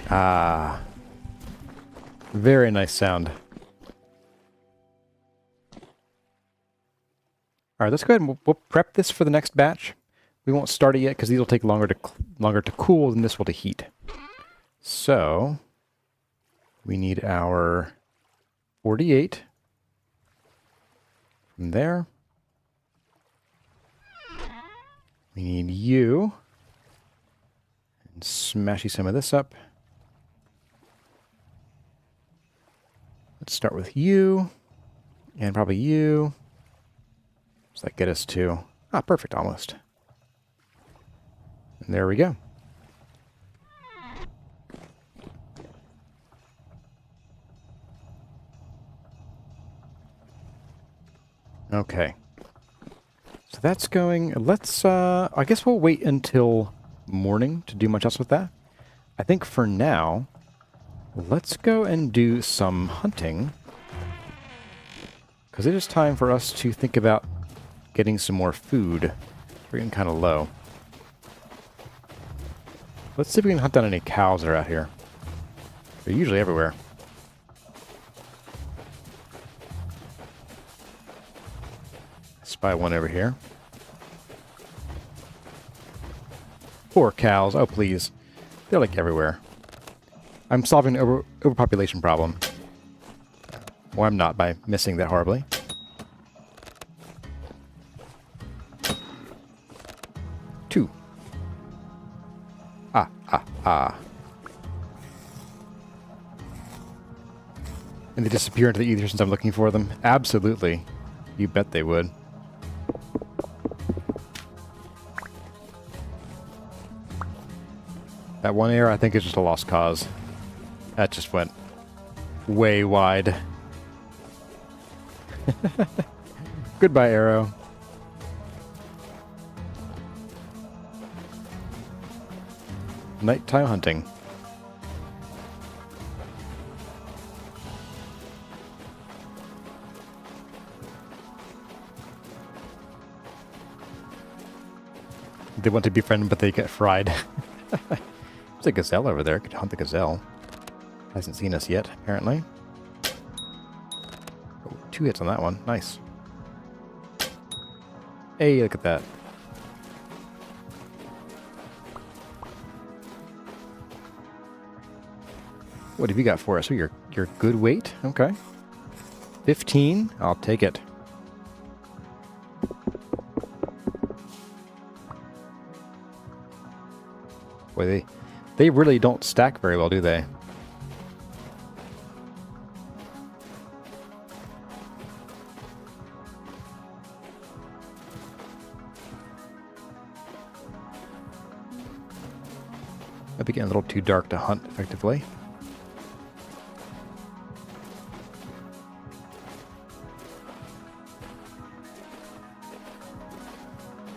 Ah, very nice sound. All right, let's go ahead and we'll prep this for the next batch. We won't start it yet because these will take longer to cool than this will to heat. So we need our 48 from there. We need you, and smashy some of this up. Let's start with you, and probably you. Does that get us to... Ah, perfect, almost. And there we go. Okay. So that's going... Let's, I guess we'll wait until morning to do much else with that. I think for now... Let's go and do some hunting, because it is time for us to think about getting some more food. We're getting kind of low. Let's see if we can hunt down any cows that are out here. They're usually everywhere. I spy one over here. 4 cows. Oh, please. They're like everywhere. I'm solving an overpopulation problem. Or I'm not, by missing that horribly. Two. Ah. And they disappear into the ether since I'm looking for them? Absolutely. You bet they would. That one arrow, I think, is just a lost cause. That just went way wide. Goodbye, arrow. Nighttime hunting. They want to be friendly, but they get fried. There's a gazelle over there. Could hunt the gazelle. Hasn't seen us yet, apparently. Oh, 2 hits on that one. Nice. Hey, look at that. What have you got for us? Oh, your good weight? Okay. 15. I'll take it. Boy, they really don't stack very well, do they? Might be getting a little too dark to hunt effectively.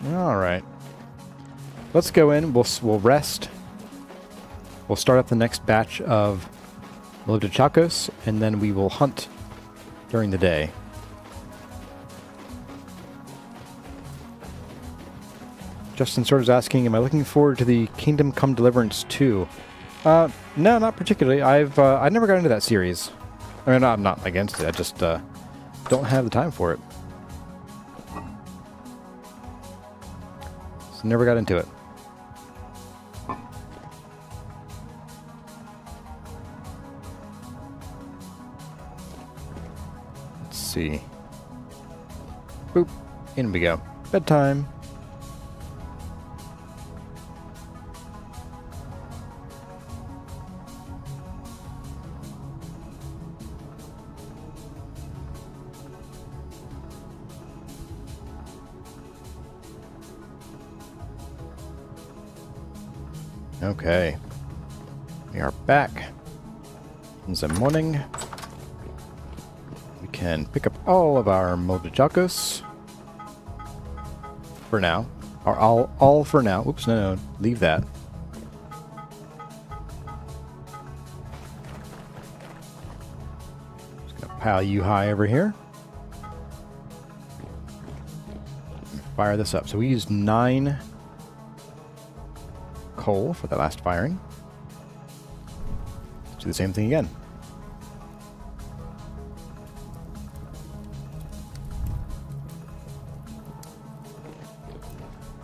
All right. Let's go in. We'll rest. We'll start up the next batch of Molybdenum Chacos, and then we will hunt during the day. Justin sort of asking, am I looking forward to the Kingdom Come Deliverance 2? No, not particularly. I never got into that series. I mean, I'm not against it. I just don't have the time for it. So never got into it. Let's see. Boop. In we go. Bedtime. Okay, we are back in the morning. We can pick up all of our Moldajacos for now, or all for now. Oops, no, leave that. Just gonna pile you high over here. And fire this up. So we used 9 coal for the last firing. Let's do the same thing again.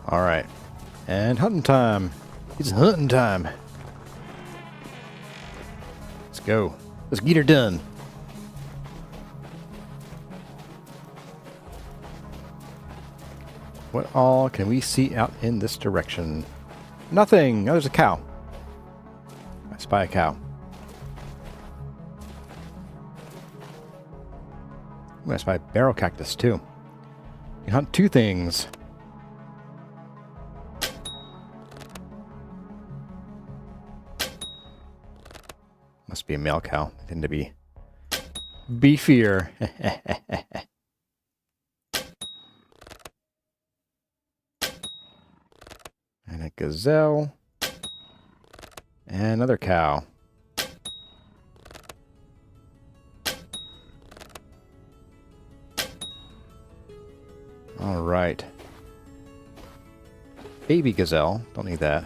All right, and hunting time. It's hunting time. Let's go. Let's get her done. What all can we see out in this direction? Nothing! Oh, there's a cow. I spy a cow. Ooh, I spy a barrel cactus, too. You can hunt 2 things. Must be a male cow. They tend to be beefier. And a gazelle. And another cow. All right. Baby gazelle. Don't need that.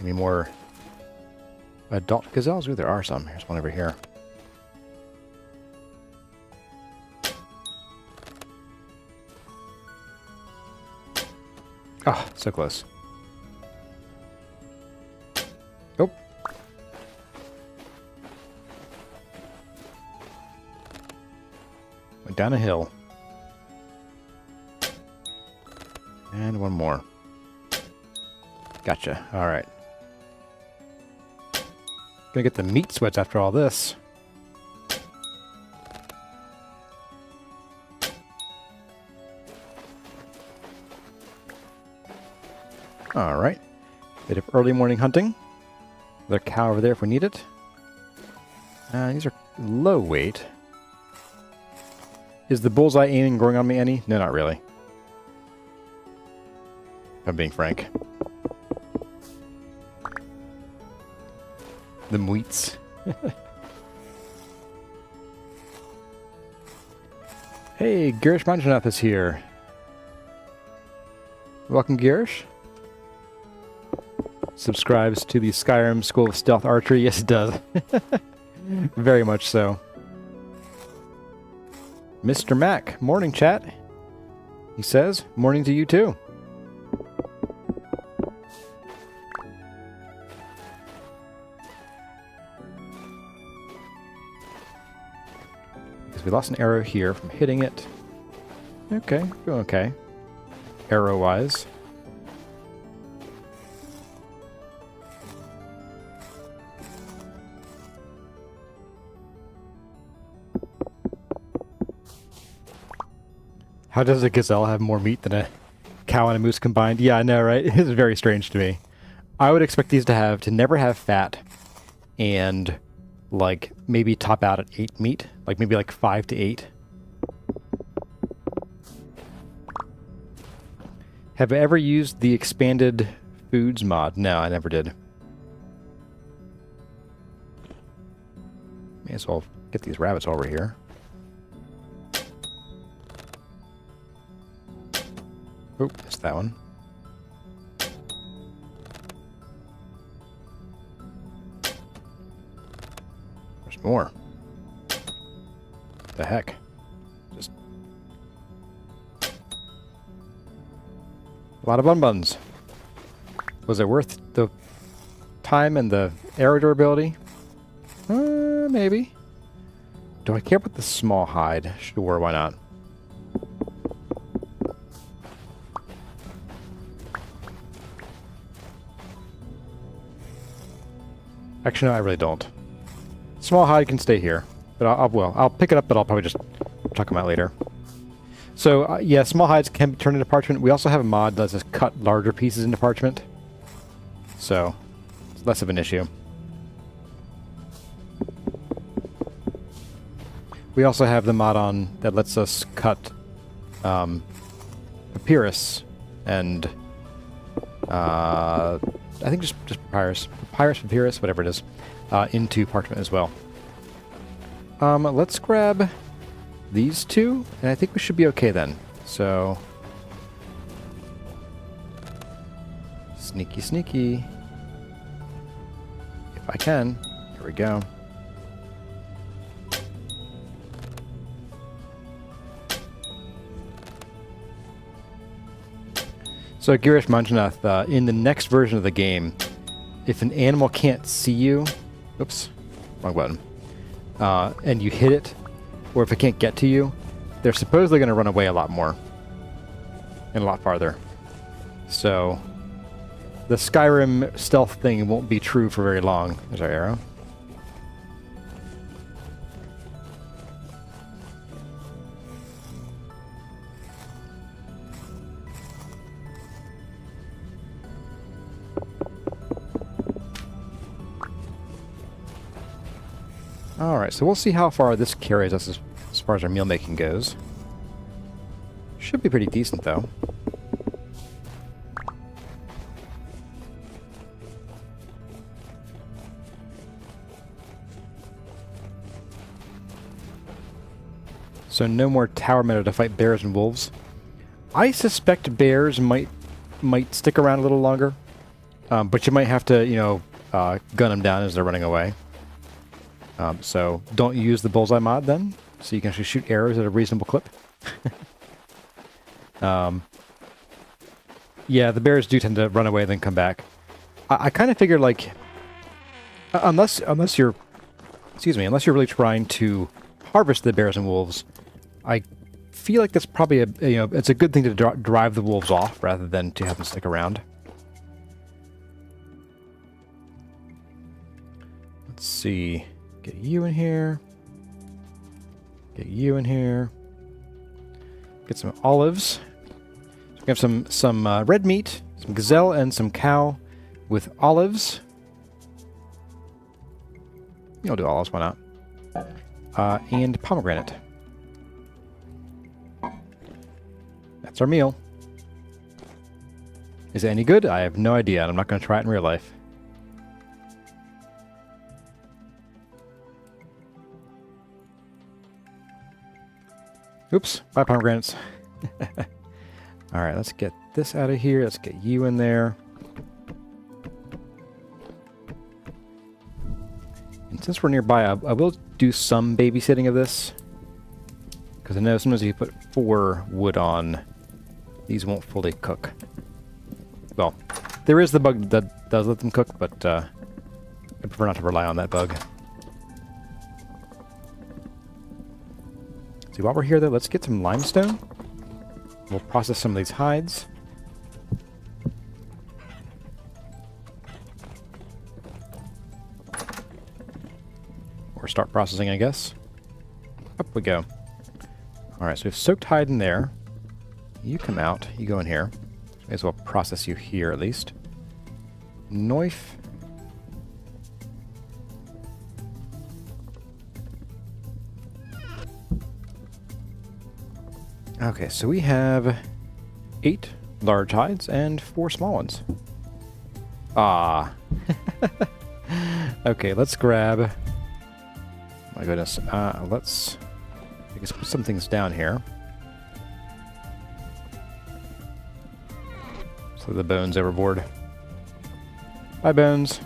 Any more adult gazelles? Ooh, there are some. Here's one over here. Oh, so close. Oh. Went down a hill. And one more. Gotcha. All right. Gonna get the meat sweats after all this. Alright. Bit of early morning hunting. Another cow over there if we need it. These are low weight. Is the bullseye aiming growing on me any? No, not really. If I'm being frank. The mweets. Hey, Girish Manjanath is here. Welcome, Girish. Subscribes to the Skyrim School of Stealth Archery. Yes, it does. Very much so. Mr. Mac, morning chat. He says, morning to you too. Because we lost an arrow here from hitting it. Okay, doing okay. Arrow-wise. How does a gazelle have more meat than a cow and a moose combined? Yeah, I know, right? It's very strange to me. I would expect these to never have fat and, like, maybe top out at 8 meat. Like, maybe like 5 to 8. Have I ever used the expanded foods mod? No, I never did. May as well get these rabbits over here. Oop, missed that one. There's more. The heck? Just a lot of buns. Was it worth the time and the arrow durability? Maybe. Do I care about the small hide? Sure, why not? Actually, no, I really don't. Small hide can stay here, but I'll pick it up, but I'll probably just chuck them out later. So, yeah, small hides can be turned into parchment. We also have a mod that lets us cut larger pieces into parchment. So, it's less of an issue. We also have the mod on that lets us cut papyrus and I think just papyrus, whatever it is, into parchment as well. Let's grab these two, and I think we should be okay then. So, sneaky, sneaky. If I can, here we go. So, Girish Manjunath, in the next version of the game, if an animal can't see you, oops, wrong button, and you hit it, or if it can't get to you, they're supposedly going to run away a lot more and a lot farther. So, the Skyrim stealth thing won't be true for very long. There's our arrow. Alright, so we'll see how far this carries us as far as our meal making goes. Should be pretty decent, though. So no more tower meta to fight bears and wolves. I suspect bears might stick around a little longer, but you might have to, you know, gun them down as they're running away. So don't use the Bullseye mod then, so you can actually shoot arrows at a reasonable clip. Yeah, the bears do tend to run away and then come back. I kind of figure, like, unless you're really trying to harvest the bears and wolves, I feel like that's probably it's a good thing to drive the wolves off rather than to have them stick around. Let's see. Get you in here. Get you in here. Get some olives. So we have some red meat, some gazelle, and some cow with olives. I'll do olives, why not? And pomegranate. That's our meal. Is it any good? I have no idea, and I'm not going to try it in real life. Oops, 5 pomegranates. Alright, let's get this out of here. Let's get you in there. And since we're nearby, I will do some babysitting of this. Because I know sometimes if you put 4 wood on, these won't fully cook. Well, there is the bug that does let them cook, but I prefer not to rely on that bug. See, while we're here, though, let's get some limestone. We'll process some of these hides. Or start processing, I guess. Up we go. Alright, so we've soaked hide in there. You come out. You go in here. May as well process you here, at least. Knife. Okay, so we have 8 large hides and 4 small ones. Ah. Okay, let's grab... My goodness. Let's... I guess put some things down here. So the bones overboard. Bye, bones.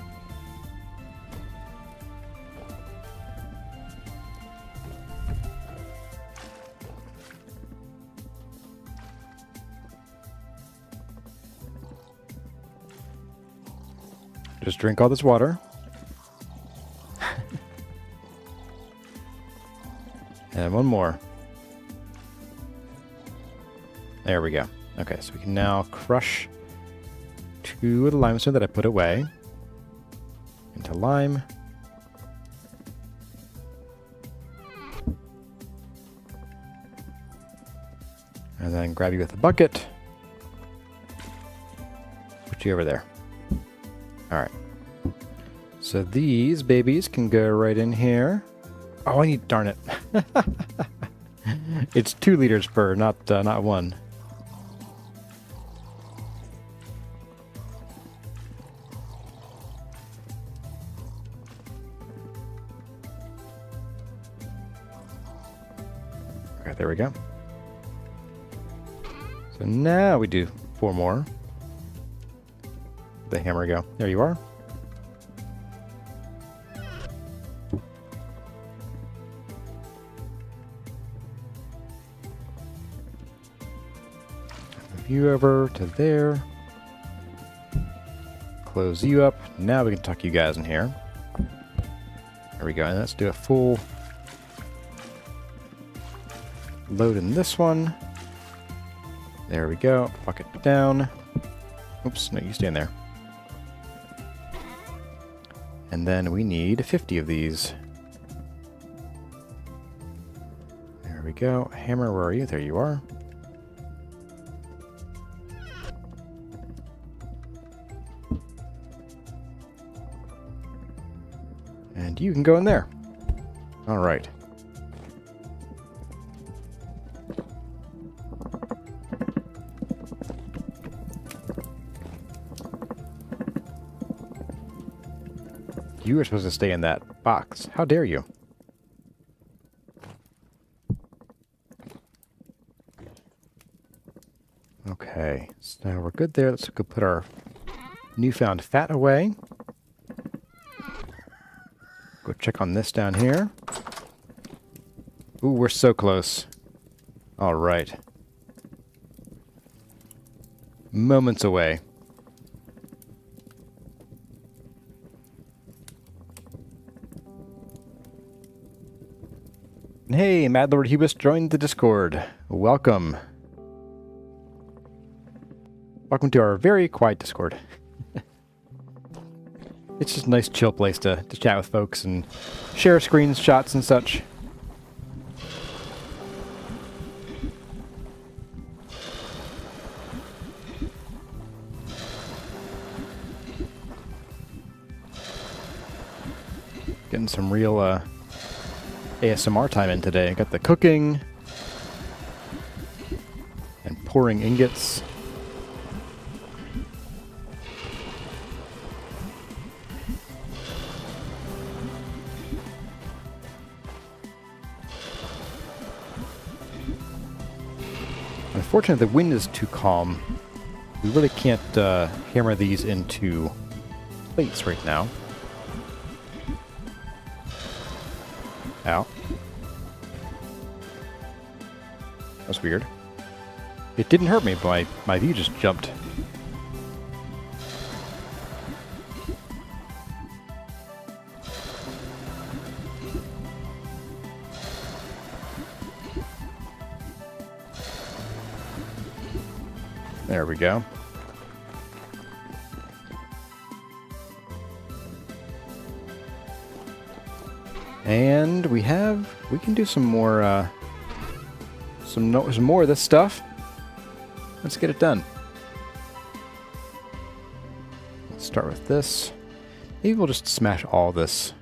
Just drink all this water. And one more. There we go. Okay, so we can now crush 2 of the limestone that I put away into lime. And then grab you with a bucket. Put you over there. Alright. So these babies can go right in here. Oh, I need, darn it. It's 2 liters per, not 1. Okay, there we go. So now we do 4 more. The hammer go. There you are. Move you over to there. Close you up. Now we can tuck you guys in here. There we go. And let's do a full load in this one. There we go. Bucket down. Oops, no, you stay in there. And then we need 50 of these. There we go. Hammer, where are you? There you are. And you can go in there. All right. You were supposed to stay in that box. How dare you? Okay, so we're good there. Let's go put our newfound fat away. Go check on this down here. Ooh, we're so close. All right. Moments away. Hey, Mad Lord Hubris joined the Discord. Welcome. Welcome to our very quiet Discord. It's just a nice chill place to chat with folks and share screenshots and such. Getting some real ASMR time in today. I got the cooking and pouring ingots. Unfortunately, the wind is too calm. We really can't hammer these into plates right now. Ow. That's weird. It didn't hurt me, but my view just jumped. There we go. And we can do some more, some more of this stuff. Let's get it done. Let's start with this. Maybe we'll just smash all this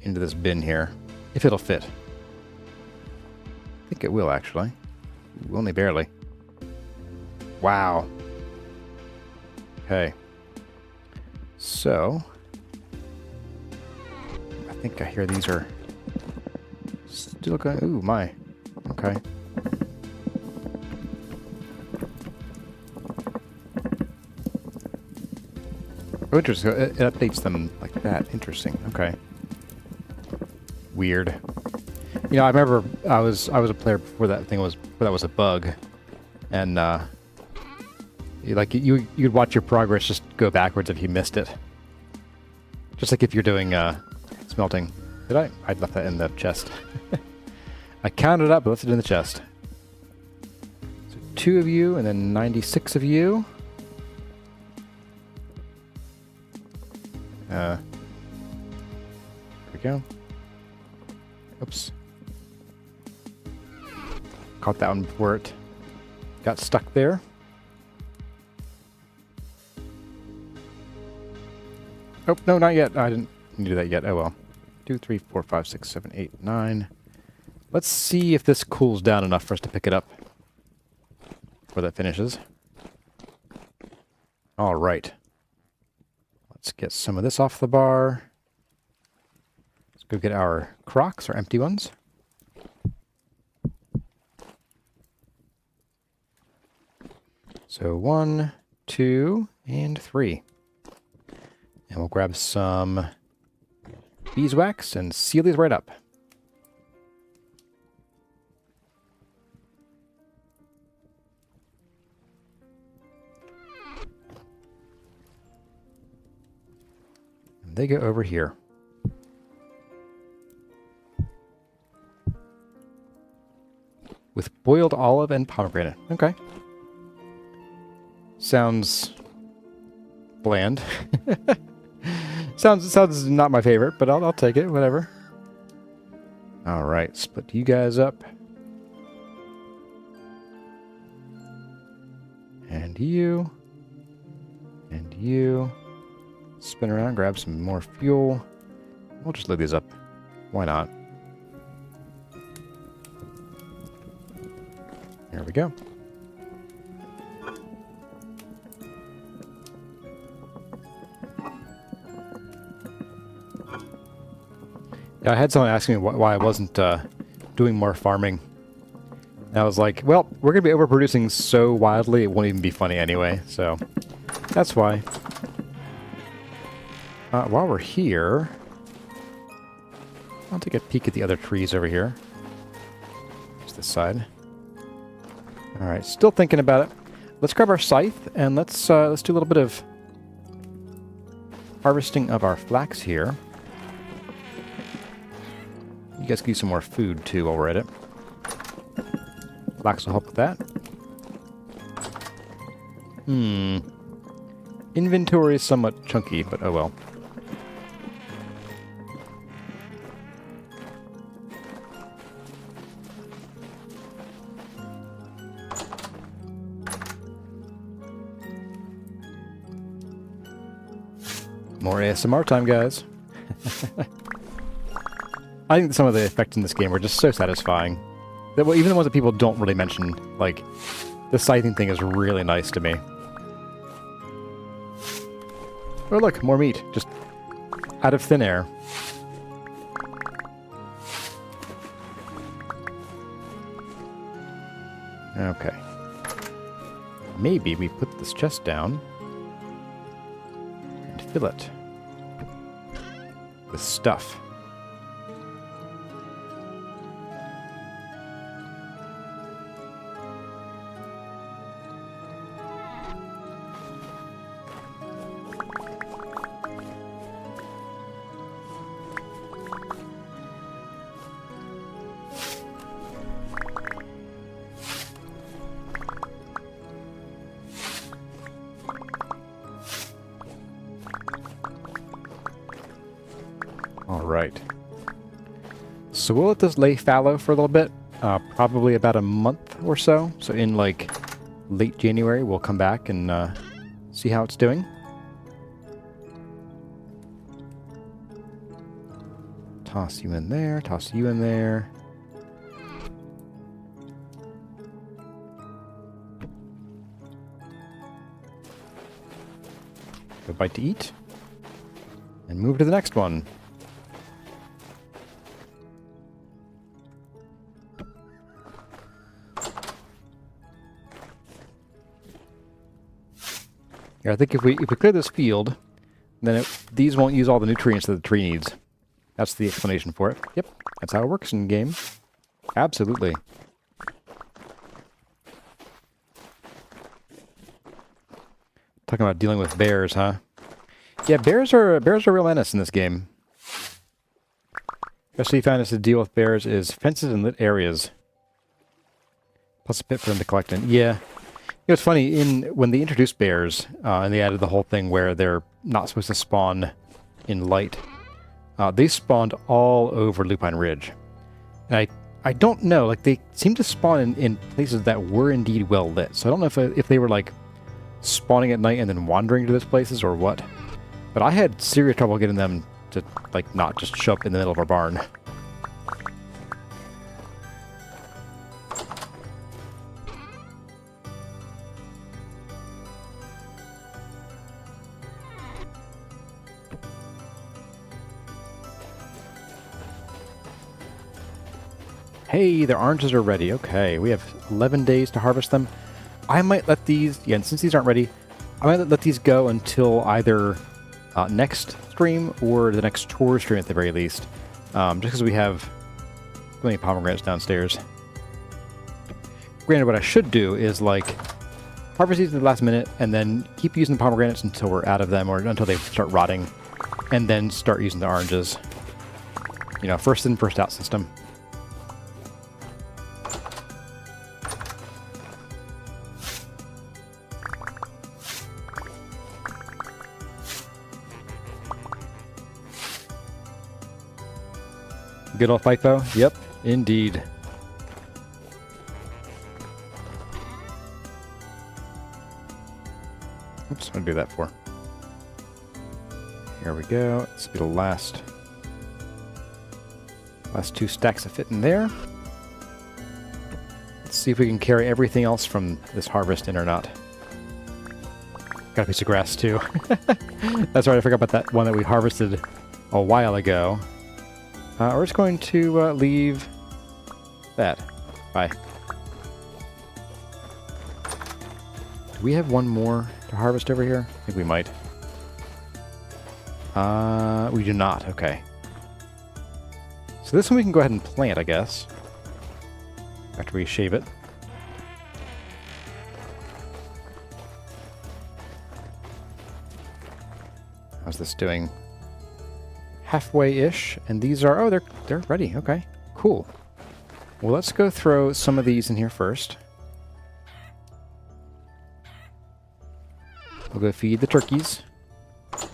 into this bin here, if it'll fit. I think it will, actually. Only barely. Wow. Okay. So, I think I hear these are still going. Ooh, my. Okay. Oh, interesting. It updates them like that. Interesting. Okay. Weird. You know, I remember I was a player before that was a bug, and you'd watch your progress just go backwards if you missed it. Just like if you're doing smelting. Did I? I left that in the chest. I counted up, but left it in the chest. So 2 of you, and then 96 of you. There we go. Oops. Caught that one before it got stuck there. Oh, no, not yet. I didn't do that yet. Oh well. 2, 3, 4, 5, 6, 7, 8, 9. Let's see if this cools down enough for us to pick it up before that finishes. All right. Let's get some of this off the bar. Let's go get our crocks, our empty ones. So 1, 2, and 3. And we'll grab some beeswax and seal these right up. And they go over here. With boiled olive and pomegranate. Okay. Sounds bland. Sounds not my favorite, but I'll take it, whatever. All right, split you guys up. And you. And you. Spin around, grab some more fuel. We'll just load these up. Why not? There we go. I had someone asking me why I wasn't doing more farming. And I was like, well, we're going to be overproducing so wildly, it won't even be funny anyway, so that's why. While we're here, I'll take a peek at the other trees over here. Just this side. Alright, still thinking about it. Let's grab our scythe, and let's do a little bit of harvesting of our flax here. You guys can use some more food, too, while we're at it. Flax will help with that. Inventory is somewhat chunky, but oh well. More ASMR time, guys. I think some of the effects in this game are just so satisfying. That, well, even the ones that people don't really mention, like, the scything thing is really nice to me. Oh look, more meat, just out of thin air. Okay. Maybe we put this chest down and fill it with stuff. Alright. So we'll let this lay fallow for a little bit. Probably about a month or so. So in like late January we'll come back and see how it's doing. Toss you in there, toss you in there. Go bite to eat. And move to the next one. Yeah, I think if we clear this field, Then these won't use all the nutrients that the tree needs. That's the explanation for it. Yep, that's how it works in game. Absolutely. Talking about dealing with bears, huh? Yeah, bears are a real menace in this game. Best way you found us to deal with bears is fences and lit areas. Plus a pit for them to collect in. Yeah. You know, it's funny, when they introduced bears, and they added the whole thing where they're not supposed to spawn in light, they spawned all over Lupine Ridge. And I don't know, like, they seem to spawn in places that were indeed well lit. So I don't know if they were, like, spawning at night and then wandering to those places or what. But I had serious trouble getting them to, like, not just show up in the middle of our barn. Hey, the oranges are ready. Okay, we have 11 days to harvest them. I might let these, yeah, and since these aren't ready, I might let these go until either next stream or the next Chore stream at the very least. Just because we have so many pomegranates downstairs. Granted, what I should do is, like, harvest these at the last minute and then keep using the pomegranates until we're out of them or until they start rotting, and then start using the oranges. You know, first in, first out system. Good old FIFO? Yep, indeed. Oops, what did I do that for? Here we go. This will be the last two stacks that fit in there. Let's see if we can carry everything else from this harvest in or not. Got a piece of grass too. That's right, I forgot about that one that we harvested a while ago. We're just going to leave that. Bye. Do we have one more to harvest over here? I think we might. We do not. Okay. So this one we can go ahead and plant, I guess. After we shave it. How's this doing? Halfway-ish, and these are, oh, they're ready. Okay, cool. Well, let's go throw some of these in here first. We'll go feed the turkeys. What's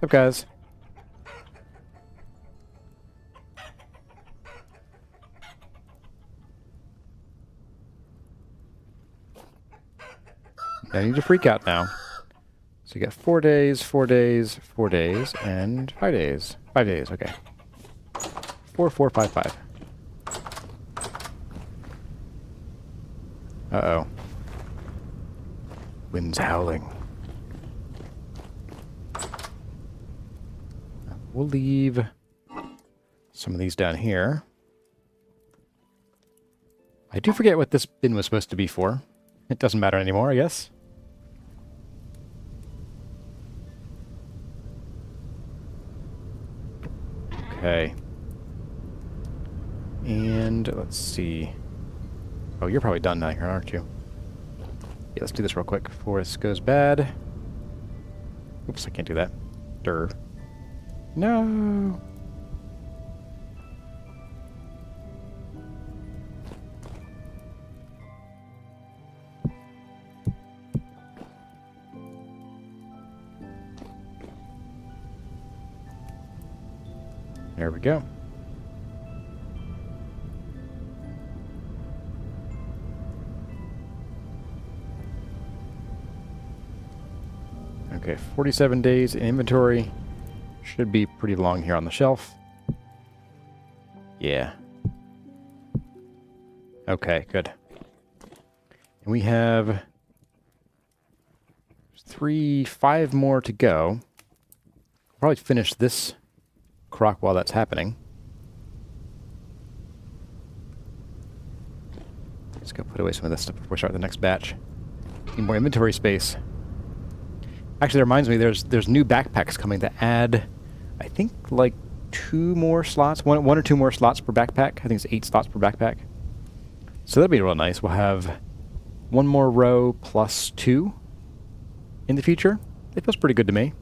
up, guys? I need to freak out now. So you got 4 days, 4 days, 4 days, and 5 days. 5 days, okay. 4, 4, 5, 5. Uh-oh. Wind's howling. We'll leave some of these down here. I do forget what this bin was supposed to be for. It doesn't matter anymore, I guess. Okay. And let's see. Oh, you're probably done now here, aren't you? Yeah, let's do this real quick before this goes bad. Oops, I can't do that. Durr. No. There we go. Okay, 47 days in inventory. Should be pretty long here on the shelf. Yeah. Okay, good. And we have 5 more to go. Probably finish this crock while that's happening. Let's go put away some of this stuff before we start the next batch. Need more inventory space. Actually, that reminds me, there's new backpacks coming that add, I think, like 2 more slots, one or 2 more slots per backpack. I think it's 8 slots per backpack. So that'll be real nice. We'll have 1 more row plus 2 in the future. It feels pretty good to me.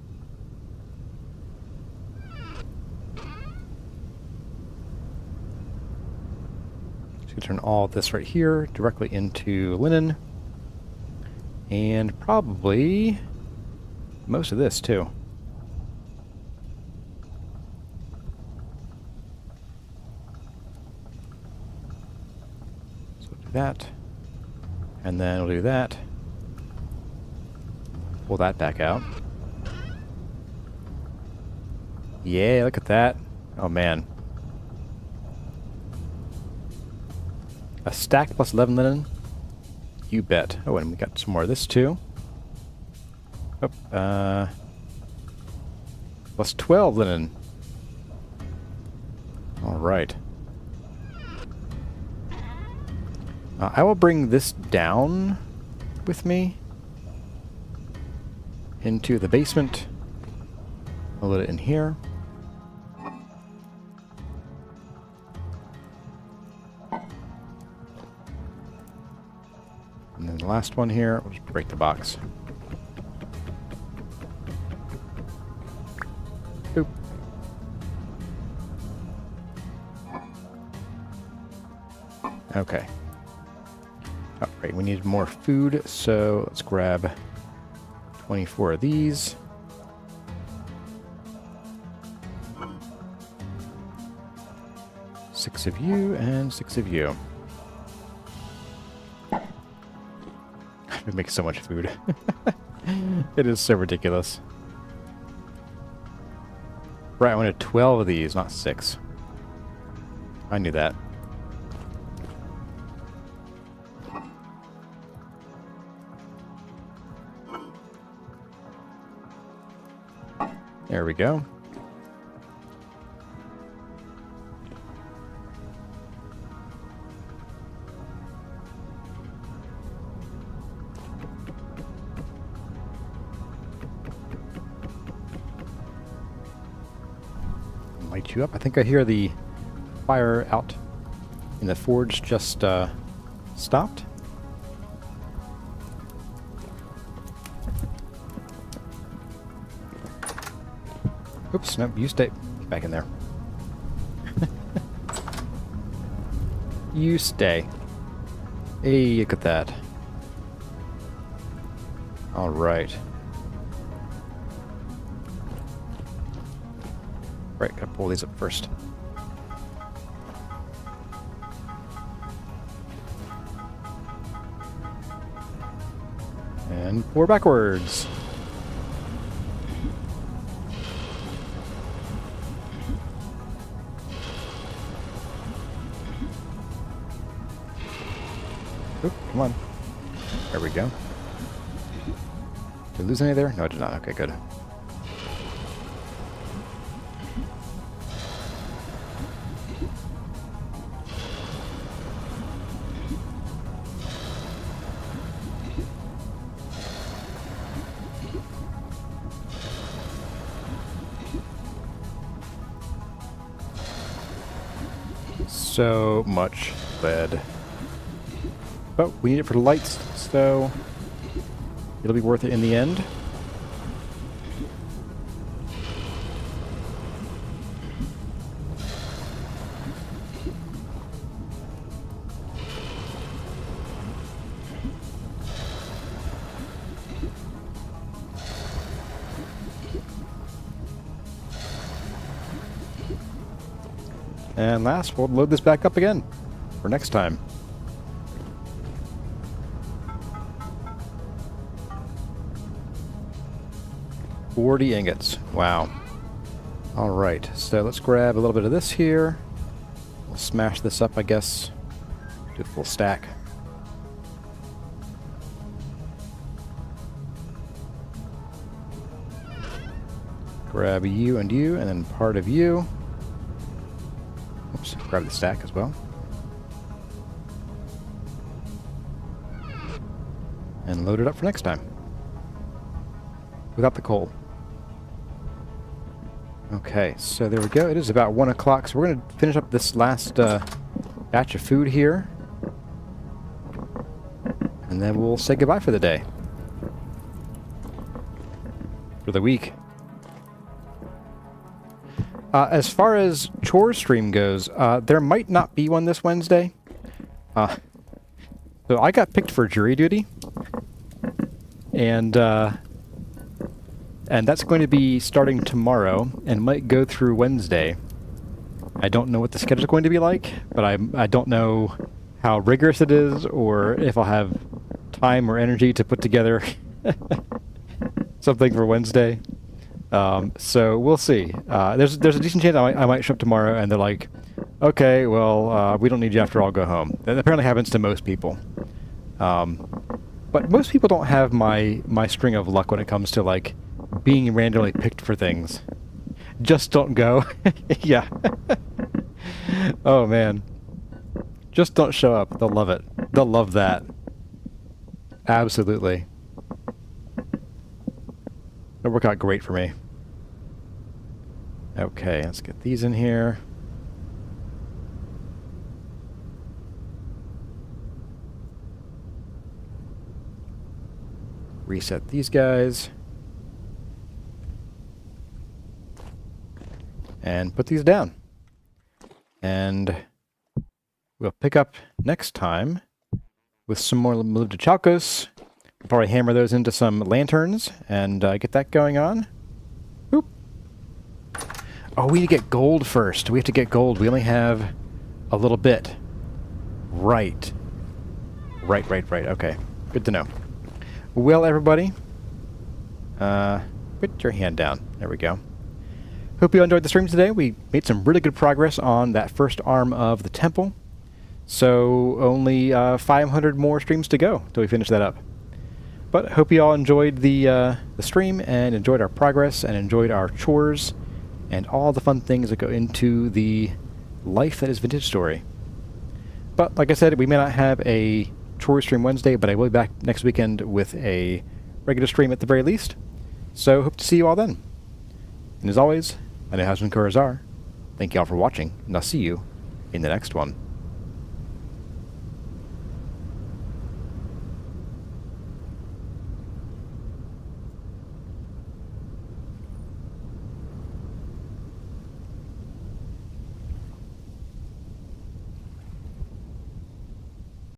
So turn all this right here directly into linen. And probably most of this too. So we'll do that. And then we'll do that. Pull that back out. Yeah, look at that. Oh man. A stack plus 11 linen? You bet. Oh, and we got some more of this too. Oh, plus 12 linen. All right. I will bring this down with me into the basement. I'll let it in here. And then the last one here, we'll just break the box. Boop. Okay. Oh, right, we need more food, so let's grab 24 of these. Six of you and 6 of you. We make so much food. It is so ridiculous. Right, I wanted 12 of these, not 6. I knew that. There we go. Light you up. I think I hear the fire out in the forge just stopped. Oops, nope, you stay back in there. You stay. Hey, look at that. All right. Right, gotta pull these up first. And pour backwards. Oop, come on. There we go. Did we lose any there? No, I did not. Okay, good. So much lead. But we need it for the lights, so it'll be worth it in the end. And last, we'll load this back up again for next time. $40 ingots. Wow. All right, so let's grab a little bit of this here. We'll smash this up, I guess. Do a full stack. Grab you, and then part of you. Oops, grab the stack as well. And load it up for next time. without the coal. Okay, so there we go. It is about 1 o'clock, so we're going to finish up this last batch of food here. And then we'll say goodbye for the day. For the week. As far as chore stream goes, there might not be one this Wednesday. So I got picked for jury duty. And that's going to be starting tomorrow and might go through Wednesday. I don't know what the schedule is going to be like, but I don't know how rigorous it is or if I'll have time or energy to put together something for Wednesday. So we'll see. There's a decent chance I might show up tomorrow and they're like, okay, well, we don't need you after all, go home. That apparently happens to most people. But most people don't have my string of luck when it comes to like being randomly picked for things. Just don't go. Yeah. Oh man. Just don't show up. They'll love it. They'll love that. Absolutely. It'll work out great for me. Okay, let's get these in here. Reset these guys. And put these down. And we'll pick up next time with some more Molybdenochalcos. We'll probably hammer those into some lanterns and get that going on. Boop. Oh, we need to get gold first. We have to get gold. We only have a little bit. Right. Right. Okay. Good to know. Well, everybody, put your hand down. There we go. Hope you enjoyed the stream today. We made some really good progress on that first arm of the temple. So only 500 more streams to go till we finish that up. But hope you all enjoyed the stream and enjoyed our progress and enjoyed our chores and all the fun things that go into the life that is Vintage Story. But like I said, we may not have a chore stream Wednesday, but I will be back next weekend with a regular stream at the very least. So hope to see you all then. And as always, I know how some cores are. Thank you all for watching, and I'll see you in the next one.